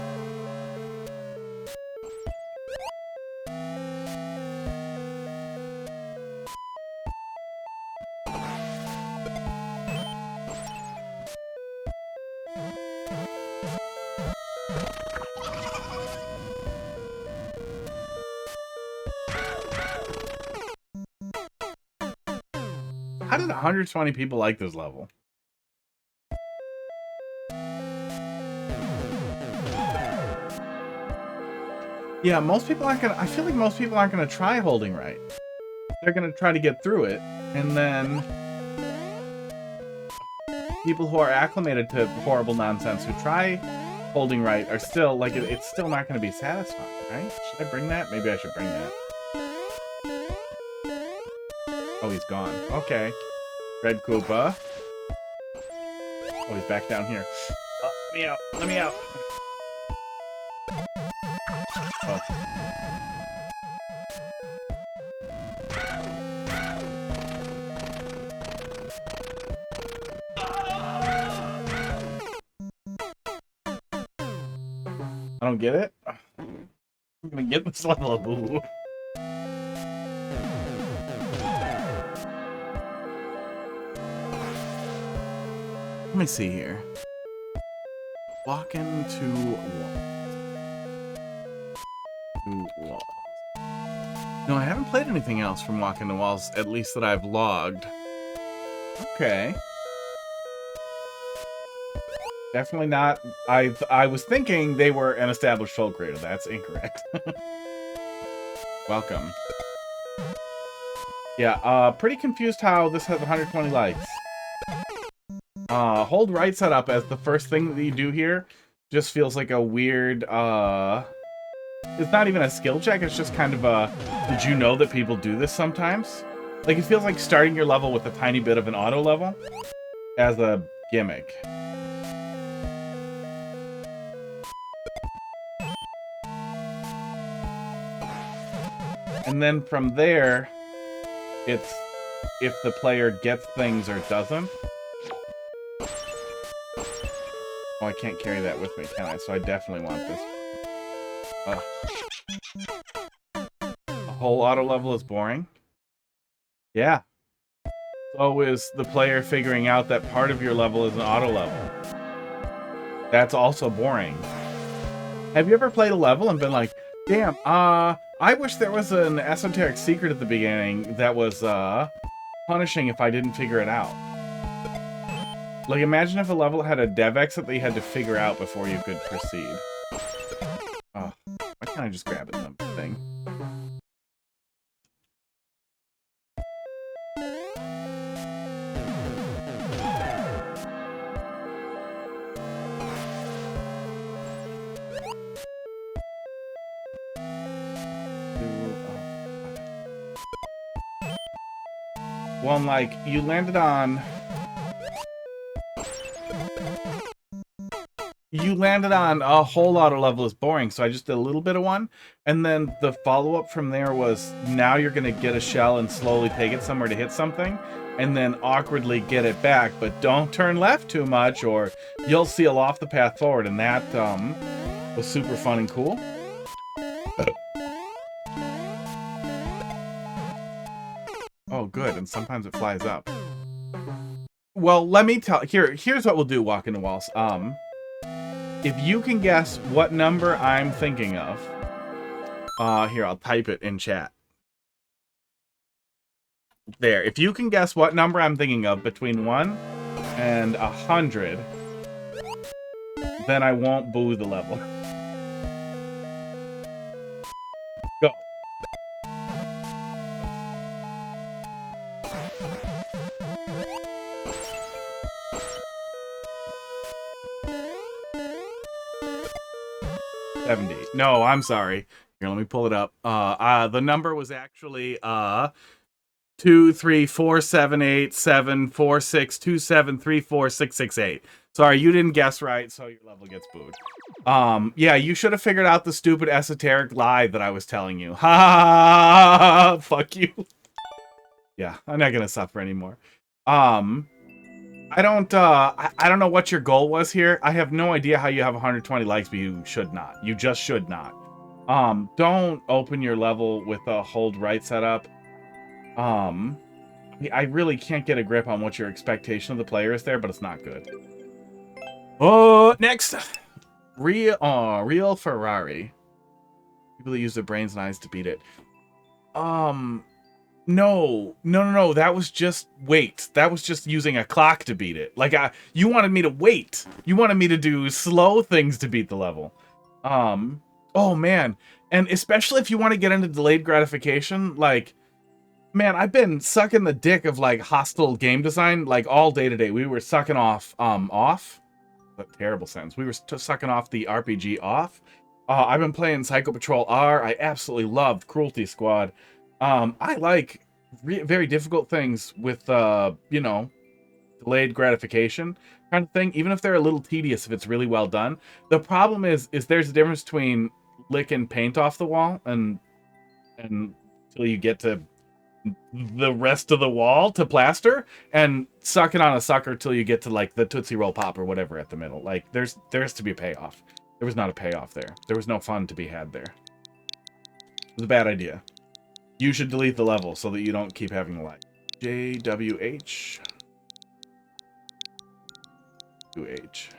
How did 120 people like this level? Yeah, most people aren't gonna... I feel like most people aren't gonna try holding right. They're gonna try to get through it, and then... people who are acclimated to horrible nonsense who try holding right are still, like, it's still not gonna be satisfying, right? Should I bring that? Maybe I should bring that. Oh, he's gone. Okay. Red Koopa. Oh, he's back down here. Oh, let me out. Let me out. Oh. I don't get it. I'm gonna get this level of boo. Let me see here. Walk into walls. No, I haven't played anything else from Walk into Walls, at least that I've logged. Okay. Definitely not. I was thinking they were an established troll creator. That's incorrect. Welcome. Yeah, pretty confused how this has 120 likes. Hold right setup as the first thing that you do here just feels like a weird, it's not even a skill check, it's just kind of a, did you know that people do this sometimes? Like, it feels like starting your level with a tiny bit of an auto level as a gimmick. And then from there, it's if the player gets things or doesn't. Oh, I can't carry that with me, can I? So I definitely want this. The whole auto level is boring? Yeah. So is the player figuring out that part of your level is an auto level. That's also boring. Have you ever played a level and been like, damn, I wish there was an esoteric secret at the beginning that was, punishing if I didn't figure it out. Like, imagine if a level had a dev exit that you had to figure out before you could proceed. Oh, why can't I just grab it in the thing? Well, like, you landed on... You landed on a whole lot of level is boring, so I just did a little bit of one. And then the follow-up from there was, now you're going to get a shell and slowly take it somewhere to hit something, and then awkwardly get it back, but don't turn left too much, or you'll seal off the path forward, and that was super fun and cool. Oh, good, and sometimes it flies up. Well, let me tell... Here's what we'll do, Walking the Walls. If you can guess what number I'm thinking of... here, I'll type it in chat. There. If you can guess what number I'm thinking of between 1 and 100, then I won't boo the level. Go. No, I'm sorry. Here, let me pull it up. The number was actually 2, 3, 4, 7, 8, 7, 4, 6, 2, 7, 3, 4, 6, 6, 8. Sorry, you didn't guess right, so your level gets booed. Yeah, you should have figured out the stupid esoteric lie that I was telling you. Ha ha ha! Fuck you. Yeah, I'm not gonna suffer anymore. I don't know what your goal was here. I have no idea how you have 120 likes, but you should not. You just should not. Don't open your level with a hold right setup. I really can't get a grip on what your expectation of the player is there, but it's not good. Oh, next. Real Ferrari. People that use their brains and eyes to beat it. No. That was just wait. That was just using a clock to beat it. Like, you wanted me to wait. You wanted me to do slow things to beat the level. Oh, man. And especially if you want to get into delayed gratification, like, man, I've been sucking the dick of, like, hostile game design, like, all day today. We were sucking off, a terrible sentence. We were sucking off the RPG off. I've been playing Psycho Patrol R. I absolutely loved Cruelty Squad. I like very difficult things with, you know, delayed gratification kind of thing, even if they're a little tedious if it's really well done. The problem is there's a difference between licking paint off the wall and until you get to the rest of the wall to plaster, and sucking on a sucker till you get to, like, the Tootsie Roll Pop or whatever at the middle. Like, there's to be a payoff. There was not a payoff there. There was no fun to be had there. It was a bad idea. You should delete the level so that you don't keep having the light. JWH. UH.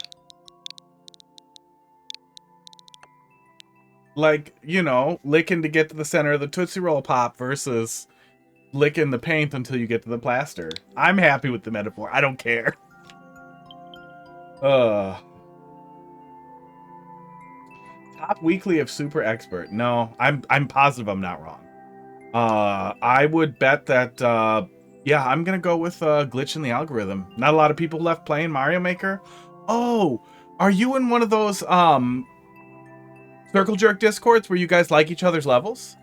Like, you know, licking to get to the center of the Tootsie Roll Pop versus licking the paint until you get to the plaster. I'm happy with the metaphor. I don't care. Top weekly of Super Expert. No, I'm positive I'm not wrong. I would bet that, yeah, I'm gonna go with glitch in the algorithm. Not a lot of people left playing Mario Maker. Oh, are you in one of those Circle Jerk Discords where you guys like each other's levels?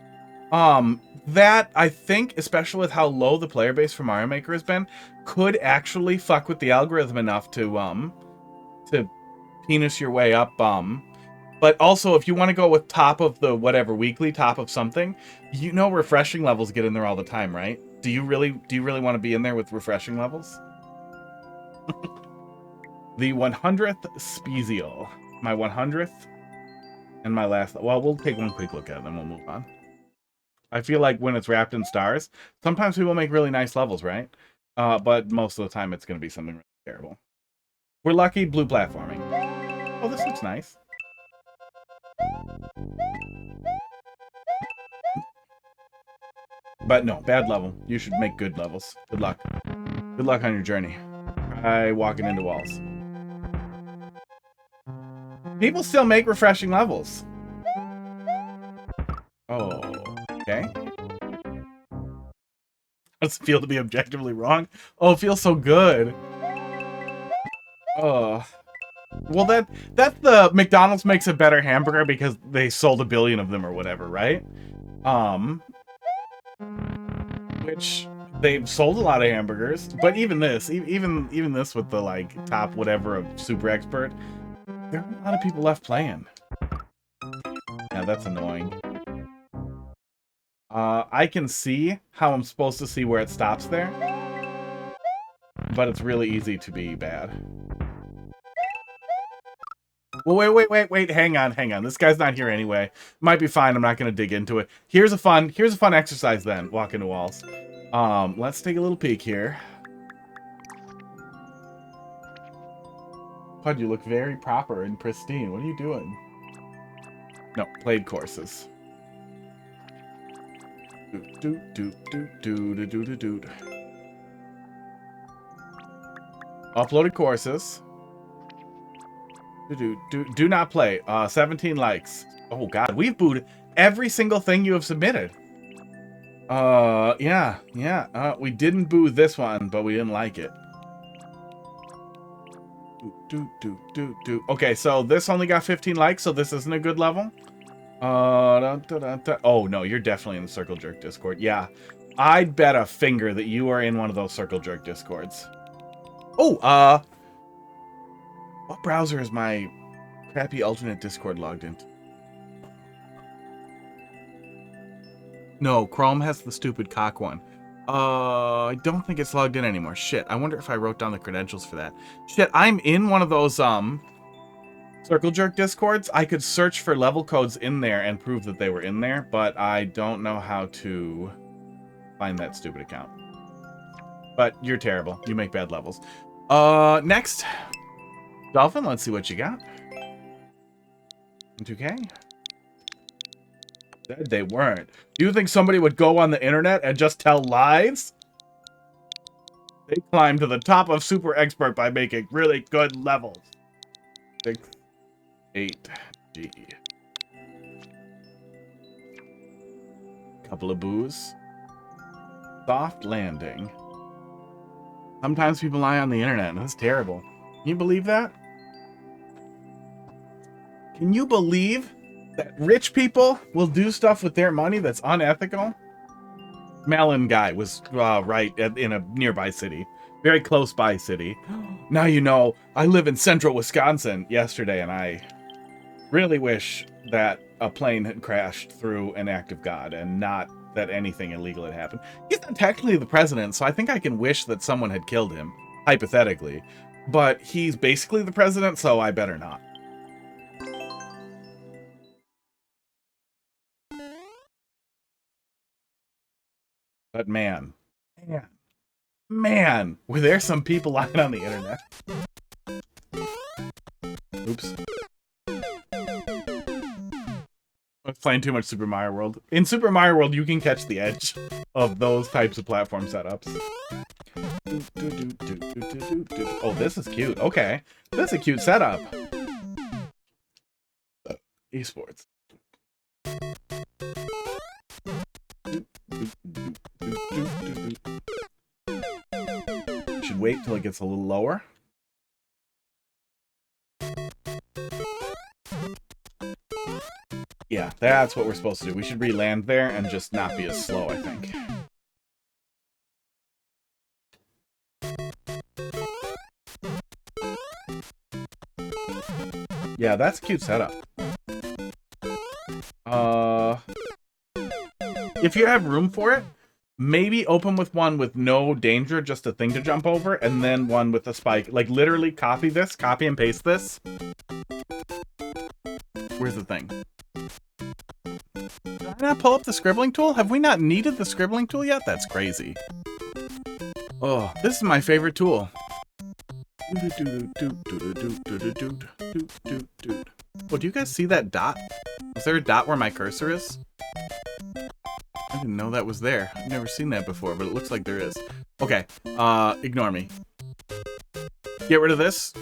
That, I think, especially with how low the player base for Mario Maker has been, could actually fuck with the algorithm enough to penis your way up, but also, if you want to go with top of the whatever weekly, top of something, you know refreshing levels get in there all the time, right? Do you really want to be in there with refreshing levels? The 100th Spezial. My 100th and my last... Well, we'll take one quick look at it, then we'll move on. I feel like when it's wrapped in stars, sometimes people make really nice levels, right? But most of the time, it's going to be something really terrible. We're lucky, blue platforming. Oh, this looks nice. But no, bad level. You should make good levels. Good luck. Good luck on your journey. Try walking into walls. People still make refreshing levels. Oh, okay. Does it feel to be objectively wrong? Oh, it feels so good. Oh. Well, that's the McDonald's makes a better hamburger because they sold 1 billion of them or whatever, right? Which they've sold a lot of hamburgers, but even this, even this with the like top whatever of super expert, there are a lot of people left playing. Yeah, that's annoying. I can see how I'm supposed to see where it stops there, but it's really easy to be bad. Well, wait, hang on. This guy's not here anyway. Might be fine. I'm not going to dig into it. Here's a fun exercise then. Walk into walls. Let's take a little peek here. Pud, you look very proper and pristine. What are you doing? No, played courses. Uploaded courses. Do not play. 17 likes. Oh god, we've booed every single thing you have submitted. Yeah. We didn't boo this one, but we didn't like it. Okay, so this only got 15 likes, so this isn't a good level. Oh no, you're definitely in the Circle Jerk Discord. Yeah, I'd bet a finger that you are in one of those Circle Jerk Discords. Oh, what browser is my crappy alternate Discord logged into? No, Chrome has the stupid cock one. I don't think it's logged in anymore. Shit, I wonder if I wrote down the credentials for that. Shit, I'm in one of those, Circle Jerk Discords. I could search for level codes in there and prove that they were in there, but I don't know how to find that stupid account. But you're terrible. You make bad levels. Next. Dolphin, let's see what you got. 2K? Said they weren't. Do you think somebody would go on the internet and just tell lies? They climbed to the top of Super Expert by making really good levels. 6, 8G. Couple of boos. Soft landing. Sometimes people lie on the internet, and that's terrible. Can you believe that? Can you believe that rich people will do stuff with their money that's unethical? Melon guy was right in a nearby city. Very close by city. Now you know, I live in central Wisconsin yesterday, and I really wish that a plane had crashed through an act of God and not that anything illegal had happened. He's not technically the president, so I think I can wish that someone had killed him, hypothetically. But he's basically the president, so I better not. But man, were there some people lying on the internet? Oops. I was playing too much Super Mario World. In Super Mario World, you can catch the edge of those types of platform setups. Oh, this is cute. Okay. This is a cute setup. Esports. Should wait till it gets a little lower. Yeah, that's what we're supposed to do. We should re-land there and just not be as slow, I think. Yeah, that's a cute setup. If you have room for it, maybe open with one with no danger, just a thing to jump over, and then one with a spike. Like, literally copy this, copy and paste this. Where's the thing? Did I not pull up the scribbling tool? Have we not needed the scribbling tool yet? That's crazy. Oh, this is my favorite tool. Oh, do you guys see that dot? Is there a dot where my cursor is? I didn't know that was there. I've never seen that before, but it looks like there is. Okay, ignore me. get rid of this.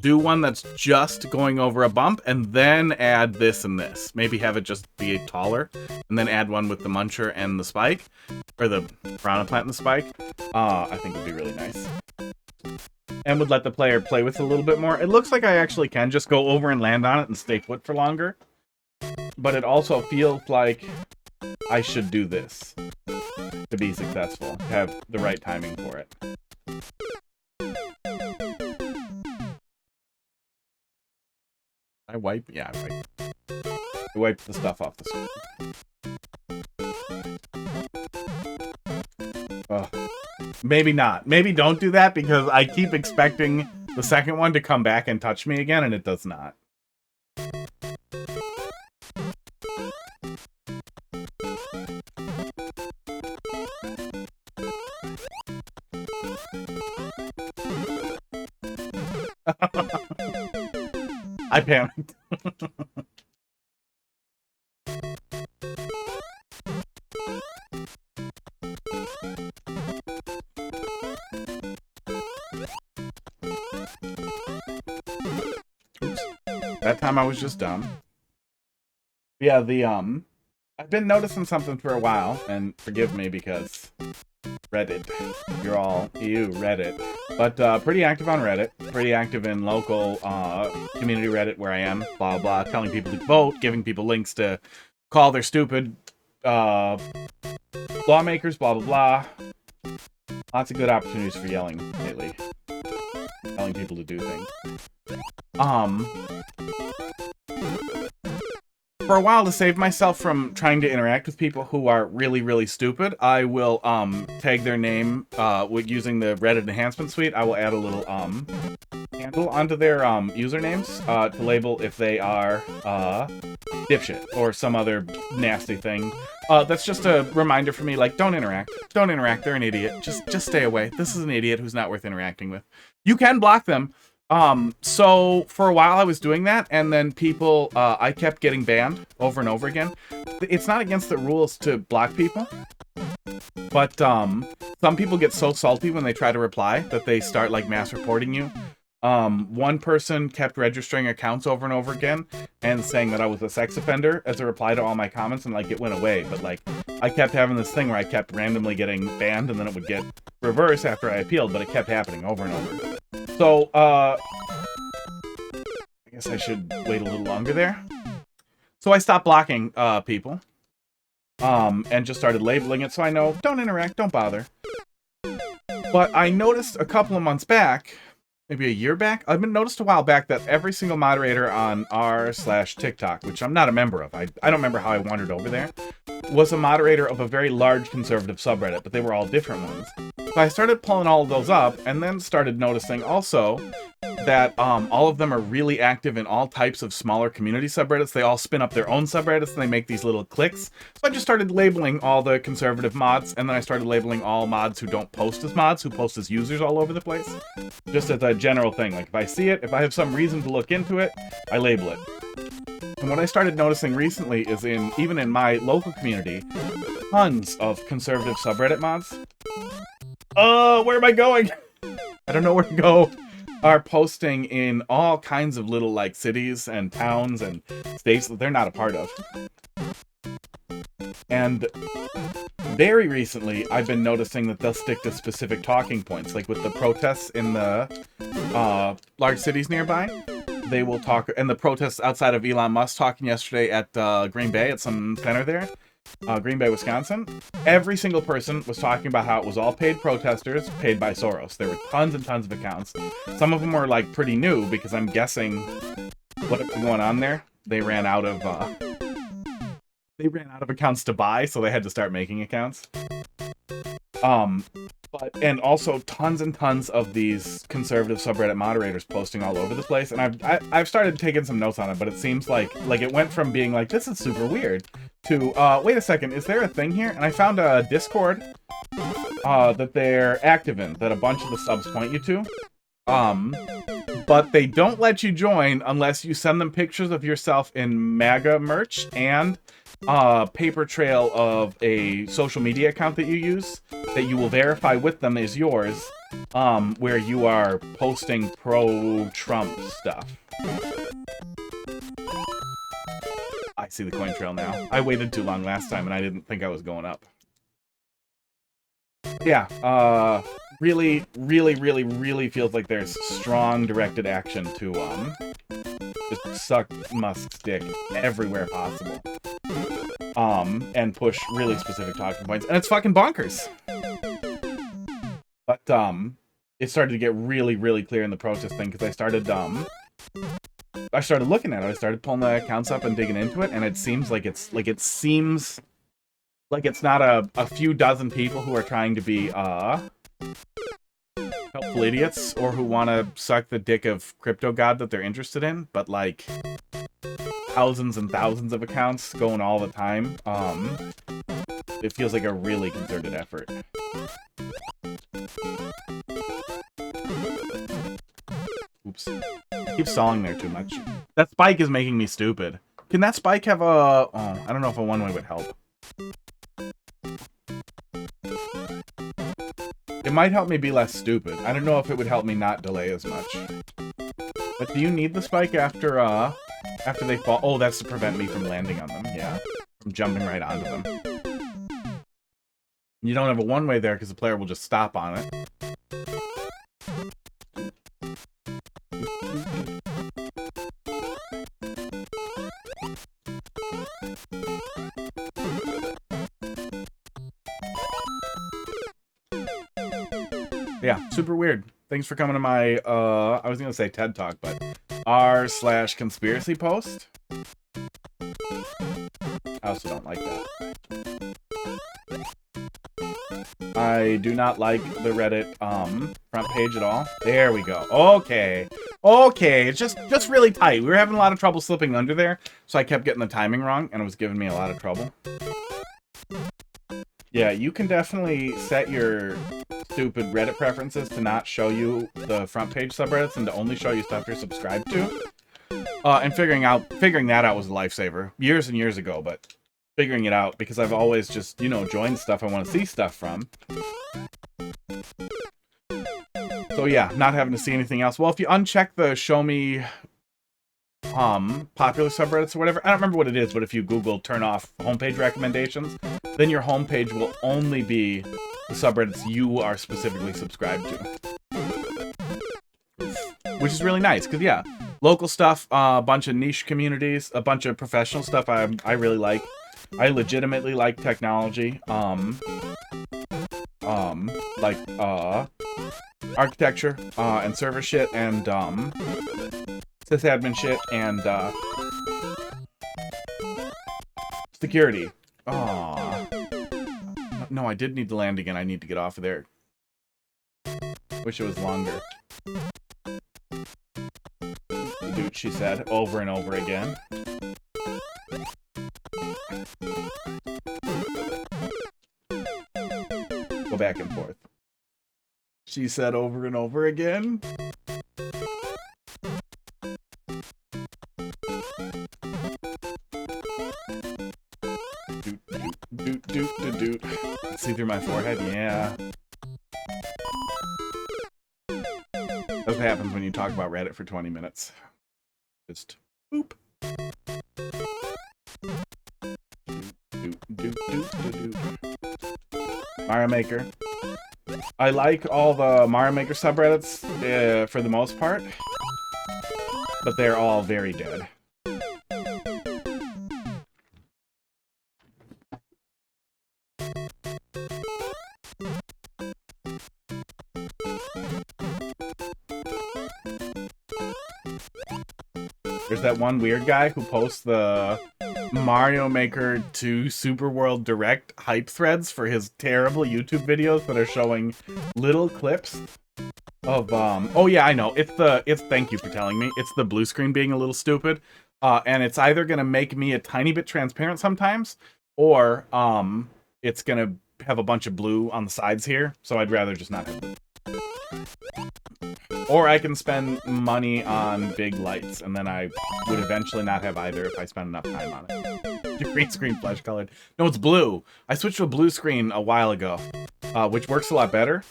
Do one that's just going over a bump, and then add this and this. Maybe have it just be taller, and then add one with the muncher and the spike, or the piranha plant and the spike. I think would be really nice. And would let the player play with it a little bit more. It looks like I actually can just go over and land on it and stay put for longer. But it also feels like I should do this to be successful, to have the right timing for it. I wipe? Yeah, I wipe. I wipe the stuff off the screen. Maybe not. Maybe don't do that, because I keep expecting the second one to come back and touch me again, and it does not. I panicked. Oops. That time I was just dumb. Yeah, I've been noticing something for a while, and forgive me because Reddit. You're all, ew, Reddit. But pretty active on Reddit. Pretty active in local community Reddit where I am. Blah, blah, telling people to vote, giving people links to call their stupid lawmakers, blah, blah, blah. Lots of good opportunities for yelling lately. Telling people to do things. For a while, to save myself from trying to interact with people who are really, really stupid, I will tag their name with using the Reddit enhancement suite. I will add a little handle onto their usernames to label if they are dipshit or some other nasty thing. That's just a reminder for me, like, don't interact. Don't interact. They're an idiot. Just stay away. This is an idiot who's not worth interacting with. You can block them. So for a while I was doing that, and then people, I kept getting banned over and over again. It's not against the rules to block people, but, some people get so salty when they try to reply that they start, like, mass reporting you. One person kept registering accounts over and over again and saying that I was a sex offender as a reply to all my comments, and, like, it went away, but, like, I kept having this thing where I kept randomly getting banned, and then it would get reversed after I appealed, but it kept happening over and over. So, I guess I should wait a little longer there. So I stopped blocking people, and just started labeling it so I know, don't interact, don't bother. But I noticed a couple of months back, maybe a year back, I've been noticed a while back that every single moderator on r/TikTok, which I'm not a member of, I don't remember how I wandered over there, was a moderator of a very large conservative subreddit, but they were all different ones. So I started pulling all of those up, and then started noticing also that all of them are really active in all types of smaller community subreddits. They all spin up their own subreddits, and they make these little cliques. So I just started labeling all the conservative mods, and then I started labeling all mods who don't post as mods, who post as users all over the place. Just as a general thing. Like, if I see it, if I have some reason to look into it, I label it. And what I started noticing recently is even in my local community, tons of conservative subreddit mods. Where am I going? I don't know where to go. Are posting in all kinds of little, like, cities and towns and states that they're not a part of. And very recently, I've been noticing that they'll stick to specific talking points, like with the protests in the large cities nearby. They will talk, and the protests outside of Elon Musk talking yesterday at Green Bay, at some center there, Green Bay, Wisconsin. Every single person was talking about how it was all paid protesters, paid by Soros. There were tons and tons of accounts. Some of them were, like, pretty new, because I'm guessing what had been going on there. They ran out of accounts to buy, so they had to start making accounts. And also tons and tons of these conservative subreddit moderators posting all over the place, and I've started taking some notes on it, but it seems like it went from being like, this is super weird, to wait a second, is there a thing here? And I found a Discord that they're active in, that a bunch of the subs point you to, but they don't let you join unless you send them pictures of yourself in MAGA merch and paper trail of a social media account that you use that you will verify with them is yours, where you are posting pro-Trump stuff. I see the coin trail now. I waited too long last time and I didn't think I was going up. Yeah, really, really, really, really feels like there's strong directed action to, just suck Musk's dick everywhere possible. And push really specific talking points. And it's fucking bonkers! But, it started to get really, really clear in the protest thing, because I started looking at it. I started pulling the accounts up and digging into it, and it seems like it's not a few dozen people who are trying to be, helpful idiots, or who want to suck the dick of crypto god that they're interested in, but, like, thousands and thousands of accounts going all the time. It feels like a really concerted effort. Oops. I keep stalling there too much. That spike is making me stupid. Can that spike have a... Oh, I don't know if a one-way would help. It might help me be less stupid. I don't know if it would help me not delay as much. But do you need the spike after they fall? Oh, that's to prevent me from landing on them, yeah. From jumping right onto them. You don't have a one-way there because the player will just stop on it. Yeah, super weird. Thanks for coming to my, I was gonna say TED Talk, but r/conspiracy post. I also don't like that. I do not like the Reddit, front page at all. There we go. Okay. Okay, it's just really tight. We were having a lot of trouble slipping under there, so I kept getting the timing wrong, and it was giving me a lot of trouble. Yeah, you can definitely set your stupid Reddit preferences to not show you the front page subreddits and to only show you stuff you're subscribed to. And figuring that out was a lifesaver years and years ago, but figuring it out because I've always just, you know, joined stuff I want to see stuff from. So yeah, not having to see anything else. Well, if you uncheck the show me popular subreddits or whatever, I don't remember what it is, but if you Google turn off homepage recommendations, then your homepage will only be the subreddits you are specifically subscribed to. Which is really nice, because yeah, local stuff, a bunch of niche communities, a bunch of professional stuff I really like. I legitimately like technology, like, architecture, and server shit, and, sysadmin shit, and, security. Aww. No, I did need to land again. I need to get off of there. Wish it was longer. Dude, she said, over and over again. Go back and forth. She said over and over again. Doot. See through my forehead? Yeah. That's what happens when you talk about Reddit for 20 minutes. Just boop. Doot. Mario Maker. I like all the Mario Maker subreddits for the most part, but they're all very dead. There's that one weird guy who posts the Mario Maker 2 Super World Direct hype threads for his terrible YouTube videos that are showing little clips of, oh yeah, I know, thank you for telling me, it's the blue screen being a little stupid, and it's either gonna make me a tiny bit transparent sometimes, or, it's gonna have a bunch of blue on the sides here, so I'd rather just not have blue. Or I can spend money on big lights, and then I would eventually not have either if I spend enough time on it. Your green screen flesh colored. No, it's blue. I switched to a blue screen a while ago, which works a lot better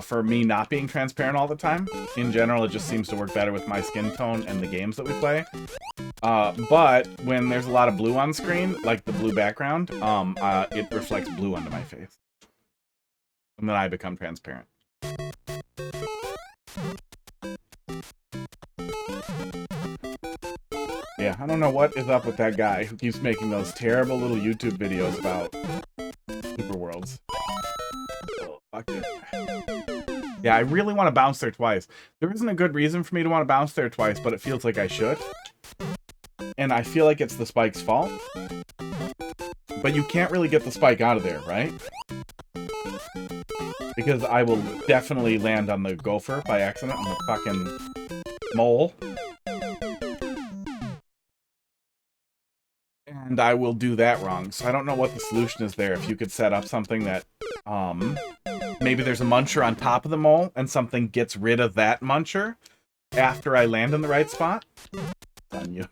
for me not being transparent all the time. In general, it just seems to work better with my skin tone and the games that we play. But when there's a lot of blue on screen, like the blue background, it reflects blue onto my face. And then I become transparent. Yeah, I don't know what is up with that guy who keeps making those terrible little YouTube videos about super worlds. Oh, fuck it. Yeah, I really want to bounce there twice. There isn't a good reason for me to want to bounce there twice, but it feels like I should. And I feel like it's the spike's fault. But you can't really get the spike out of there, right? Because I will definitely land on the gopher by accident, on the fucking mole. And I will do that wrong. So I don't know what the solution is there. If you could set up something that, maybe there's a muncher on top of the mole, and something gets rid of that muncher after I land in the right spot. On you.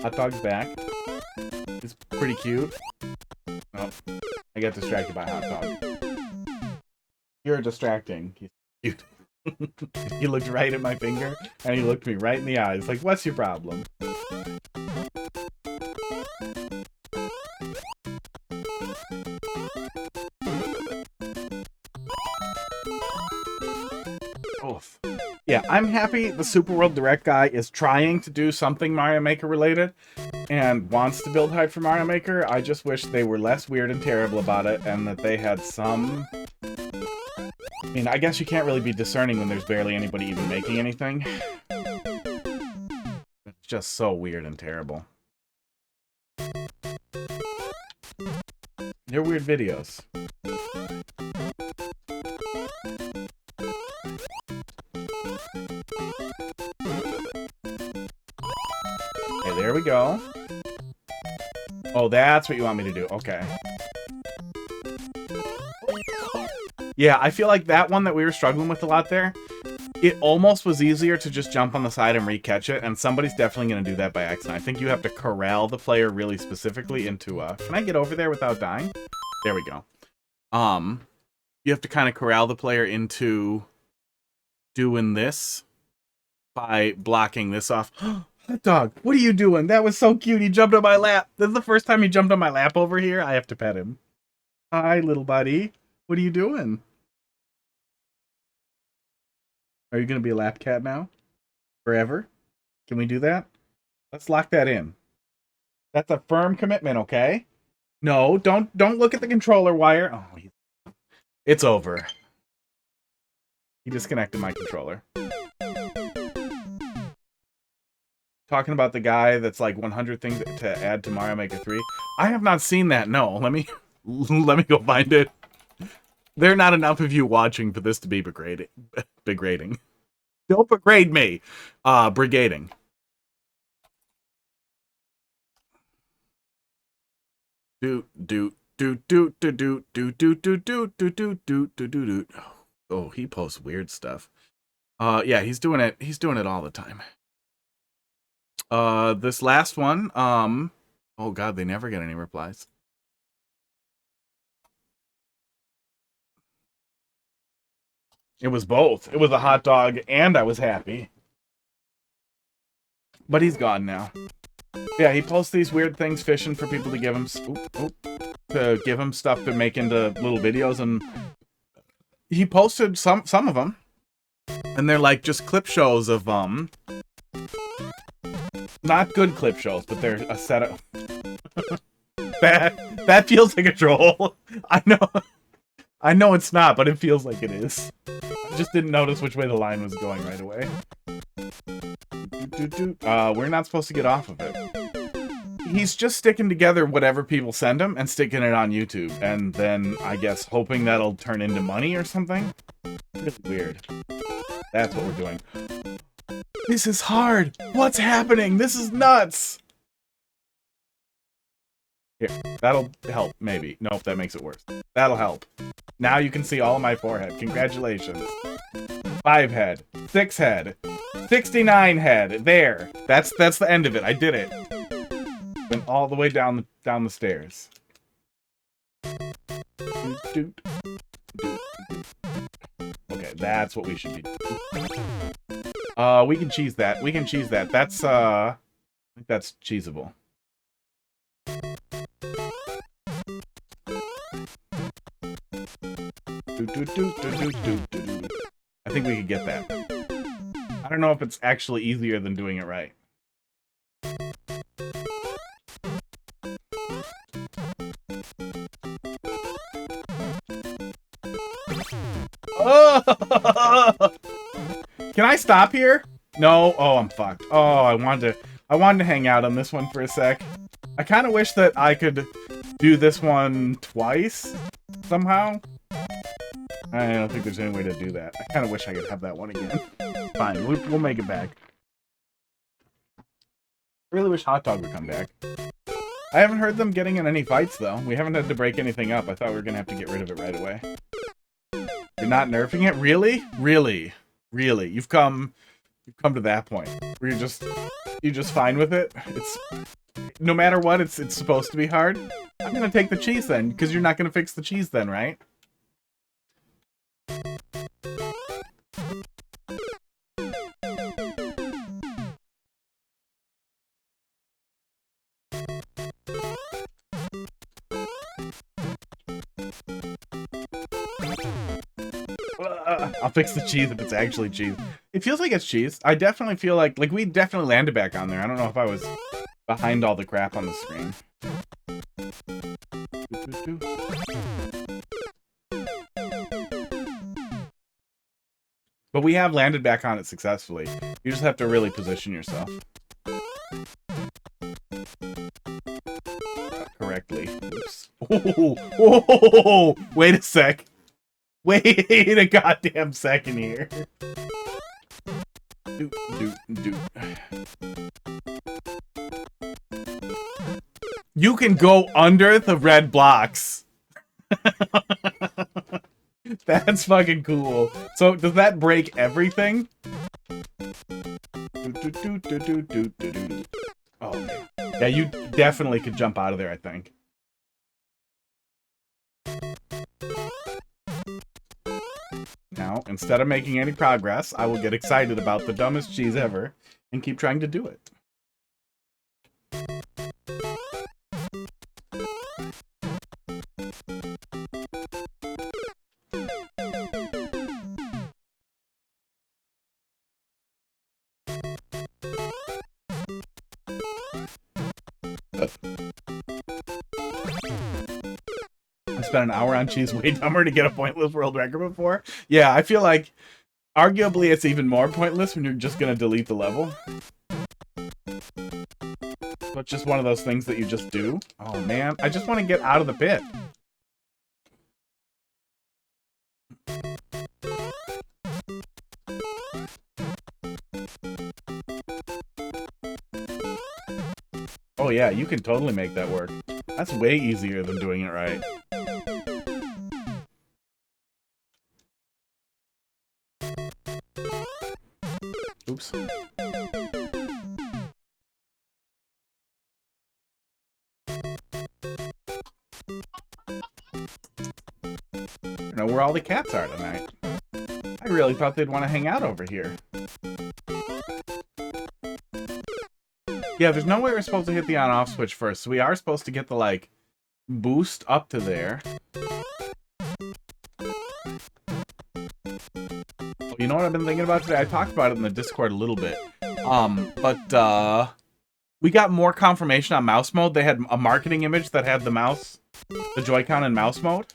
Hot dog's back. It's pretty cute. Oh, I got distracted by Hot Dog. You're distracting. He's cute. He looked right at my finger, and he looked me right in the eyes. Like, what's your problem? Oof. Yeah, I'm happy the Super World Direct guy is trying to do something Mario Maker related and wants to build hype for Mario Maker. I just wish they were less weird and terrible about it and that they had some... I mean, I guess you can't really be discerning when there's barely anybody even making anything. It's just so weird and terrible. They're weird videos. Okay, there we go. Oh, that's what you want me to do. Okay. Yeah, I feel like that one that we were struggling with a lot there, it almost was easier to just jump on the side and re-catch it, and somebody's definitely going to do that by accident. I think you have to corral the player really specifically into can I get over there without dying? There we go. You have to kind of corral the player into doing this by blocking this off. Hot dog, what are you doing? That was so cute. He jumped on my lap. This is the first time he jumped on my lap over here. I have to pet him. Hi, little buddy. What are you doing? Are you going to be a lap cat now? Forever? Can we do that? Let's lock that in. That's a firm commitment, okay? No, don't look at the controller wire. Oh, it's over. He disconnected my controller. Talking about the guy that's like 100 things to add to Mario Maker 3. I have not seen that. No, let me go find it. There are not enough of you watching for this to be degrading. Don't degrade me. Brigading. Oh, he posts weird stuff. Yeah, he's doing it. He's doing it all the time. This last one, oh god, they never get any replies. It was both. It was a hot dog, and I was happy. But he's gone now. Yeah, he posts these weird things fishing for people to give him to give him stuff to make into little videos, and he posted some of them, and they're like just clip shows of not good clip shows, but they're a set of that feels like a troll. I know it's not, but it feels like it is. I just didn't notice which way the line was going right away. We're not supposed to get off of it. He's just sticking together whatever people send him and sticking it on YouTube, and then I guess hoping that'll turn into money or something. Really weird. That's what we're doing. This is hard. What's happening? This is nuts. Here, that'll help, maybe. Nope, that makes it worse. That'll help. Now you can see all of my forehead. Congratulations. 5 head. 6 head. 69 head. There. That's the end of it. I did it. Went all the way down the stairs. Okay, that's what we should be doing. We can cheese that. We can cheese that. That's I think that's cheesable. I think we could get that. I don't know if it's actually easier than doing it right. Oh! Can I stop here? No. Oh, I'm fucked. Oh, I wanted to hang out on this one for a sec. I kind of wish that I could do this one twice somehow. I don't think there's any way to do that. I kind of wish I could have that one again. Fine, we'll make it back. I really wish Hot Dog would come back. I haven't heard them getting in any fights, though. We haven't had to break anything up. I thought we were going to have to get rid of it right away. You're not nerfing it? Really? Really? Really? You've come to that point where you're just fine with it? It's no matter what, it's supposed to be hard. I'm going to take the cheese then, because you're not going to fix the cheese then, right? I'll fix the cheese if it's actually cheese. It feels like it's cheese. I definitely feel like we definitely landed back on there. I don't know if I was behind all the crap on the screen. But we have landed back on it successfully. You just have to really position yourself correctly. Oops. Oh, wait a sec. Wait a goddamn second here. You can go under the red blocks. That's fucking cool. So, does that break everything? Oh, yeah, you definitely could jump out of there, I think. Now, instead of making any progress, I will get excited about the dumbest cheese ever and keep trying to do it. I spent an hour on cheese way dumber to get a pointless world record before. Yeah, I feel like arguably it's even more pointless when you're just gonna delete the level. So it's just one of those things that you just do. Oh man, I just want to get out of the pit. Oh yeah, you can totally make that work. That's way easier than doing it right. Oops. I don't know where all the cats are tonight. I really thought they'd want to hang out over here. Yeah, there's no way we're supposed to hit the on-off switch first, so we are supposed to get the, like, boost up to there. You know what I've been thinking about today? I talked about it in the Discord a little bit. We got more confirmation on mouse mode. They had a marketing image that had the mouse, the Joy-Con in mouse mode.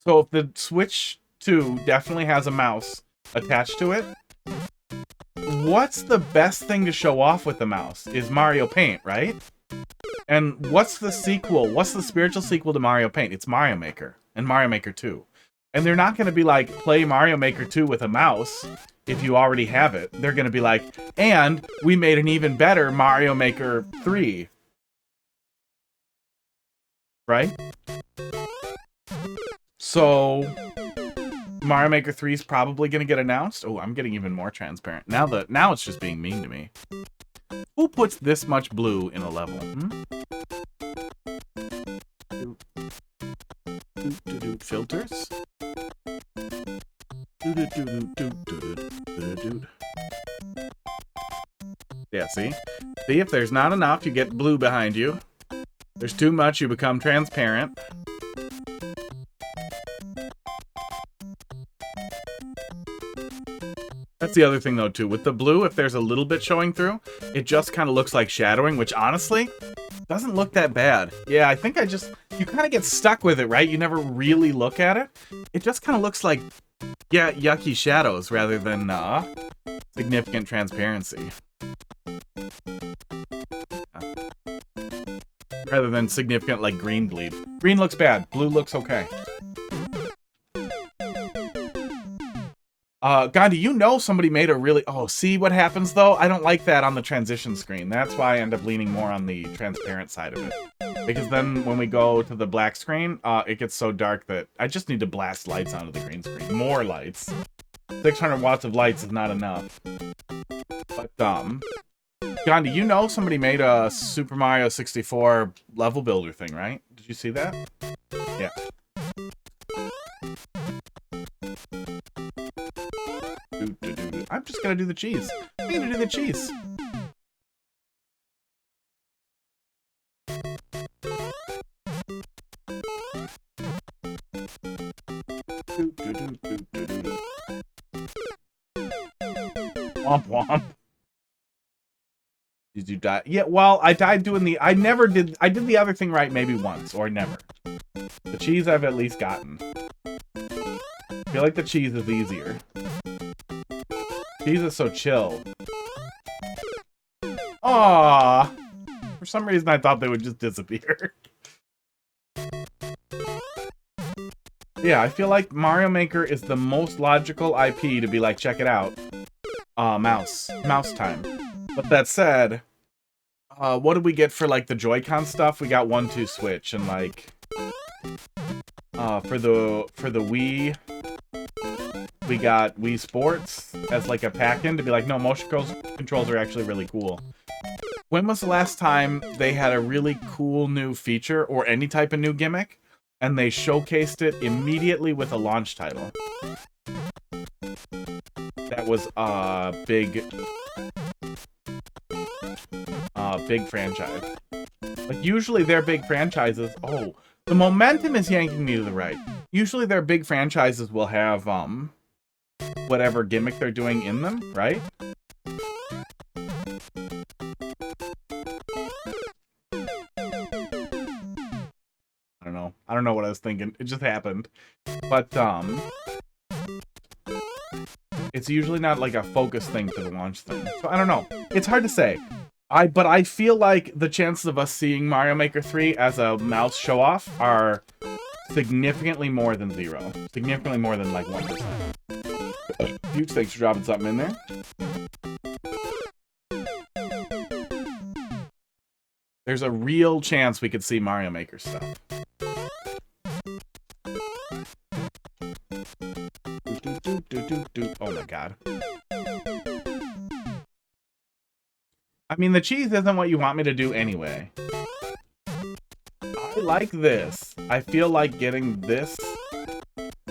So if the Switch 2 definitely has a mouse attached to it, what's the best thing to show off with the mouse is Mario Paint, right? And what's the sequel? What's the spiritual sequel to Mario Paint? It's Mario Maker and Mario Maker 2. And they're not going to be like, play Mario Maker 2 with a mouse if you already have it. They're going to be like, and we made an even better Mario Maker 3. Right? So, Mario Maker 3 is probably going to get announced. Oh, I'm getting even more transparent. Now it's just being mean to me. Who puts this much blue in a level? Filters? Yeah, see? See, if there's not enough, you get blue behind you. There's too much, you become transparent. That's the other thing, though, too. With the blue, if there's a little bit showing through, it just kind of looks like shadowing, which, honestly, doesn't look that bad. Yeah, I think you kind of get stuck with it, right? You never really look at it. It just kind of looks like, yeah, yucky shadows rather than significant transparency. Rather than significant, like, green bleed. Green looks bad. Blue looks okay. Gandhi, you know somebody made a really... Oh, see what happens, though? I don't like that on the transition screen. That's why I end up leaning more on the transparent side of it. Because then when we go to the black screen, it gets so dark that I just need to blast lights onto the green screen. More lights. 600 watts of lights is not enough. But, Gandhi, you know somebody made a Super Mario 64 level builder thing, right? Did you see that? Yeah. I'm just gonna do the cheese. I'm gonna do the cheese. Womp womp. Did you die? Yeah, well, I died doing the... I did the other thing right maybe once, or never. The cheese I've at least gotten. I feel like the cheese is easier. Cheese is so chill. Aww. For some reason, I thought they would just disappear. Yeah, I feel like Mario Maker is the most logical IP to be like, check it out. Mouse time. But that said, what did we get for like the Joy-Con stuff? We got 1-2 Switch and like for the Wii, we got Wii Sports as like a pack-in to be like, no, motion controls are actually really cool. When was the last time they had a really cool new feature or any type of new gimmick and they showcased it immediately with a launch title? That was a big franchise. Like, usually their big franchises... Oh, the momentum is yanking me to the right. Usually their big franchises will have, whatever gimmick they're doing in them, right? I don't know what I was thinking. It just happened. But, it's usually not like a focus thing for the launch thing. So I don't know. It's hard to say. But I feel like the chances of us seeing Mario Maker 3 as a mouse show-off are significantly more than 0. Significantly more than like 1%. Huge thanks for dropping something in there. There's a real chance we could see Mario Maker stuff. Oh my god. I mean, the cheese isn't what you want me to do anyway. I like this. I feel like getting this...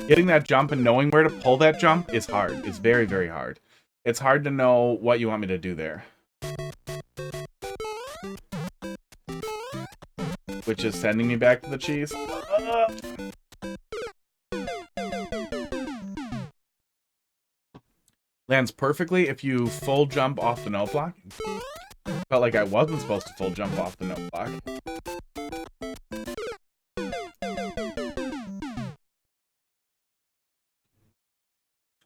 Getting that jump and knowing where to pull that jump is hard. It's very, very hard. It's hard to know what you want me to do there. Which is sending me back to the cheese. Lands perfectly if you full jump off the note block. Felt like I wasn't supposed to full jump off the note block.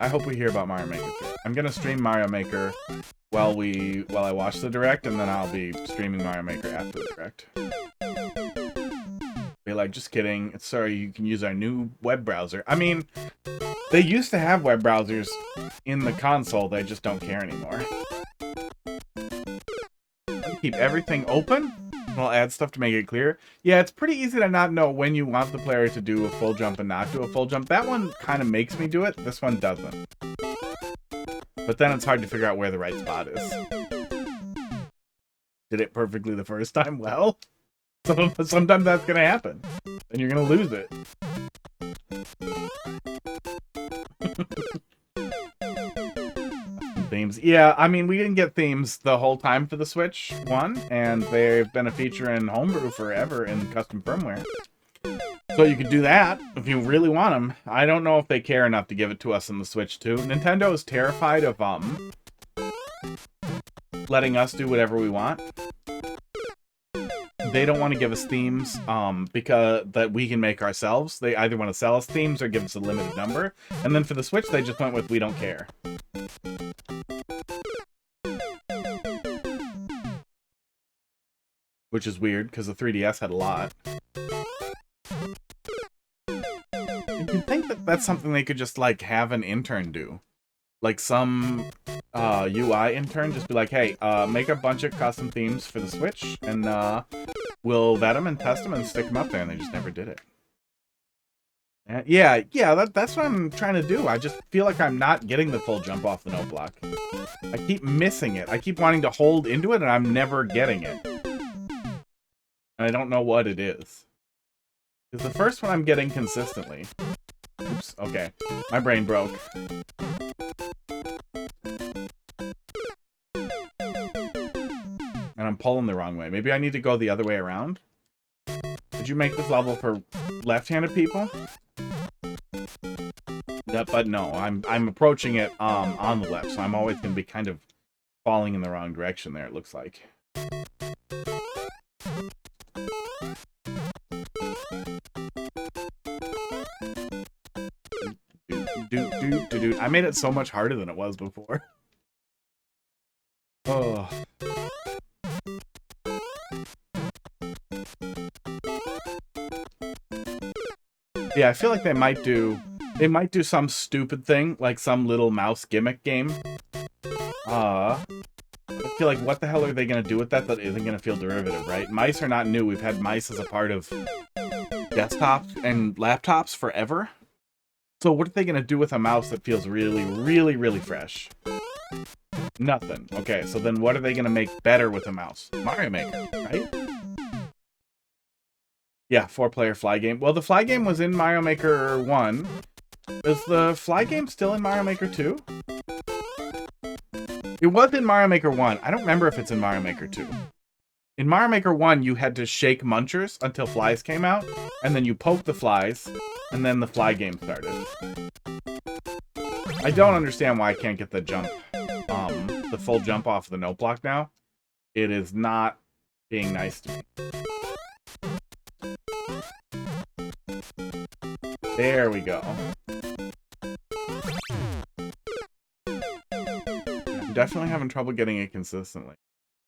I hope we hear about Mario Maker 3. I'm gonna stream Mario Maker while I watch the Direct, and then I'll be streaming Mario Maker after the Direct. Be like, just kidding. Sorry, you can use our new web browser. I mean, they used to have web browsers in the console, they just don't care anymore. Keep everything open? We'll add stuff to make it clear. Yeah, it's pretty easy to not know when you want the player to do a full jump and not do a full jump. That one kind of makes me do it. This one doesn't. But then it's hard to figure out where the right spot is. Did it perfectly the first time? Well, sometimes that's going to happen. And you're going to lose it. Themes. Yeah, I mean, we didn't get themes the whole time for the Switch one, and they've been a feature in Homebrew forever in custom firmware. So you can do that if you really want them. I don't know if they care enough to give it to us in the Switch 2. Nintendo is terrified of letting us do whatever we want. They don't want to give us themes because that we can make ourselves. They either want to sell us themes or give us a limited number. And then for the Switch, they just went with we don't care. Which is weird, because the 3DS had a lot. You'd think that that's something they could just, like, have an intern do. Like, some UI intern just be like, hey, make a bunch of custom themes for the Switch, and we'll vet them and test them and stick them up there, and they just never did it. Yeah, that's what I'm trying to do. I just feel like I'm not getting the full jump off the note block. I keep missing it. I keep wanting to hold into it, and I'm never getting it. And I don't know what it is. Because the first one I'm getting consistently. Oops, okay. My brain broke. And I'm pulling the wrong way. Maybe I need to go the other way around? Did you make this level for left-handed people? Yeah, but no, I'm approaching it on the left, so I'm always going to be kind of falling in the wrong direction there, it looks like. Dude, I made it so much harder than it was before. Oh. Yeah, I feel like they might do some stupid thing, like some little mouse gimmick game. I feel like, what the hell are they gonna do with that isn't gonna feel derivative, right? Mice are not new. We've had mice as a part of desktops and laptops forever. So what are they going to do with a mouse that feels really, really, really fresh? Nothing. Okay, so then what are they going to make better with a mouse? Mario Maker, right? Yeah, 4-player fly game. Well, the fly game was in Mario Maker 1. Is the fly game still in Mario Maker 2? It was in Mario Maker 1. I don't remember if it's in Mario Maker 2. In Mario Maker 1, you had to shake munchers until flies came out, and then you poke the flies, and then the fly game started. I don't understand why I can't get the jump, the full jump off the note block now. It is not being nice to me. There we go. I'm definitely having trouble getting it consistently.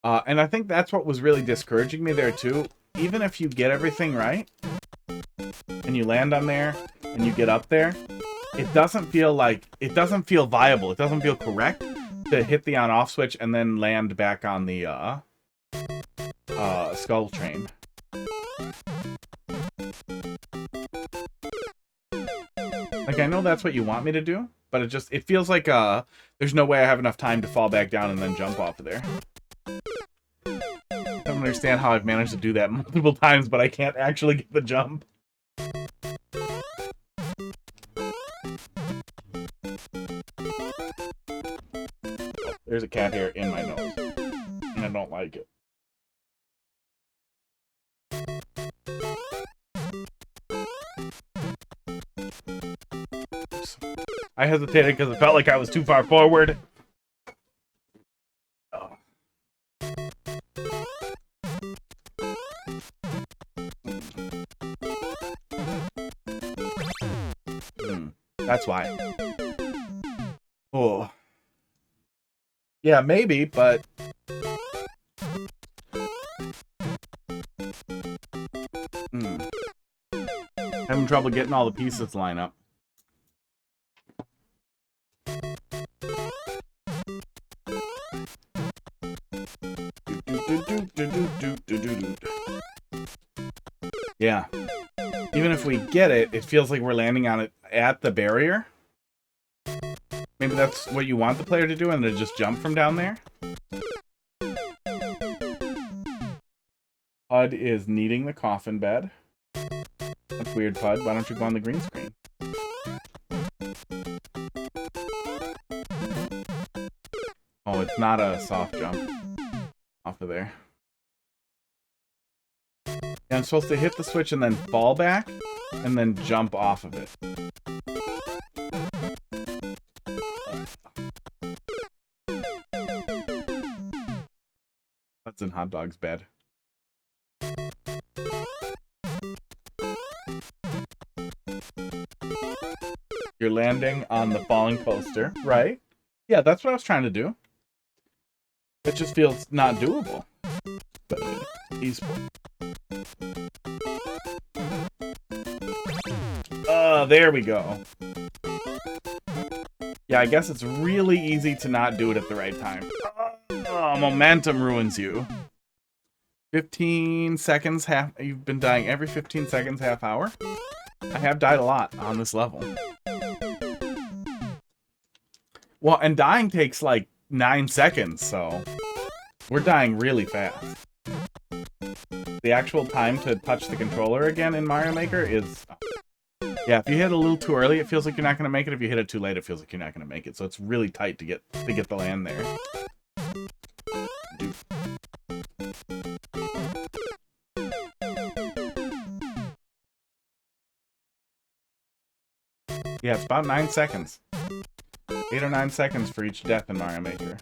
And I think that's what was really discouraging me there too. Even if you get everything right, and you land on there, and you get up there, it doesn't feel viable. It doesn't feel correct to hit the on-off switch and then land back on the skull train. Like, I know that's what you want me to do, but it feels like there's no way I have enough time to fall back down and then jump off of there. I don't understand how I've managed to do that multiple times, but I can't actually get the jump. There's a cat hair in my nose, and I don't like it. Oops. I hesitated because it felt like I was too far forward. Oh. That's why. Oh. Yeah, maybe, but... Having trouble getting all the pieces to line up. Even if we get it, it feels like we're landing on it at the barrier. Maybe that's what you want the player to do, and to just jump from down there. Pud is kneading the coffin bed. That's weird, Pud. Why don't you go on the green screen? Oh, it's not a soft jump off of there. Yeah, I'm supposed to hit the switch and then fall back, and then jump off of it. That's in Hot Dog's bed. You're landing on the falling poster, right? Yeah, that's what I was trying to do. It just feels not doable. But he's... there we go. Yeah, I guess it's really easy to not do it at the right time. Oh, momentum ruins you. 15 seconds, you've been dying every 15 seconds, half hour. I have died a lot on this level. Well, and dying takes like 9 seconds, so we're dying really fast. The actual time to touch the controller again in Mario Maker is... Yeah, if you hit it a little too early, it feels like you're not going to make it. If you hit it too late, it feels like you're not going to make it. So it's really tight to get the land there. Yeah, it's about 9 seconds. 8 or 9 seconds for each death in Mario Maker.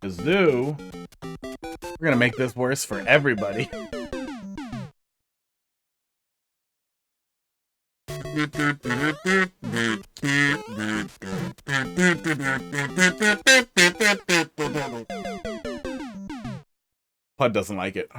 Kazoo. We're gonna make this worse for everybody. Pud doesn't like it.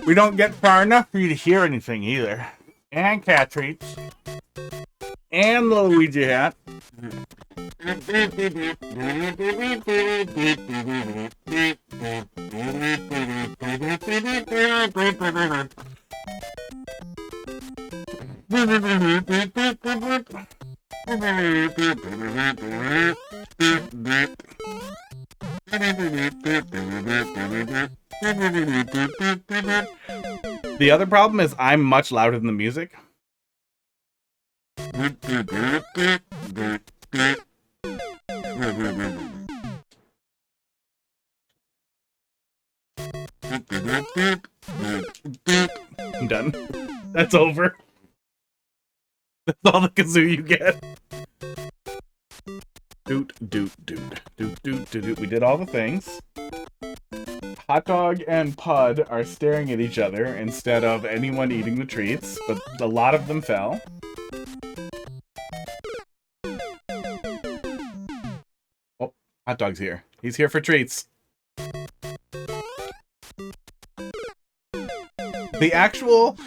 We don't get far enough for you to hear anything either. And cat treats. And the Luigi hat. The other problem is I'm much louder than the music. I'm done. That's over. That's all the kazoo you get. Doot, doot, doot, doot, doot, doot, doot. We did all the things. Hot Dog and Pud are staring at each other instead of anyone eating the treats, but a lot of them fell. Oh, Hot Dog's here. He's here for treats. The actual...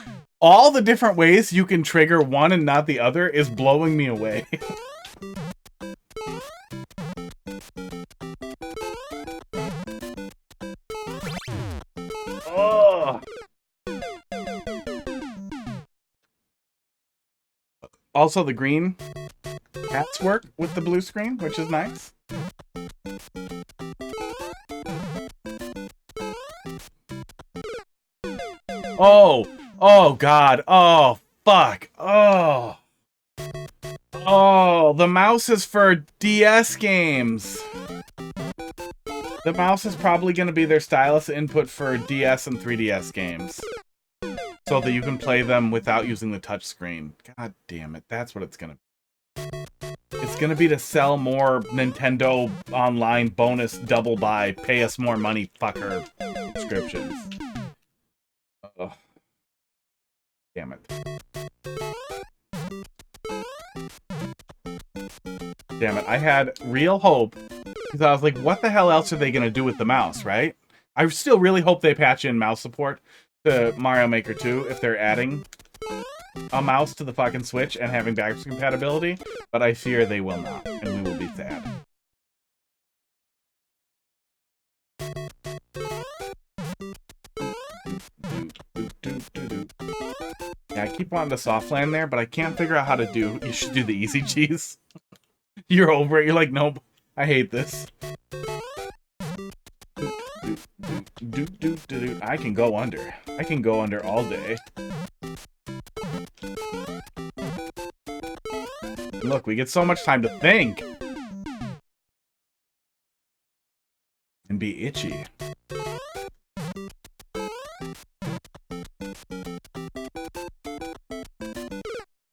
all the different ways you can trigger one and not the other is blowing me away. Oh. Also, the green cats work with the blue screen, which is nice. Oh! Oh, God. Oh, fuck. Oh. Oh, the mouse is for DS games. The mouse is probably going to be their stylus input for DS and 3DS games. So that you can play them without using the touchscreen. God damn it. That's what it's going to be. It's going to be to sell more Nintendo Online bonus double buy, pay us more money, fucker descriptions. Ugh. Damn it. Damn it. I had real hope because I was like, what the hell else are they going to do with the mouse, right? I still really hope they patch in mouse support to Mario Maker 2 if they're adding a mouse to the fucking Switch and having backwards compatibility, but I fear they will not, and we will be sad. Yeah, I keep wanting to soft land there, but I can't figure out how to do. You should do the easy cheese. You're over it. You're like, nope, I hate this. I can go under. I can go under all day. Look, we get so much time to think. And be itchy.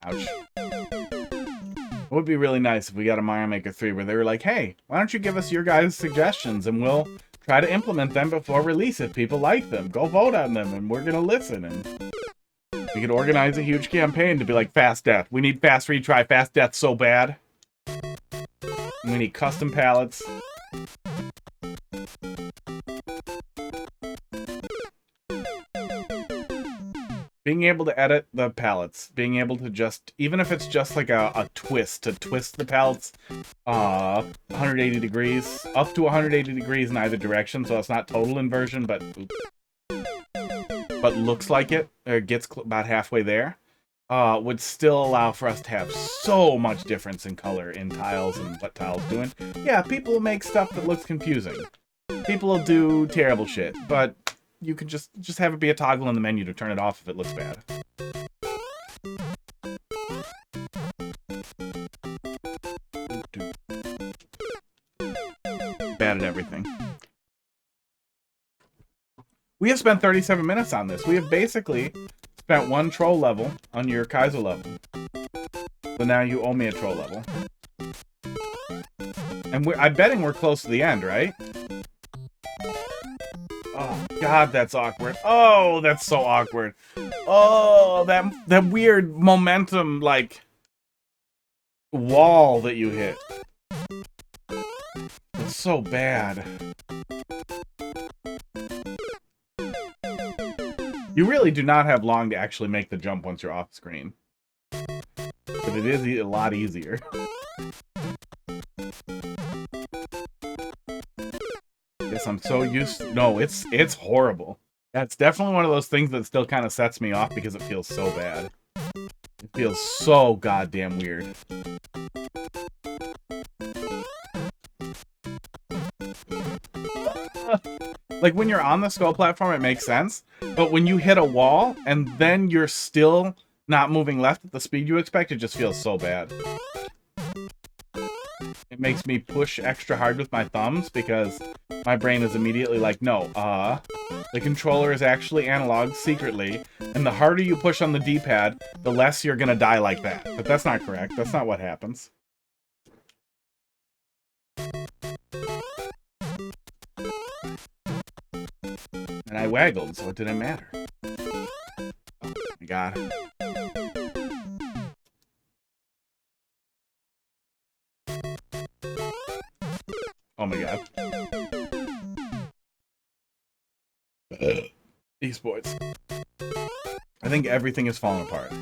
Ouch. It would be really nice if we got a Mario Maker 3 where they were like, hey, why don't you give us your guys' suggestions and we'll try to implement them before release if people like them. Go vote on them and we're gonna listen. And we could organize a huge campaign to be like, fast death. We need fast retry, fast death so bad. And we need custom palettes. Being able to edit the palettes, being able to just, even if it's just like a twist, to twist the palettes 180 degrees, up to 180 degrees in either direction, so it's not total inversion, but looks like it, or gets about halfway there, would still allow for us to have so much difference in color in tiles and what tiles doing. Yeah, people will make stuff that looks confusing. People will do terrible shit, but you can just have it be a toggle in the menu to turn it off if it looks bad. Bad at everything. We have spent 37 minutes on this. We have basically spent one troll level on your Kaizo level. So now you owe me a troll level. And I'm betting we're close to the end, right? Oh, God, that's awkward. Oh, that's so awkward. Oh, that weird momentum, like, wall that you hit. It's so bad. You really do not have long to actually make the jump once you're off screen. But it is a lot easier. Yes, I'm so used to... No, it's horrible. That's definitely one of those things that still kind of sets me off because it feels so bad. It feels so goddamn weird. Like, when you're on the skull platform, it makes sense. But when you hit a wall, and then you're still not moving left at the speed you expect, it just feels so bad. It makes me push extra hard with my thumbs, because my brain is immediately like, no, the controller is actually analog secretly, and the harder you push on the D-pad, the less you're gonna die like that. But that's not correct. That's not what happens. And I waggled, so it didn't matter. Oh my God. Oh my God. Esports. I think everything is falling apart.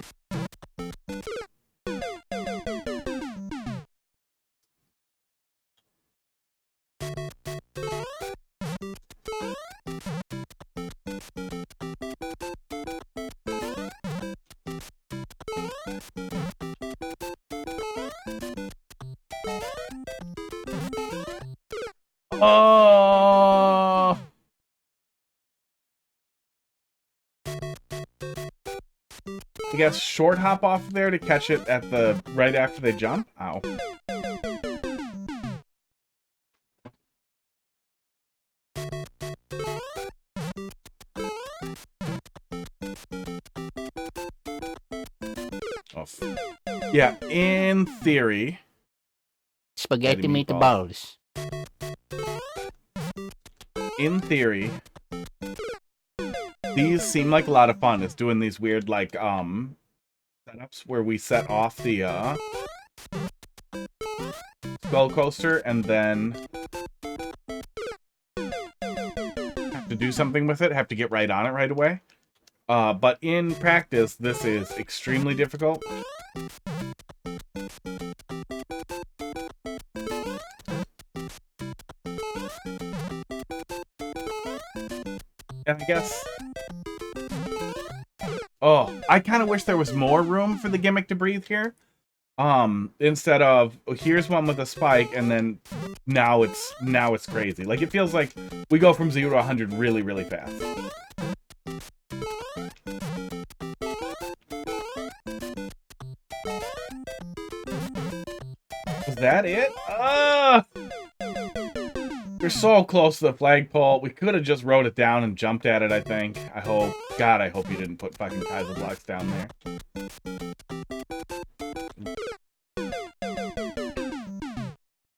Oh! I guess short hop off there to catch it at the right after they jump. Ow. Oh. Yeah, in theory. Spaghetti meatballs. In theory, these seem like a lot of fun. It's doing these weird, like, setups where we set off the, skull coaster and then have to do something with it, have to get right on it right away. But in practice, this is extremely difficult. And I guess... Oh, I kind of wish there was more room for the gimmick to breathe here. Instead of, oh, here's one with a spike, and then now it's crazy. Like, it feels like we go from 0 to 100 really, really fast. Was that it? We're so close to the flagpole. We could have just wrote it down and jumped at it, I think. I hope. God, I hope you didn't put fucking Kaiser blocks down there.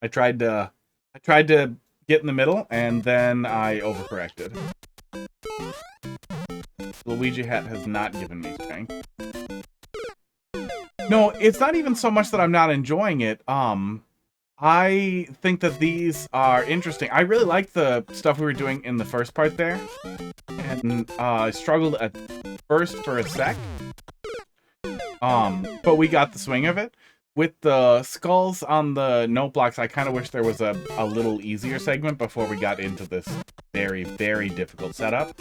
I tried to get in the middle, and then I overcorrected. Luigi hat has not given me strength. No, it's not even so much that I'm not enjoying it. I think that these are interesting. I really liked the stuff we were doing in the first part there. And I struggled at first for a sec. But we got the swing of it. With the skulls on the note blocks, I kind of wish there was a little easier segment before we got into this very, very difficult setup.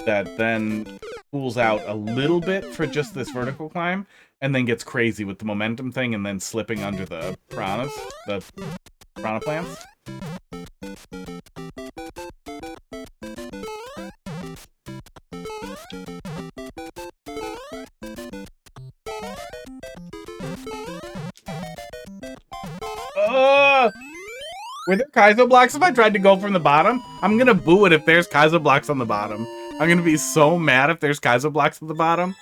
That then pulls out a little bit for just this vertical climb. And then gets crazy with the momentum thing and then slipping under the piranhas. The piranha plants. Were there Kaizo blocks if I tried to go from the bottom? I'm gonna boo it if there's Kaizo blocks on the bottom. I'm gonna be so mad if there's Kaizo blocks at the bottom.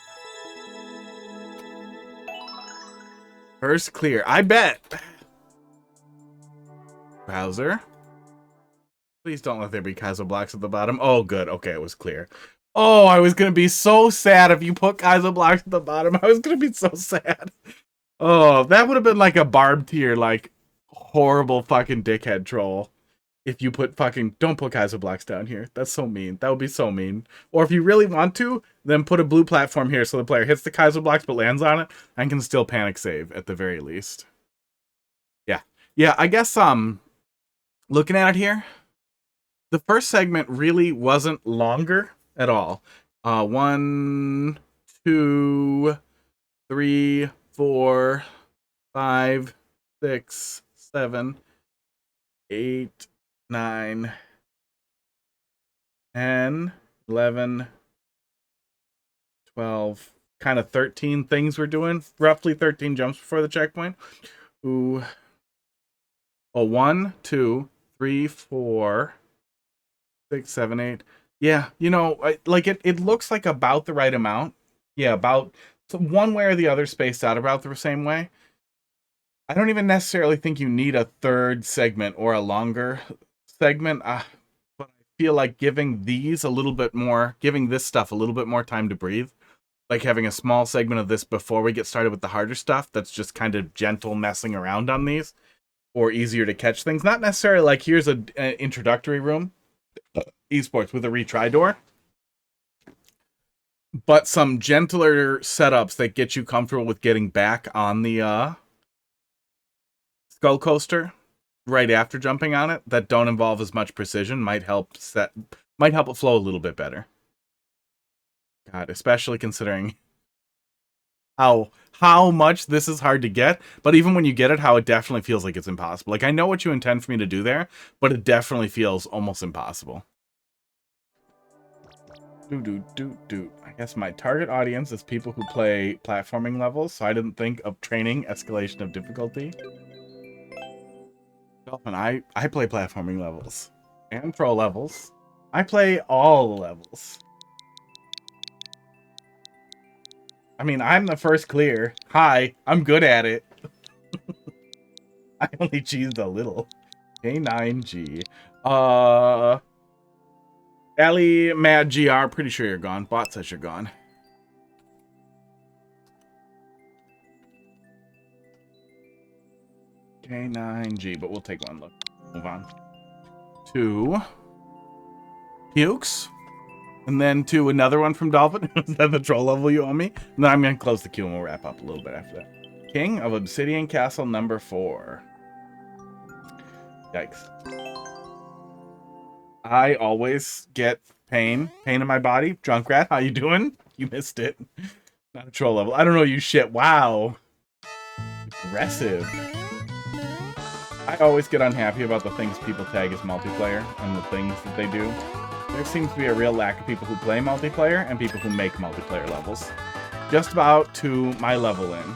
First clear. I bet. Browser. Please don't let there be Kaizo blocks at the bottom. Oh, good. Okay, it was clear. Oh, I was going to be so sad if you put Kaizo blocks at the bottom. I was going to be so sad. Oh, that would have been like a barbed tier, like, horrible fucking dickhead troll. If you put fucking... Don't put Kaizo blocks down here. That's so mean. That would be so mean. Or if you really want to, then put a blue platform here so the player hits the Kaizo blocks but lands on it and can still panic save at the very least. Yeah. Yeah, I guess, looking at it here, the first segment really wasn't longer at all. 1, 2, 3, 4, 5, 6, 7, 8, 9, 10, 11, 12, kind of 13 things we're doing. Roughly 13 jumps before the checkpoint. Ooh. Oh, 1, 2, 3, 4, 6, 7, 8. Yeah, you know, like it looks like about the right amount. Yeah, about one way or the other spaced out about the same way. I don't even necessarily think you need a third segment or a longer segment, but I feel like giving this stuff a little bit more time to breathe, like having a small segment of this before we get started with the harder stuff that's just kind of gentle messing around on these, or easier to catch things. Not necessarily like here's an introductory room, esports with a retry door, but some gentler setups that get you comfortable with getting back on the skull coaster right after jumping on it that don't involve as much precision might help it flow a little bit better. God, especially considering how much this is hard to get, but even when you get it, how it definitely feels like it's impossible. Like, I know what you intend for me to do there, but it definitely feels almost impossible. I guess my target audience is people who play platforming levels, so I didn't think of training escalation of difficulty. Dolphin, I play platforming levels and pro levels. I play all the levels. I mean, I'm the first clear. Hi, I'm good at it. I only cheesed a little. K9G. Allie, Mad GR, pretty sure you're gone. Bot says you're gone. K9G, but we'll take one look. Move on. To Pukes. And then to another one from Dolphin. Is that the troll level you owe me? No, I'm going to close the queue and we'll wrap up a little bit after that. King of Obsidian Castle number 4. Yikes. I always get pain in my body. Junkrat, how you doing? You missed it. Not a troll level. I don't know you shit. Wow. Aggressive. I always get unhappy about the things people tag as multiplayer and the things that they do. There seems to be a real lack of people who play multiplayer and people who make multiplayer levels. Just about to my level in.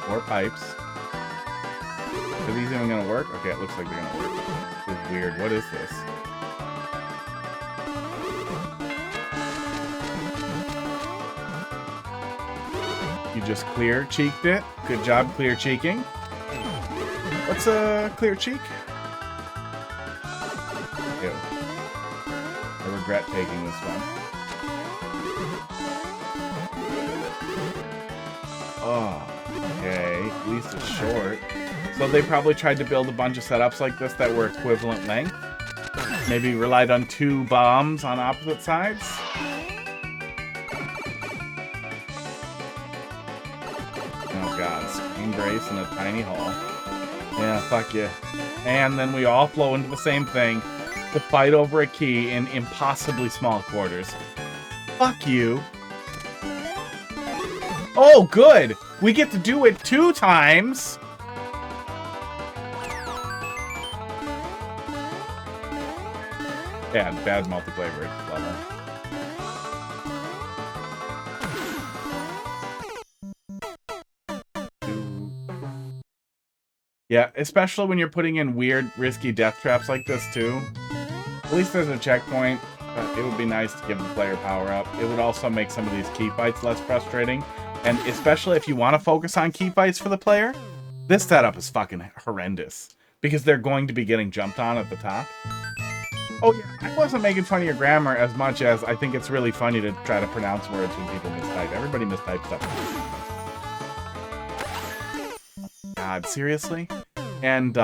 4 pipes. Are these even gonna work? Okay, it looks like they're gonna work. This is weird. What is this? You just clear cheeked it. Good job clear cheeking. What's a clear cheek? Ew. I regret taking this one. Oh, okay. At least it's short. So they probably tried to build a bunch of setups like this that were equivalent length. Maybe relied on 2 bombs on opposite sides. Oh god, screen brace in a tiny hole. Yeah, fuck you. And then we all flow into the same thing to fight over a key in impossibly small quarters. Fuck you. Oh, good! We get to do it 2 times! Bad multiplayer level. Yeah, especially when you're putting in weird, risky death traps like this, too. At least there's a checkpoint, but it would be nice to give the player power up. It would also make some of these key fights less frustrating. And especially if you want to focus on key fights for the player, this setup is fucking horrendous. Because they're going to be getting jumped on at the top. Oh yeah, I wasn't making fun of your grammar as much as I think it's really funny to try to pronounce words when people mistype. Everybody mistypes stuff. God, seriously? And,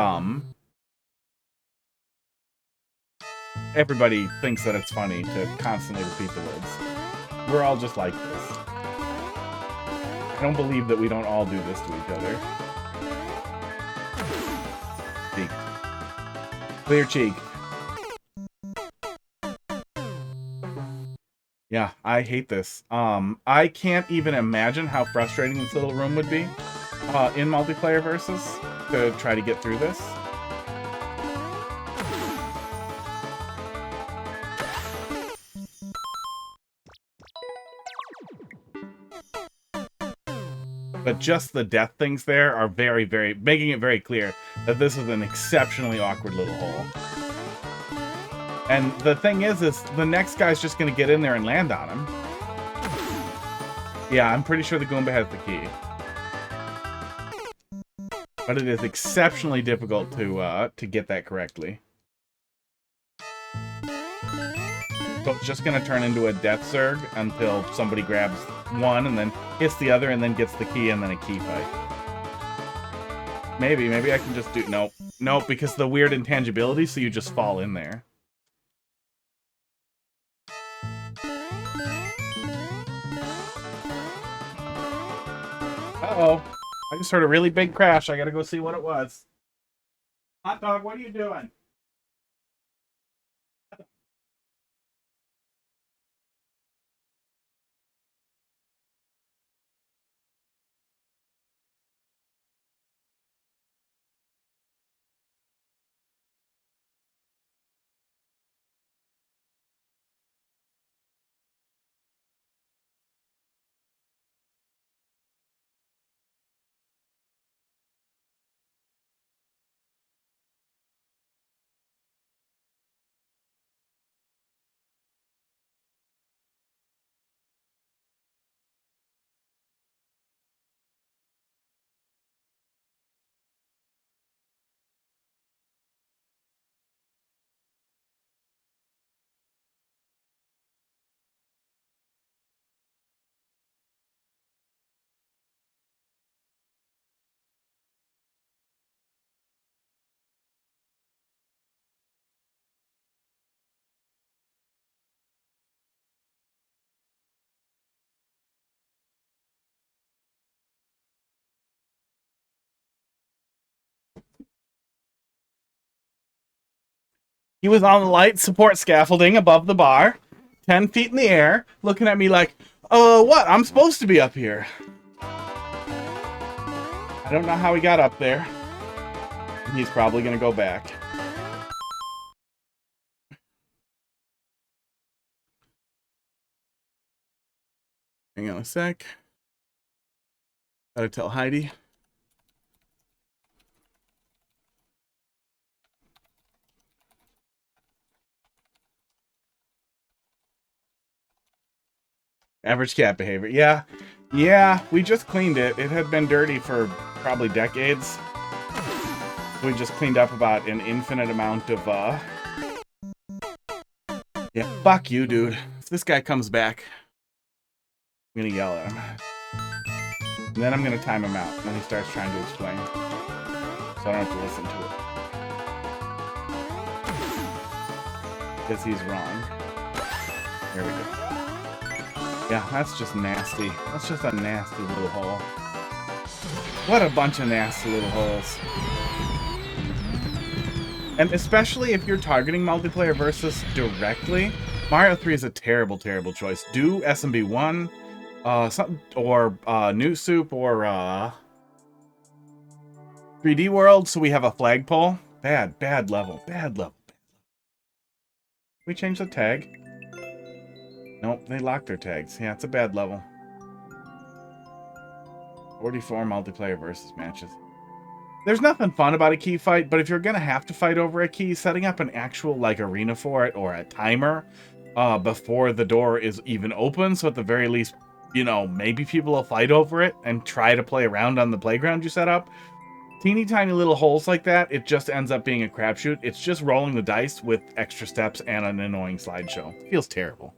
everybody thinks that it's funny to constantly repeat the words. We're all just like this. I don't believe that we don't all do this to each other. Cheek. Clear cheek. Yeah, I hate this. I can't even imagine how frustrating this little room would be in multiplayer versus to try to get through this. But just the death things there are very, making it very clear that this is an exceptionally awkward little hole. And the thing is the next guy's just going to get in there and land on him. Yeah, I'm pretty sure the Goomba has the key. But it is exceptionally difficult to get that correctly. So it's just going to turn into a death zerg until somebody grabs one and then hits the other and then gets the key and then a key fight. Maybe I can just do... Nope, because the weird intangibility, so you just fall in there. Uh-oh. I just heard a really big crash. I gotta go see what it was. Hot dog, what are you doing? He was on the light support scaffolding above the bar, 10 feet in the air, looking at me like, what? I'm supposed to be up here. I don't know how he got up there. He's probably going to go back. Hang on a sec. Gotta tell Heidi. Average cat behavior. Yeah, we just cleaned it. It had been dirty for probably decades. We just cleaned up about an infinite amount of, yeah, fuck you, dude. If this guy comes back, I'm gonna yell at him. And then I'm gonna time him out when he starts trying to explain. So I don't have to listen to it. Because he's wrong. There we go. Yeah, that's just nasty. That's just a nasty little hole. What a bunch of nasty little holes. And especially if you're targeting multiplayer versus directly, Mario 3 is a terrible, terrible choice. Do SMB1, New Soup, or 3D World, so we have a flagpole. Bad level. Bad level. We change the tag. Nope, they locked their tags. Yeah, it's a bad level. 44 multiplayer versus matches. There's nothing fun about a key fight, but if you're gonna have to fight over a key, setting up an actual like arena for it or a timer before the door is even open, so at the very least, you know, maybe people will fight over it and try to play around on the playground you set up. Teeny tiny little holes like that, it just ends up being a crapshoot. It's just rolling the dice with extra steps and an annoying slideshow. It feels terrible.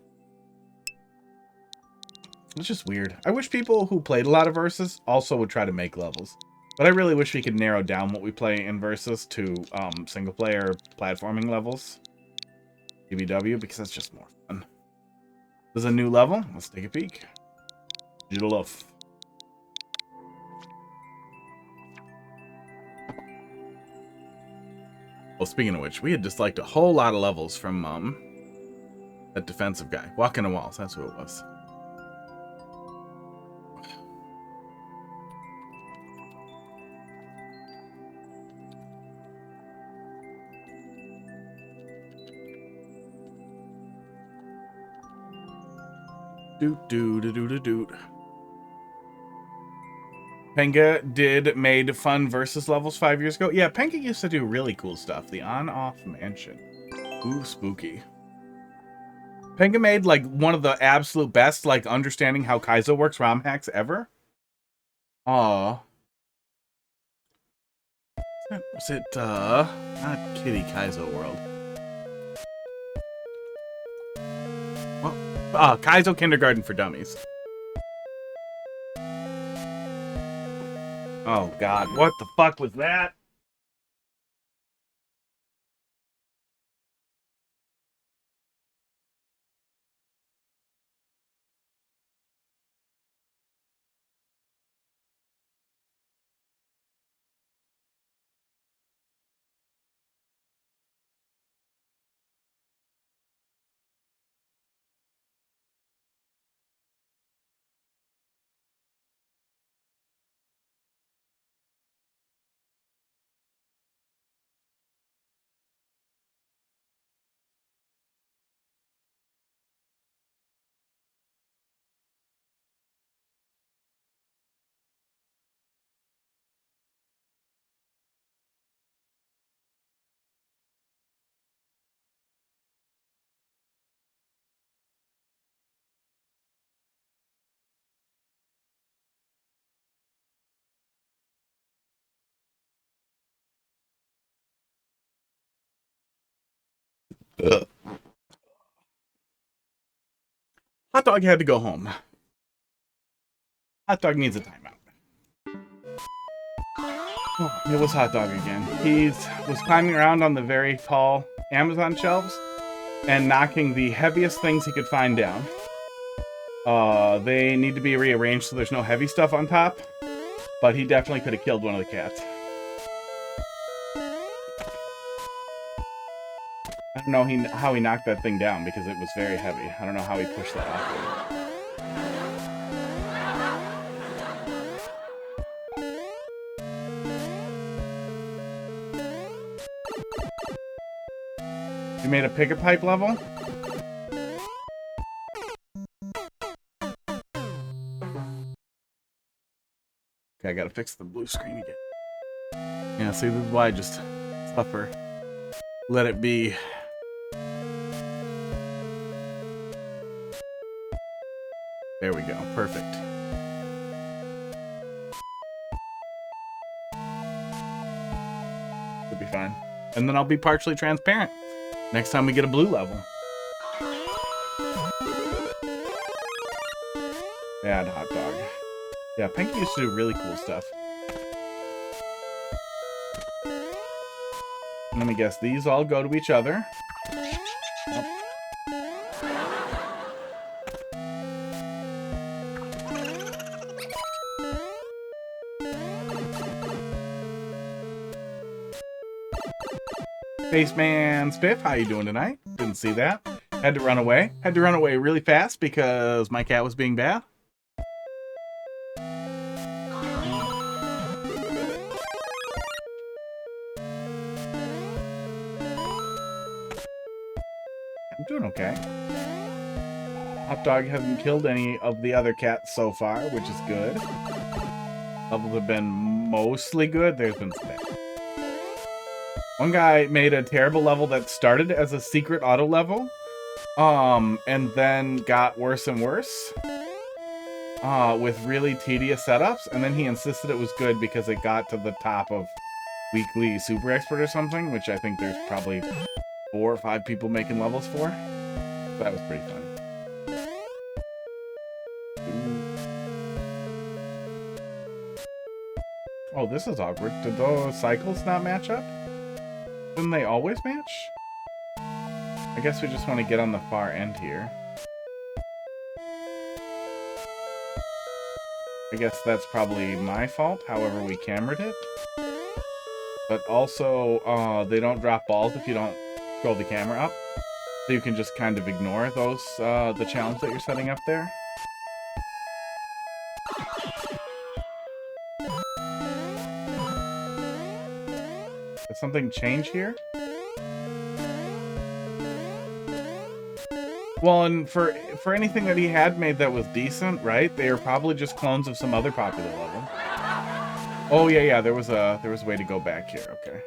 It's just weird. I wish people who played a lot of Versus also would try to make levels. But I really wish we could narrow down what we play in Versus to single-player platforming levels. PBW, because that's just more fun. There's a new level. Let's take a peek. JLF. Well, speaking of which, we had disliked a whole lot of levels from that defensive guy. Walking the walls, that's who it was. Doot. Penga made fun versus levels 5 years ago. Yeah, Penga used to do really cool stuff. The on-off mansion. Ooh, spooky. Penga made like one of the absolute best, like understanding how Kaizo works ROM hacks ever. Aw. Was it not Kitty Kaizo World? Kaizo Kindergarten for Dummies. Oh god, what the fuck was that? Hot Dog had to go home. Hot Dog needs a timeout. Oh, it was Hot Dog again. He was climbing around on the very tall Amazon shelves and knocking the heaviest things he could find down. They need to be rearranged so there's no heavy stuff on top, but he definitely could have killed one of the cats. don't know how he knocked that thing down because it was very heavy. I don't know how he pushed that off. You made a picket pipe level? Okay, I gotta fix the blue screen again. Yeah, see, this is why I just suffer. Let it be. There we go. Perfect. Should be fine. And then I'll be partially transparent next time we get a blue level. Bad hot dog. Yeah, Pinky used to do really cool stuff. Let me guess, these all go to each other. Yep. Spaceman Spiff, how you doing tonight? Didn't see that. Had to run away. Had to run away really fast because my cat was being bad. I'm doing okay. Hot Dog hasn't killed any of the other cats so far, which is good. Levels have been mostly good. There's been some bad. One guy made a terrible level that started as a secret auto level, and then got worse and worse, with really tedious setups, and then he insisted it was good because it got to the top of Weekly Super Expert or something, which I think there's probably 4 or 5 people making levels for. That was pretty fun. Oh, this is awkward. Did those cycles not match up? Didn't they always match? I guess we just want to get on the far end here. I guess that's probably my fault, however we cambered it. But also, they don't drop balls if you don't scroll the camera up. So you can just kind of ignore those, the challenge that you're setting up there. Did something change here? Well, and for anything that he had made that was decent, right? They are probably just clones of some other popular level. Oh yeah, there was a way to go back here. Okay.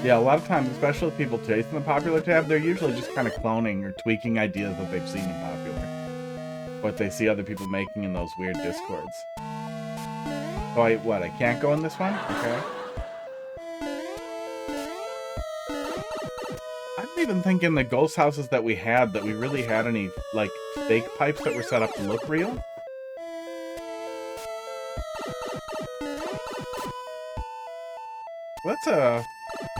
Yeah, a lot of times, especially with people chasing the popular tab, they're usually just kind of cloning or tweaking ideas that they've seen in popular. What they see other people making in those weird discords. So I can't go in this one? Okay. I don't even think in the ghost houses that we really had any, like, fake pipes that were set up to look real. That's a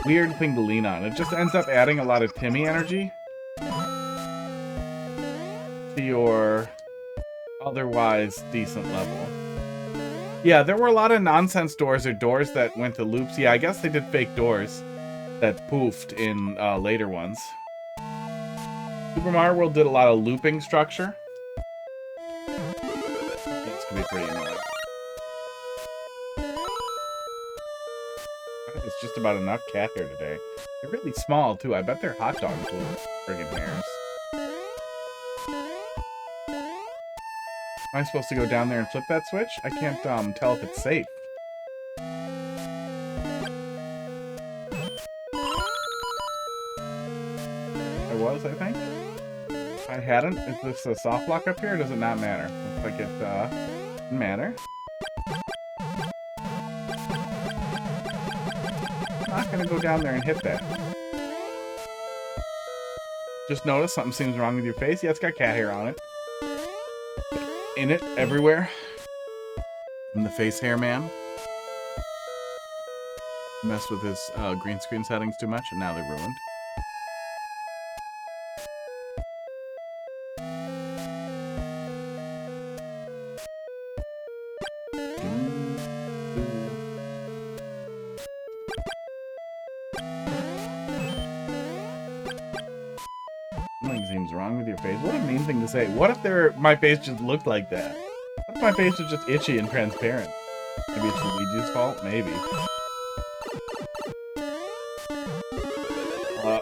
weird thing to lean on. It just ends up adding a lot of Timmy energy to your otherwise decent level. Yeah, there were a lot of nonsense doors or doors that went to loops. Yeah, I guess they did fake doors that poofed in later ones. Super Mario World did a lot of looping structure. This could be pretty annoying. It's just about enough cat hair today. They're really small, too. I bet they're hot dogs with friggin' hairs. Am I supposed to go down there and flip that switch? I can't tell if it's safe. I was, I think. If I hadn't, is this a soft block up here, or does it not matter? Looks like it doesn't matter. I'm not gonna go down there and hit that. Just notice something seems wrong with your face. Yeah, it's got cat hair on it. Init everywhere. And the face hair man. Messed with his green screen settings too much, and now they're ruined. Something seems wrong with your face. What a mean thing to say. What if my face just looked like that? What if my face was just itchy and transparent? Maybe it's Luigi's fault? Maybe.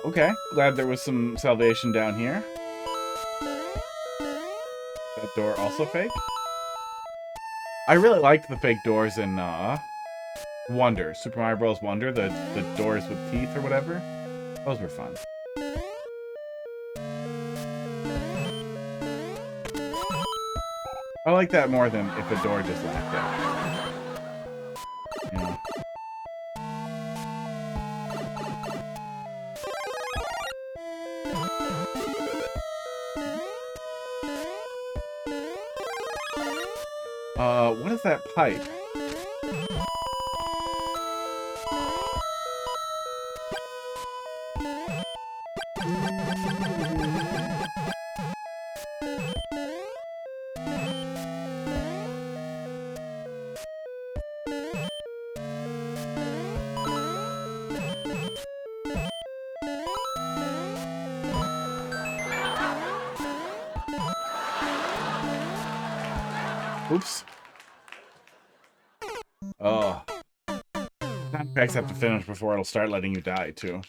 Okay. Glad there was some salvation down here. That door also fake? I really liked the fake doors in, Wonder. Super Mario Bros. Wonder. The doors with teeth or whatever. Those were fun. I like that more than if a door just laughed at me. You know? What is that pipe? Oops. Oh. Sound effects have to finish before it'll start letting you die, too.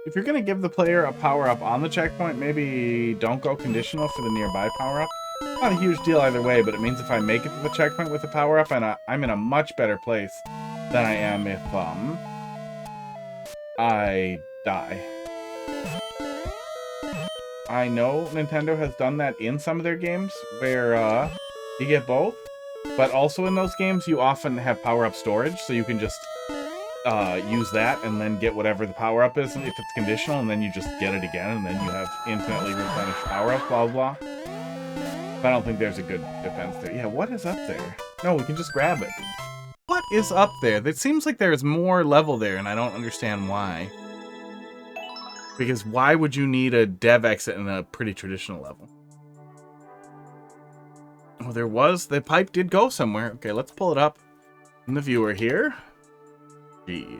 If you're gonna give the player a power-up on the checkpoint, maybe don't go conditional for the nearby power-up. Not a huge deal either way, but it means if I make it to the checkpoint with a power-up, and I'm in a much better place than I am if, I die. I know Nintendo has done that in some of their games, where, you get both, but also in those games, you often have power-up storage, so you can just, use that and then get whatever the power-up is, if it's conditional, and then you just get it again, and then you have infinitely replenished power-up, blah, blah, blah. But I don't think there's a good defense there. Yeah, what is up there? No, we can just grab it. What is up there? It seems like there's more level there, and I don't understand why. Because why would you need a dev exit in a pretty traditional level? Oh, there was. The pipe did go somewhere. Okay, let's pull it up in the viewer here. G.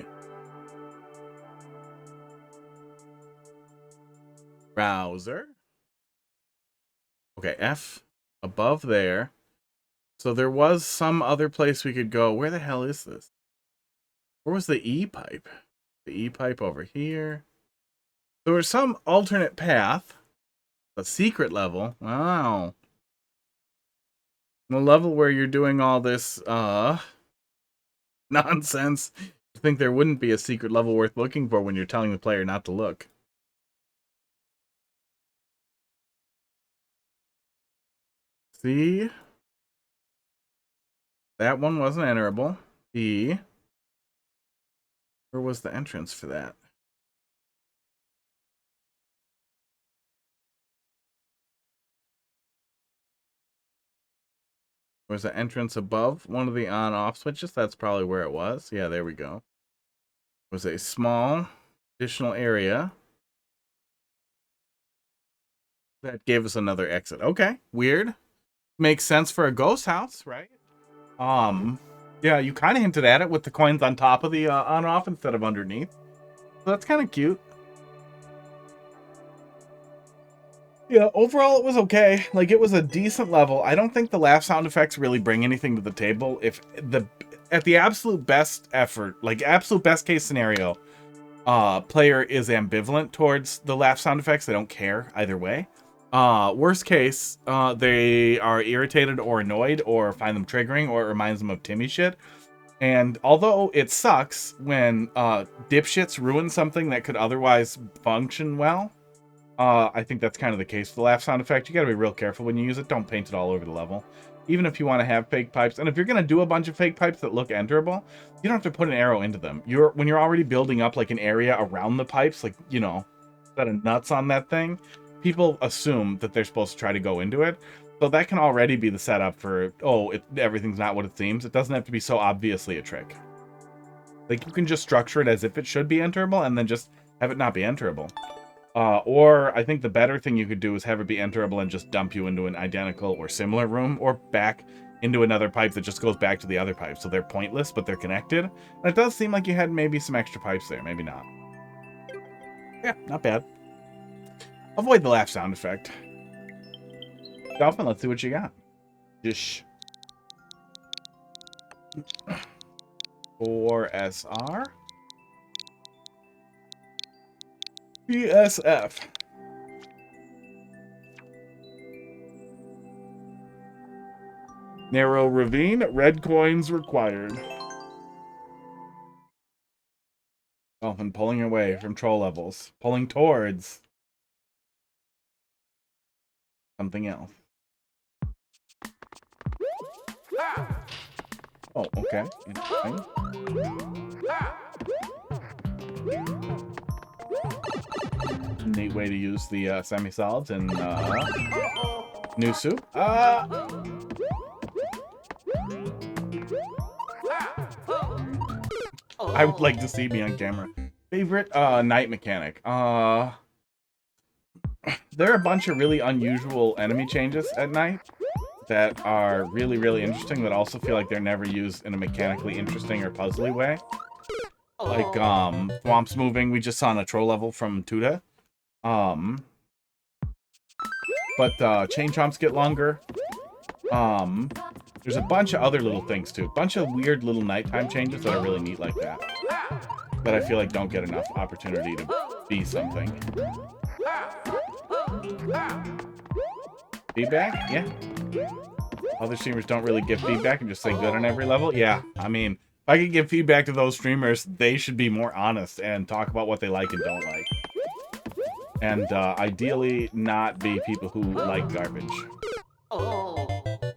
Browser. Okay, F above there. So there was some other place we could go. Where the hell is this? Where was the E pipe? The E pipe over here. There was some alternate path. A secret level. Wow. The level where you're doing all this, nonsense. I think there wouldn't be a secret level worth looking for when you're telling the player not to look. See? That one wasn't enterable. E. Where was the entrance for that? Was the entrance above one of the on-off switches? That's probably where it was. Yeah, there we go. It was a small additional area that gave us another exit. Okay, weird. Makes sense for a ghost house, right? Yeah, you kind of hinted at it with the coins on top of the on-off instead of underneath. So that's kind of cute. Yeah, overall it was okay. Like, it was a decent level. I don't think the laugh sound effects really bring anything to the table. If at the absolute best effort, like absolute best case scenario, player is ambivalent towards the laugh sound effects. They don't care either way. Worst case, they are irritated or annoyed or find them triggering or it reminds them of Timmy shit. And although it sucks when dipshits ruin something that could otherwise function well, I think that's kind of the case with the laugh sound effect. You gotta be real careful when you use it. Don't paint it all over the level. Even if you want to have fake pipes. And if you're gonna do a bunch of fake pipes that look enterable, you don't have to put an arrow into them. When you're already building up like an area around the pipes, like, you know, set of nuts on that thing, people assume that they're supposed to try to go into it. So that can already be the setup for, everything's not what it seems. It doesn't have to be so obviously a trick. Like, you can just structure it as if it should be enterable and then just have it not be enterable. Or I think the better thing you could do is have it be enterable and just dump you into an identical or similar room, or back into another pipe that just goes back to the other pipe. So they're pointless, but they're connected. And it does seem like you had maybe some extra pipes there. Maybe not. Yeah, not bad. Avoid the laugh sound effect. Dolphin, let's see what you got. Dish. 4SR. BSF. Narrow ravine, red coins required. Dolphin pulling away from troll levels. Pulling towards something else. Oh, okay. Interesting. Neat way to use the semi-solids and new soup. I would like to see me on camera. Favorite night mechanic. There are a bunch of really unusual enemy changes at night that are really, really interesting, that also feel like they're never used in a mechanically interesting or puzzly way. Like, Thwomps moving, we just saw on a troll level from Tuda. But chain chomps get longer. There's a bunch of other little things, too. Bunch of weird little nighttime changes that are really neat like that. That I feel like don't get enough opportunity to be something. Feedback? Yeah. Other streamers don't really give feedback and just say good on every level. Yeah, I mean, if I could give feedback to those streamers, they should be more honest and talk about what they like and don't like. And ideally not be people who like garbage.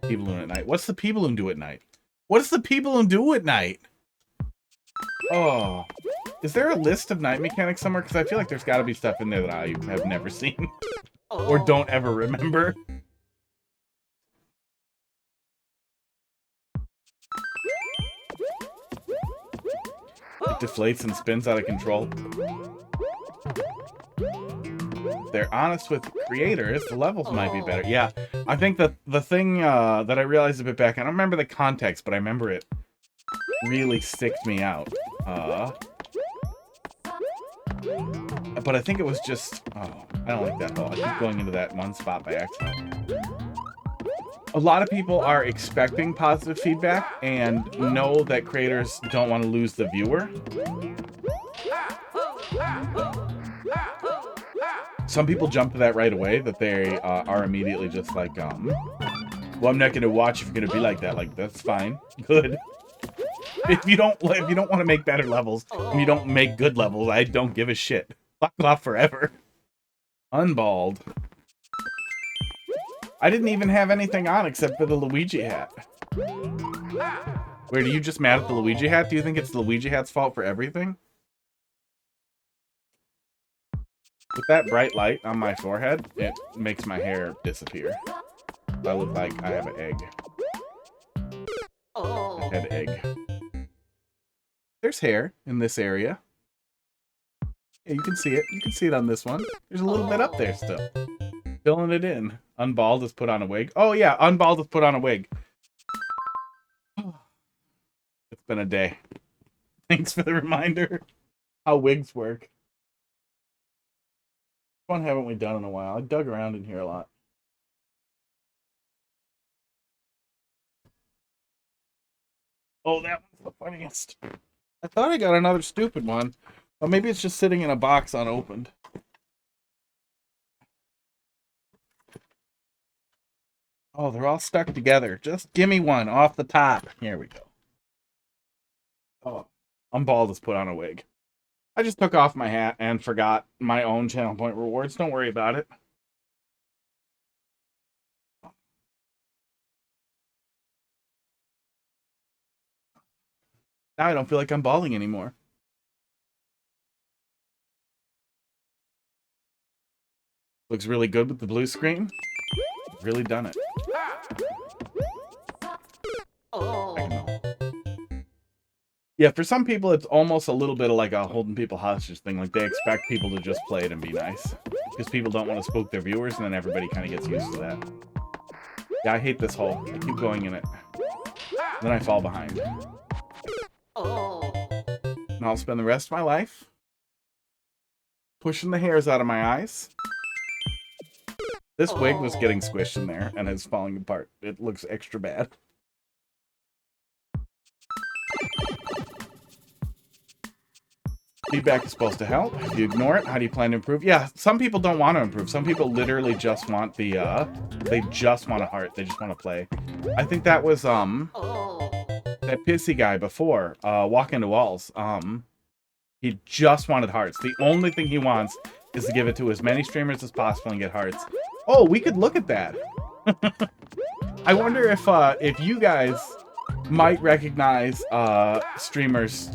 People at night. What's the people who do at night? What's the people who do at night? Oh. Is there a list of night mechanics somewhere? Because I feel like there's got to be stuff in there that I have never seen. Or don't ever remember. It deflates and spins out of control. If they're honest with creators, the levels might be better. Yeah, I think that the thing that I realized a bit back, I don't remember the context, but I remember it really sticked me out. But I think it was just... Oh, I don't like that hole. I keep going into that one spot by accident. A lot of people are expecting positive feedback and know that creators don't want to lose the viewer. Some people jump to that right away, that they are immediately just like, well, I'm not going to watch if you're going to be like that. Like, that's fine. Good. If you don't want to make better levels, and you don't make good levels, I don't give a shit. Fuck off forever. Unballed. I didn't even have anything on except for the Luigi hat. Wait, are you just mad at the Luigi hat? Do you think it's the Luigi hat's fault for everything? With that bright light on my forehead, it makes my hair disappear. I look like I have an egg. A head egg. There's hair in this area. Yeah, you can see it. You can see it on this one. There's a little bit up there still. Filling it in. Unbald has put on a wig. Oh yeah, Unbald has put on a wig. It's been a day. Thanks for the reminder. How wigs work. What one haven't we done in a while? I dug around in here a lot. Oh, that one's the funniest. I thought I got another stupid one. But maybe it's just sitting in a box unopened. Oh, they're all stuck together. Just give me one off the top. Here we go. Oh, Unbald has put on a wig. I just took off my hat and forgot my own channel point rewards. Don't worry about it. Now I don't feel like I'm balling anymore. Looks really good with the blue screen. Really done it. Yeah, for some people, it's almost a little bit of like a holding people hostage thing. Like, they expect people to just play it and be nice. Because people don't want to spook their viewers, and then everybody kind of gets used to that. Yeah, I hate this hole. I keep going in it. Then I fall behind. And I'll spend the rest of my life pushing the hairs out of my eyes. This wig was getting squished in there, and it's falling apart. It looks extra bad. Feedback is supposed to help. If you ignore it, how do you plan to improve? Yeah, some people don't want to improve. Some people literally just want the, they just want a heart. They just want to play. I think that was, that pissy guy before, Walk Into Walls. He just wanted hearts. The only thing he wants is to give it to as many streamers as possible and get hearts. Oh, we could look at that. I wonder if you guys might recognize streamers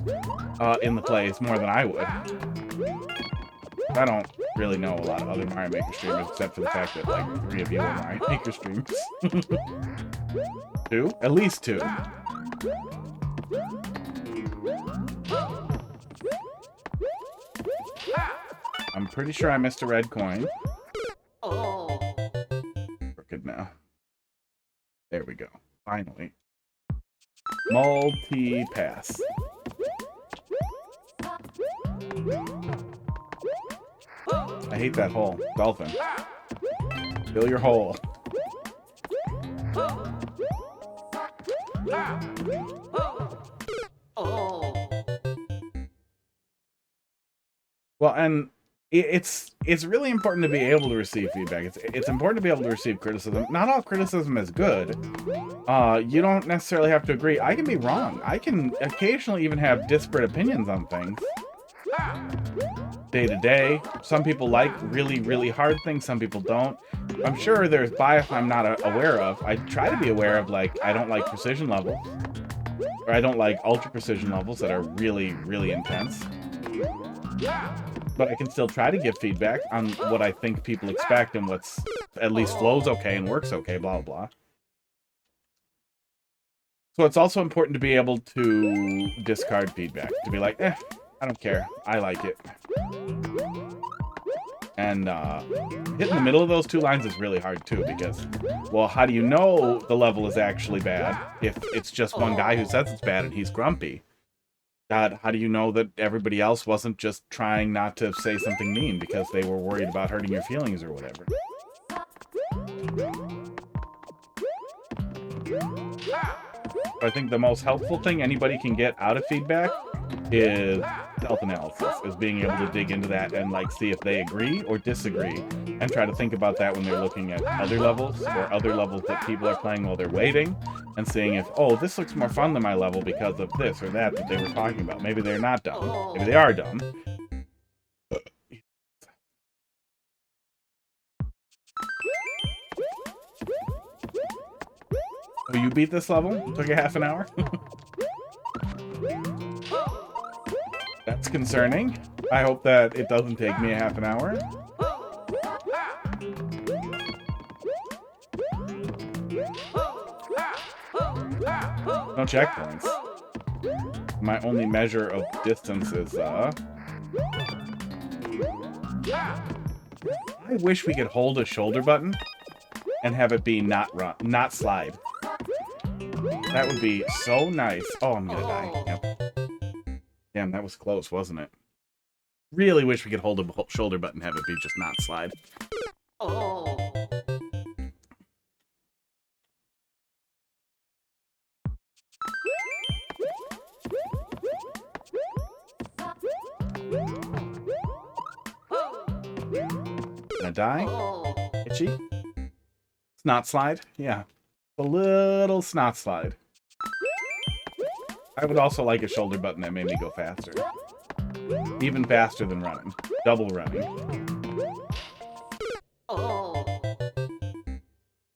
in the plays more than I would. I don't really know a lot of other Mario Maker streamers except for the fact that like 3 of you are Mario Maker streamers. 2? At least 2. I'm pretty sure I missed a red coin. Crooked now. There we go. Finally. Multi-pass. I hate that hole. Dolphin. Fill your hole. Well, and it's really important to be able to receive feedback. It's important to be able to receive criticism. Not all criticism is good. You don't necessarily have to agree. I can be wrong. I can occasionally even have disparate opinions on things. Day to day. Some people like really, really hard things. Some people don't. I'm sure there's bias I'm not aware of. I try to be aware of, like, I don't like precision levels. Or I don't like ultra precision levels that are really, really intense. But I can still try to give feedback on what I think people expect and what's at least flows okay and works okay, blah, blah, blah. So it's also important to be able to discard feedback. To be like, I don't care. I like it. And hitting the middle of those two lines is really hard too, because, well, how do you know the level is actually bad if it's just one guy who says it's bad and he's grumpy? God, how do you know that everybody else wasn't just trying not to say something mean because they were worried about hurting your feelings or whatever? I think the most helpful thing anybody can get out of feedback is self-analysis, is being able to dig into that and like see if they agree or disagree, and try to think about that when they're looking at other levels or other levels that people are playing while they're waiting, and seeing if, oh, this looks more fun than my level because of this or that they were talking about. Maybe they're not dumb. Maybe they are dumb. Oh, you beat this level? Took you half an hour? That's concerning. I hope that it doesn't take me a half an hour. No checkpoints. My only measure of distance is, I wish we could hold a shoulder button and have it be not slide. That would be so nice. Oh, I'm gonna die. Yep. Damn, that was close, wasn't it? Really wish we could hold a shoulder button and have it be just not slide. Gonna die? Itchy? Snot slide? Yeah. A little snot slide. I would also like a shoulder button that made me go faster. Even faster than running. Double running.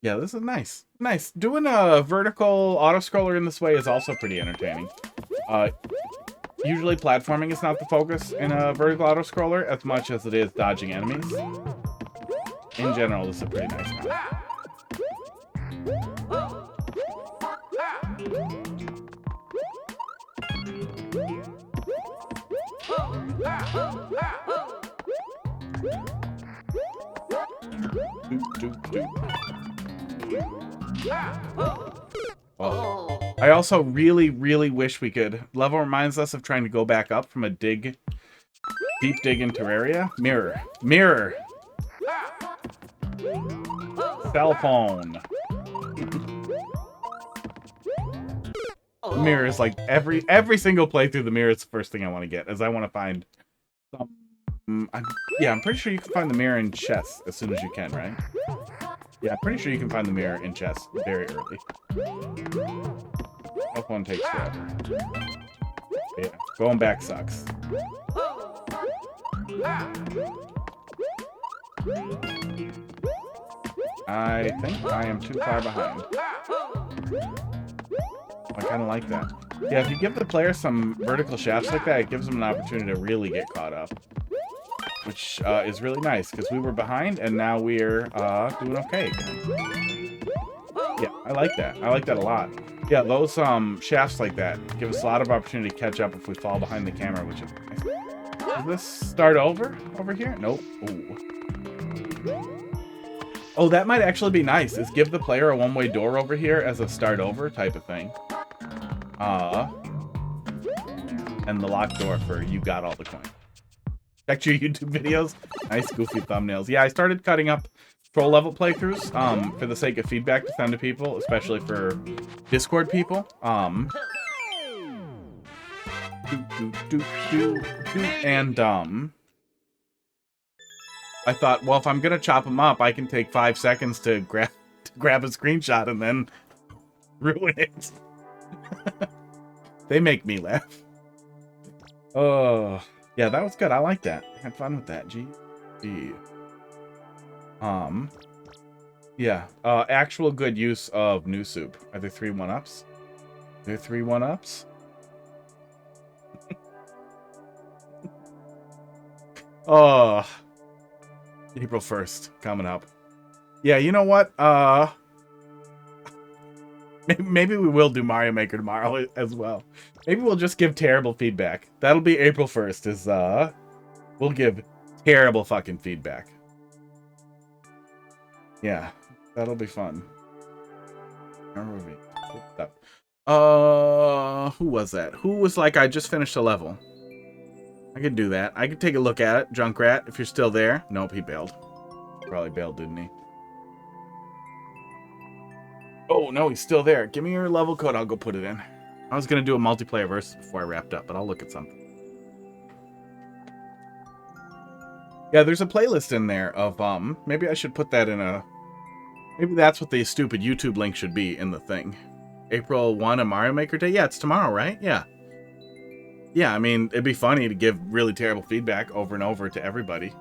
Yeah, this is nice. Nice. Doing a vertical auto-scroller in this way is also pretty entertaining. Usually platforming is not the focus in a vertical auto-scroller as much as it is dodging enemies. in general, this is a pretty nice map. Oh. I also really, really wish we could. Level reminds us of trying to go back up from a deep dig in Terraria. Mirror. Mirror. Cell phone. Mirror is like every single playthrough. The mirror is the first thing I want to get, as I want to find some. I'm pretty sure you can find the mirror in chess as soon as you can, right? Yeah, I'm pretty sure you can find the mirror in chess very early. That one takes forever. Yeah, going back sucks. I think I am too far behind. I kind of like that. Yeah, if you give the player some vertical shafts like that, it gives them an opportunity to really get caught up. Which is really nice, because we were behind, and now we're doing okay again. Yeah, I like that. I like that a lot. Yeah, those shafts like that give us a lot of opportunity to catch up if we fall behind the camera, which is nice. Does this start over here? Nope. Ooh. Oh, that might actually be nice, is give the player a one-way door over here as a start over type of thing. And the locked door for you got all the coins. Check your YouTube videos. Nice goofy thumbnails. Yeah, I started cutting up troll level playthroughs for the sake of feedback to send to people, especially for Discord people. And I thought, well, if I'm gonna chop them up, I can take 5 seconds to grab a screenshot and then ruin it. They make me laugh. Oh, yeah, that was good. I like that. Had fun with that. G. Yeah. Actual good use of new soup. Are there 3 1-ups? Are there 3 1-ups? Oh. April 1st coming up. Yeah, you know what? Maybe we will do Mario Maker tomorrow as well. Maybe we'll just give terrible feedback. That'll be April 1st is we'll give terrible fucking feedback. Yeah, that'll be fun. Who was that? Who was like, I just finished a level? I could do that. I could take a look at it. Junkrat, if you're still there. Nope, he bailed. Probably bailed, didn't he? Oh, no, he's still there. Give me your level code. I'll go put it in. I was going to do a multiplayer versus before I wrapped up, but I'll look at something. Yeah, there's a playlist in there of, maybe I should put that in a... Maybe that's what the stupid YouTube link should be in the thing. April 1, a Mario Maker Day? Yeah, it's tomorrow, right? Yeah. Yeah, I mean, it'd be funny to give really terrible feedback over and over to everybody.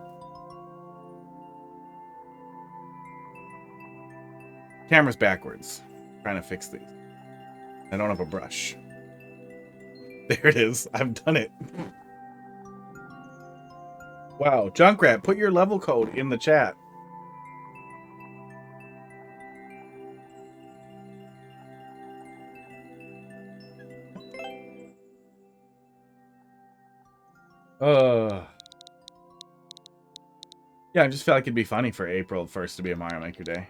Camera's backwards. Trying to fix these. I don't have a brush. There it is. I've done it. Wow. Junkrat, put your level code in the chat. Yeah, I just felt like it'd be funny for April 1st to be a Mario Maker Day.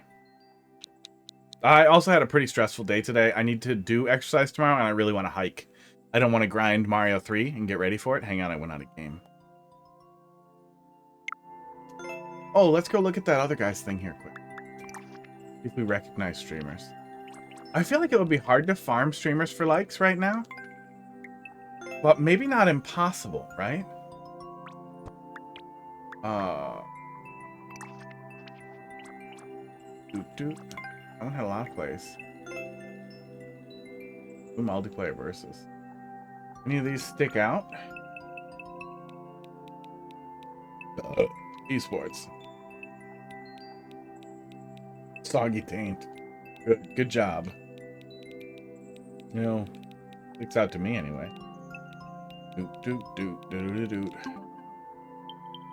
I also had a pretty stressful day today. I need to do exercise tomorrow, and I really want to hike. I don't want to grind Mario 3 and get ready for it. Hang on, I went out of game. Oh, let's go look at that other guy's thing here quick. See if we recognize streamers. I feel like it would be hard to farm streamers for likes right now. But maybe not impossible, right? I don't have a lot of plays. Ooh, multiplayer versus. Any of these stick out? Esports. Soggy Taint. Good job. You know, sticks out to me anyway.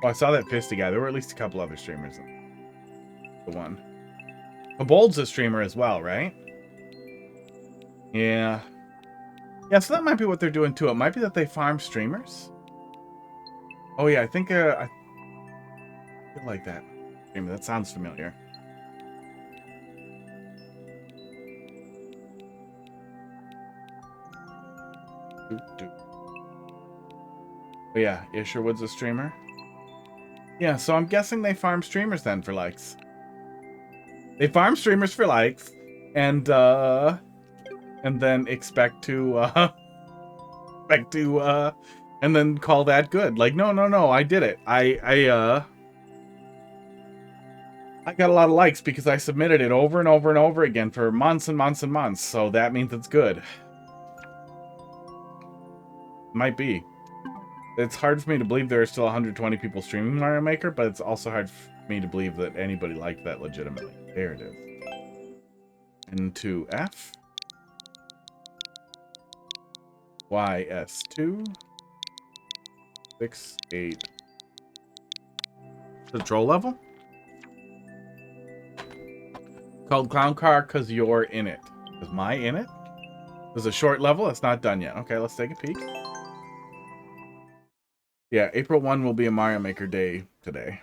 Oh, I saw that Fisty guy. There were at least a couple other streamers. the one. Bold's a streamer as well, right? Yeah. Yeah, so that might be what they're doing too. It might be that they farm streamers. Oh yeah, I think I feel like that. Streamer, that sounds familiar. Oh yeah, Isherwood's a streamer. Yeah, so I'm guessing they farm streamers then for likes. They farm streamers for likes, and then expect to and then call that good. Like, no, I did it. I got a lot of likes because I submitted it over and over and over again for months and months and months. So that means it's good. Might be. It's hard for me to believe there are still 120 people streaming Mario Maker, but it's also hard for me to believe that anybody liked that legitimately. There it is. Into F. YS2. 6, 8. Control level? Called Clown Car because you're in it. Is my in it? There's a short level. It's not done yet. Okay, let's take a peek. Yeah, April 1 will be a Mario Maker day today.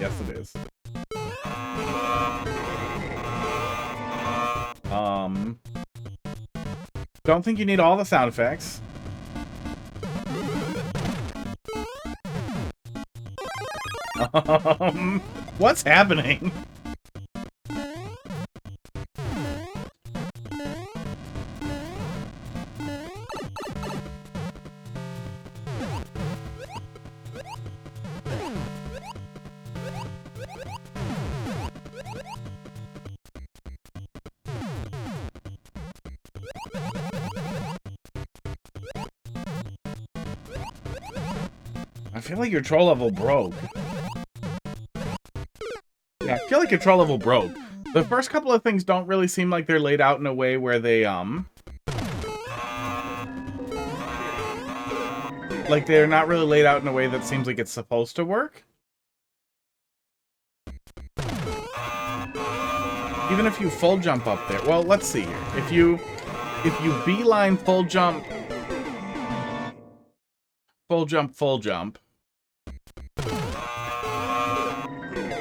Yes it is. Don't think you need all the sound effects. What's happening? I feel like your troll level broke. Yeah, I feel like your troll level broke. The first couple of things don't really seem like they're laid out in a way where they, like they're not really laid out in a way that seems like it's supposed to work. Even if you full jump up there. Well, let's see here. If you beeline full jump,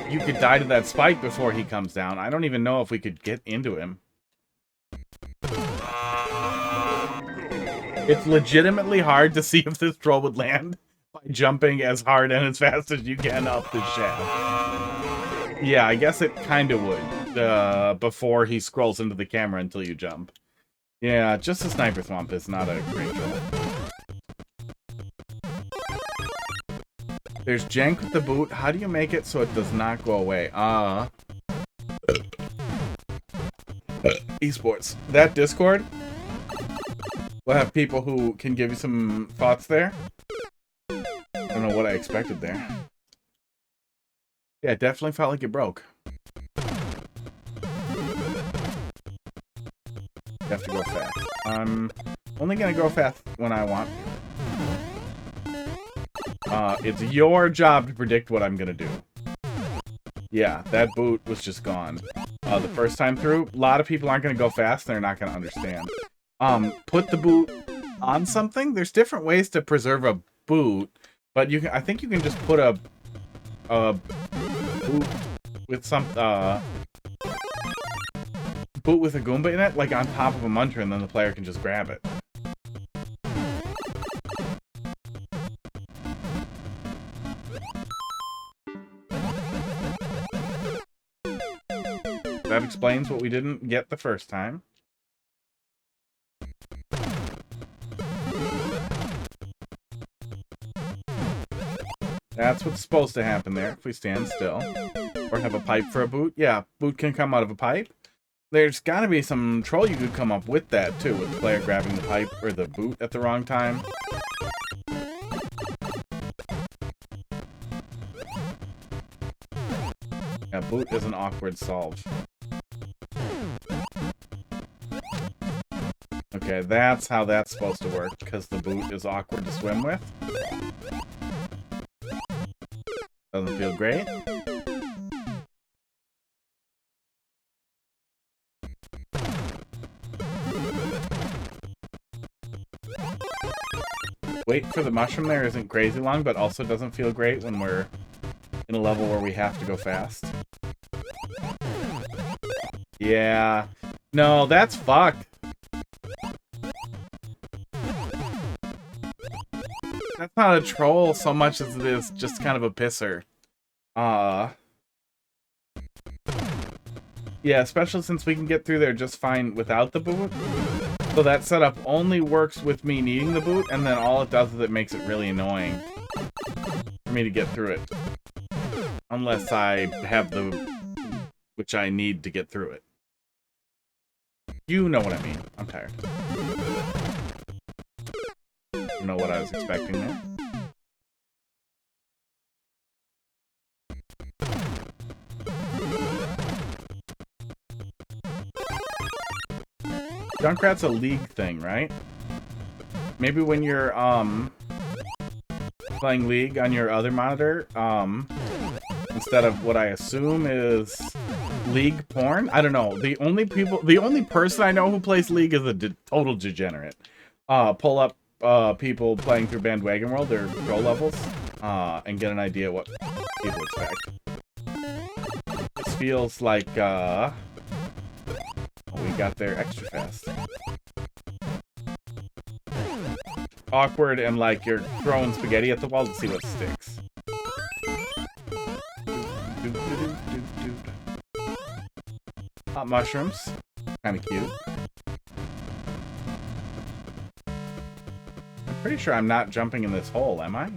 you could die to that spike before he comes down. I don't even know if we could get into him. It's legitimately hard to see if this troll would land by jumping as hard and as fast as you can up the shaft. Yeah, I guess it kind of would before he scrolls into the camera until you jump. Yeah, just a sniper swamp is not a great troll. There's jank with the boot. How do you make it so it does not go away? Esports. That Discord? We'll have people who can give you some thoughts there. I don't know what I expected there. Yeah, it definitely felt like it broke. You have to go fast. I'm only gonna go fast when I want to. It's your job to predict what I'm gonna do. Yeah, that boot was just gone. The first time through, a lot of people aren't gonna go fast, they're not gonna understand. Put the boot on something. There's different ways to preserve a boot, but you can, I think you can just put a boot with some, boot with a Goomba in it, like on top of a muncher, and then the player can just grab it. That explains what we didn't get the first time. That's what's supposed to happen there if we stand still. Or have a pipe for a boot. Yeah, boot can come out of a pipe. There's gotta be some troll you could come up with that too, with the player grabbing the pipe or the boot at the wrong time. Yeah, boot is an awkward solve. Okay, that's how that's supposed to work, because the boot is awkward to swim with. Doesn't feel great. Wait for the mushroom there isn't crazy long, but also doesn't feel great when we're in a level where we have to go fast. Yeah. No, that's fucked. That's not a troll so much as it is just kind of a pisser. Yeah, especially since we can get through there just fine without the boot. So that setup only works with me needing the boot, and then all it does is it makes it really annoying for me to get through it. Unless I have the... which I need to get through it. You know what I mean. I'm tired. You know what I was expecting there. Junkrat's a league thing, right? Maybe when you're playing League on your other monitor, instead of what I assume is League porn. I don't know. The only person I know who plays League is a total degenerate. Pull up people playing through Bandwagon World, their pro levels, and get an idea what people expect. This feels like we got there extra fast. Awkward and like you're throwing spaghetti at the wall to see what sticks. Hot mushrooms. Kind of cute. I'm pretty sure I'm not jumping in this hole, am I? I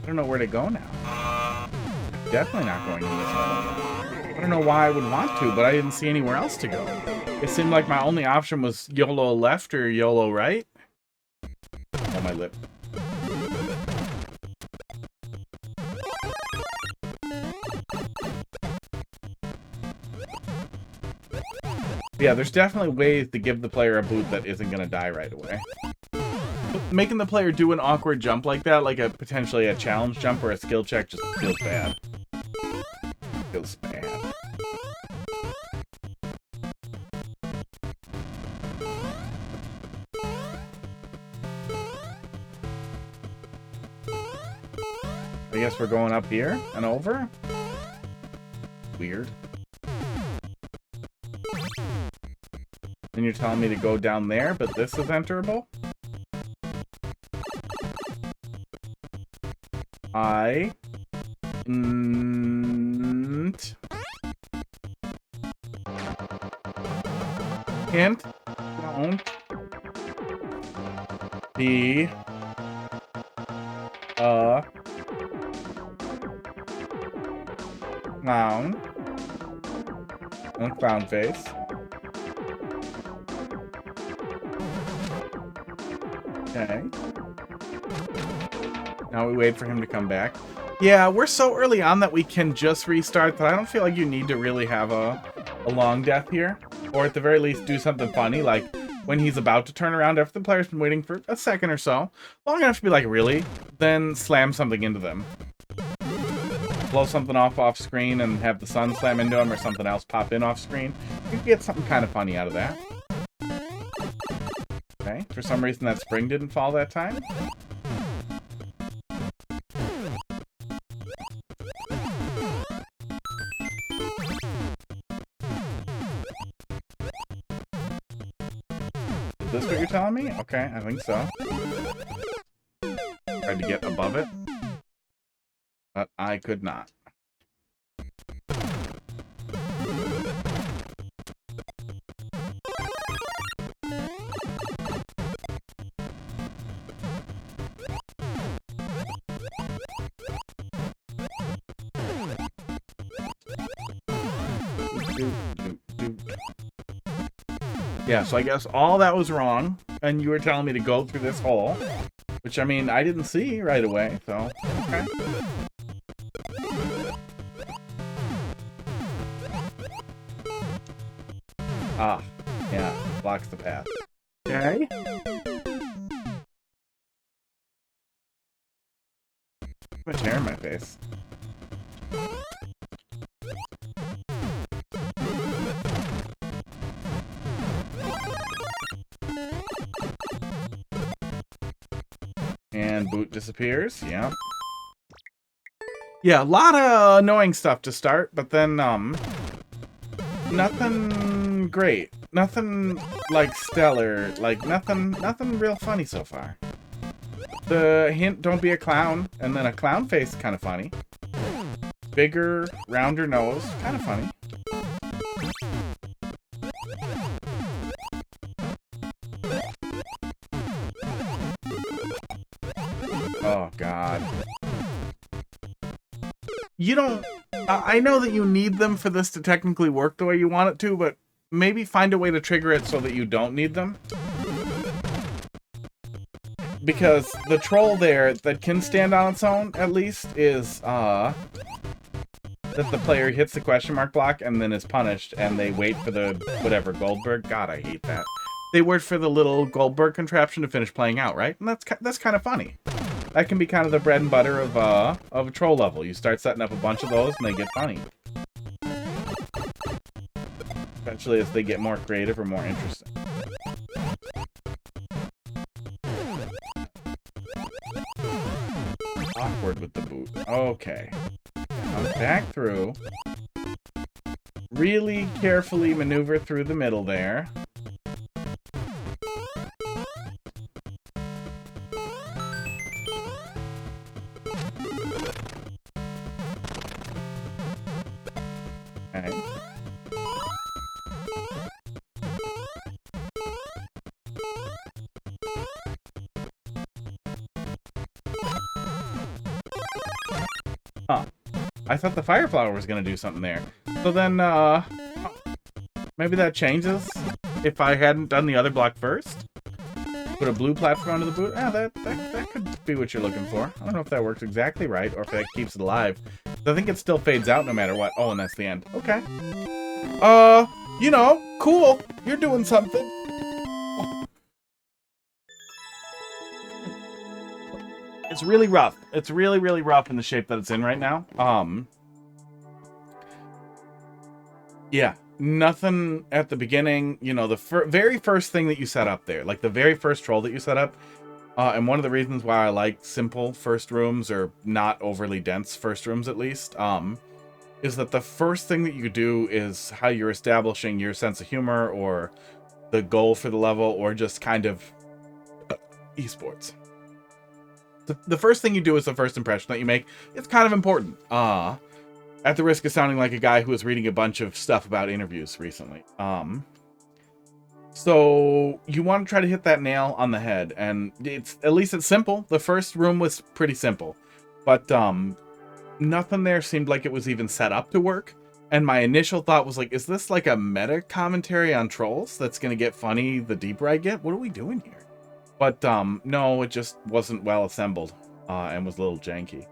don't know where to go now. Definitely not going in this hole. I don't know why I would want to, but I didn't see anywhere else to go. It seemed like my only option was YOLO left or YOLO right. Oh, my lip. Yeah, there's definitely ways to give the player a boot that isn't going to die right away. Making the player do an awkward jump like that, like potentially a challenge jump or a skill check, just feels bad. Feels bad. I guess we're going up here and over? Weird. And you're telling me to go down there, but this is enterable? I... can't don't be a clown and clown face. Okay. Now we wait for him to come back. Yeah, we're so early on that we can just restart that I don't feel like you need to really have a long death here. Or at the very least do something funny, like when he's about to turn around after the player's been waiting for a second or so. Long enough to be like, really? Then slam something into them. Blow something off screen and have the sun slam into him or something else pop in off screen. You can get something kind of funny out of that. Okay, for some reason that spring didn't fall that time. Is this what you're telling me? Okay, I think so. Tried to get above it, but I could not. Yeah, so I guess all that was wrong, and you were telling me to go through this hole, which, I mean, I didn't see right away, so, okay. Ah, yeah, blocks the path. Okay. Okay. Much hair in my face. And boot disappears. Yeah. Yeah, a lot of annoying stuff to start, but then nothing great. Nothing like stellar. Like nothing real funny so far. The hint, don't be a clown, and then a clown face, kind of funny. Bigger, rounder nose, kind of funny. Oh, God. You don't... I know that you need them for this to technically work the way you want it to, but maybe find a way to trigger it so that you don't need them. Because the troll there that can stand on its own, at least, is, that the player hits the question mark block and then is punished, and they wait for the, whatever, Goldberg. God, I hate that. They wait for the little Goldberg contraption to finish playing out, right? And that's kind of funny. That can be kind of the bread and butter of a troll level. You start setting up a bunch of those, and they get funny. Eventually, as they get more creative or more interesting. Awkward with the boot. Okay. Now back through. Really carefully maneuver through the middle there. Okay. Huh. I thought the fire flower was going to do something there. So then, maybe that changes if I hadn't done the other block first? Put a blue platform onto the boot? Ah, that could be what you're looking for. I don't know if that works exactly right, or if that keeps it alive. I think it still fades out no matter what. Oh, and that's the end. Okay. You know, cool. You're doing something. It's really rough. It's really, really rough in the shape that it's in right now. Yeah, nothing at the beginning. You know, the very first thing that you set up there, like the very first troll that you set up, and one of the reasons why I like simple first rooms, or not overly dense first rooms at least, is that the first thing that you do is how you're establishing your sense of humor, or the goal for the level, or just kind of esports. The first thing you do is the first impression that you make. It's kind of important. At the risk of sounding like a guy who was reading a bunch of stuff about interviews recently. So you want to try to hit that nail on the head, and at least it's simple. The first room was pretty simple, but nothing there seemed like it was even set up to work. And my initial thought was like, is this like a meta commentary on trolls that's going to get funny the deeper I get? What are we doing here? But no, it just wasn't well assembled, and was a little janky.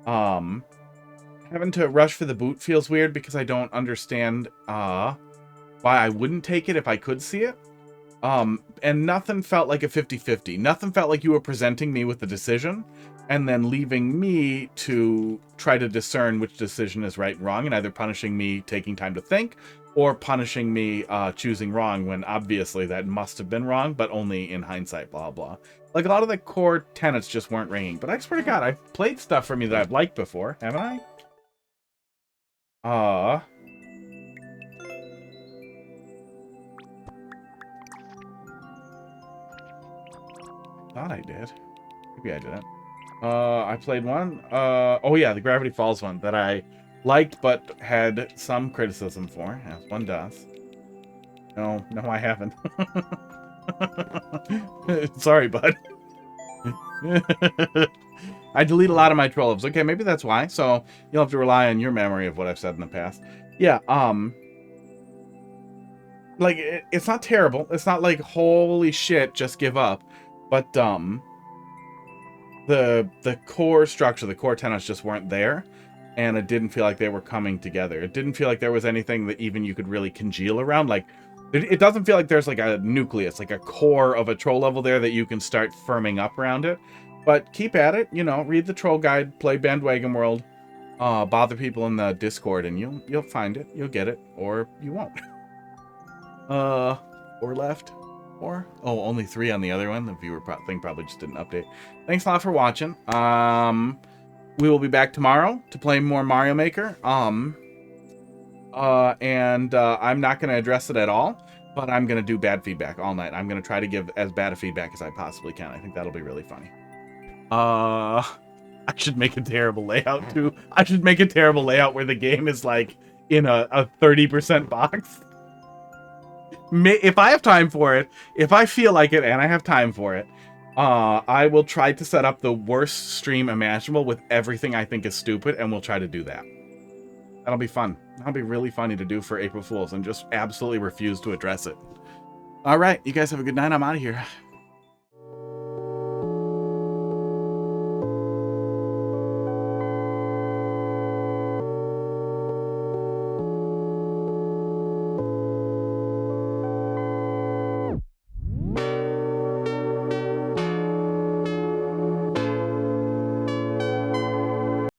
Having to rush for the boot feels weird because I don't understand why I wouldn't take it if I could see it. And nothing felt like a 50-50. Nothing felt like you were presenting me with the decision and then leaving me to try to discern which decision is right and wrong, and either punishing me taking time to think, or punishing me choosing wrong, when obviously that must have been wrong, but only in hindsight, blah, blah. Like, a lot of the core tenets just weren't ringing. But I swear to God, I've played stuff for me that I've liked before, haven't I? Thought I did. Maybe I didn't. I played one. Oh yeah, the Gravity Falls one that I liked but had some criticism for, as one does. No, I haven't. Sorry, bud. I delete a lot of my trolls. Okay, maybe that's why. So you'll have to rely on your memory of what I've said in the past. Yeah, like, it's not terrible. It's not like, holy shit, just give up. But, the core structure, the core tenets just weren't there. And it didn't feel like they were coming together. It didn't feel like there was anything that even you could really congeal around. Like, It doesn't feel like there's like a nucleus, like a core of a troll level there that you can start firming up around it. But keep at it, you know, read the troll guide, play Bandwagon World, bother people in the Discord, and you'll find it, you'll get it, or you won't. Or left, or only 3 on the other one. The viewer thing probably just didn't update. Thanks a lot for watching. We will be back tomorrow to play more Mario Maker. I'm not going to address it at all, but I'm going to do bad feedback all night. I'm going to try to give as bad a feedback as I possibly can. I think that'll be really funny. I should make a terrible layout too. I should make a terrible layout where the game is like in a 30% box. If I have time for it, if I feel like it and I have time for it, I will try to set up the worst stream imaginable with everything I think is stupid, and we'll try to do that. That'll be fun. That'll be really funny to do for April Fools, and just absolutely refuse to address it. All right, you guys have a good night. I'm out of here.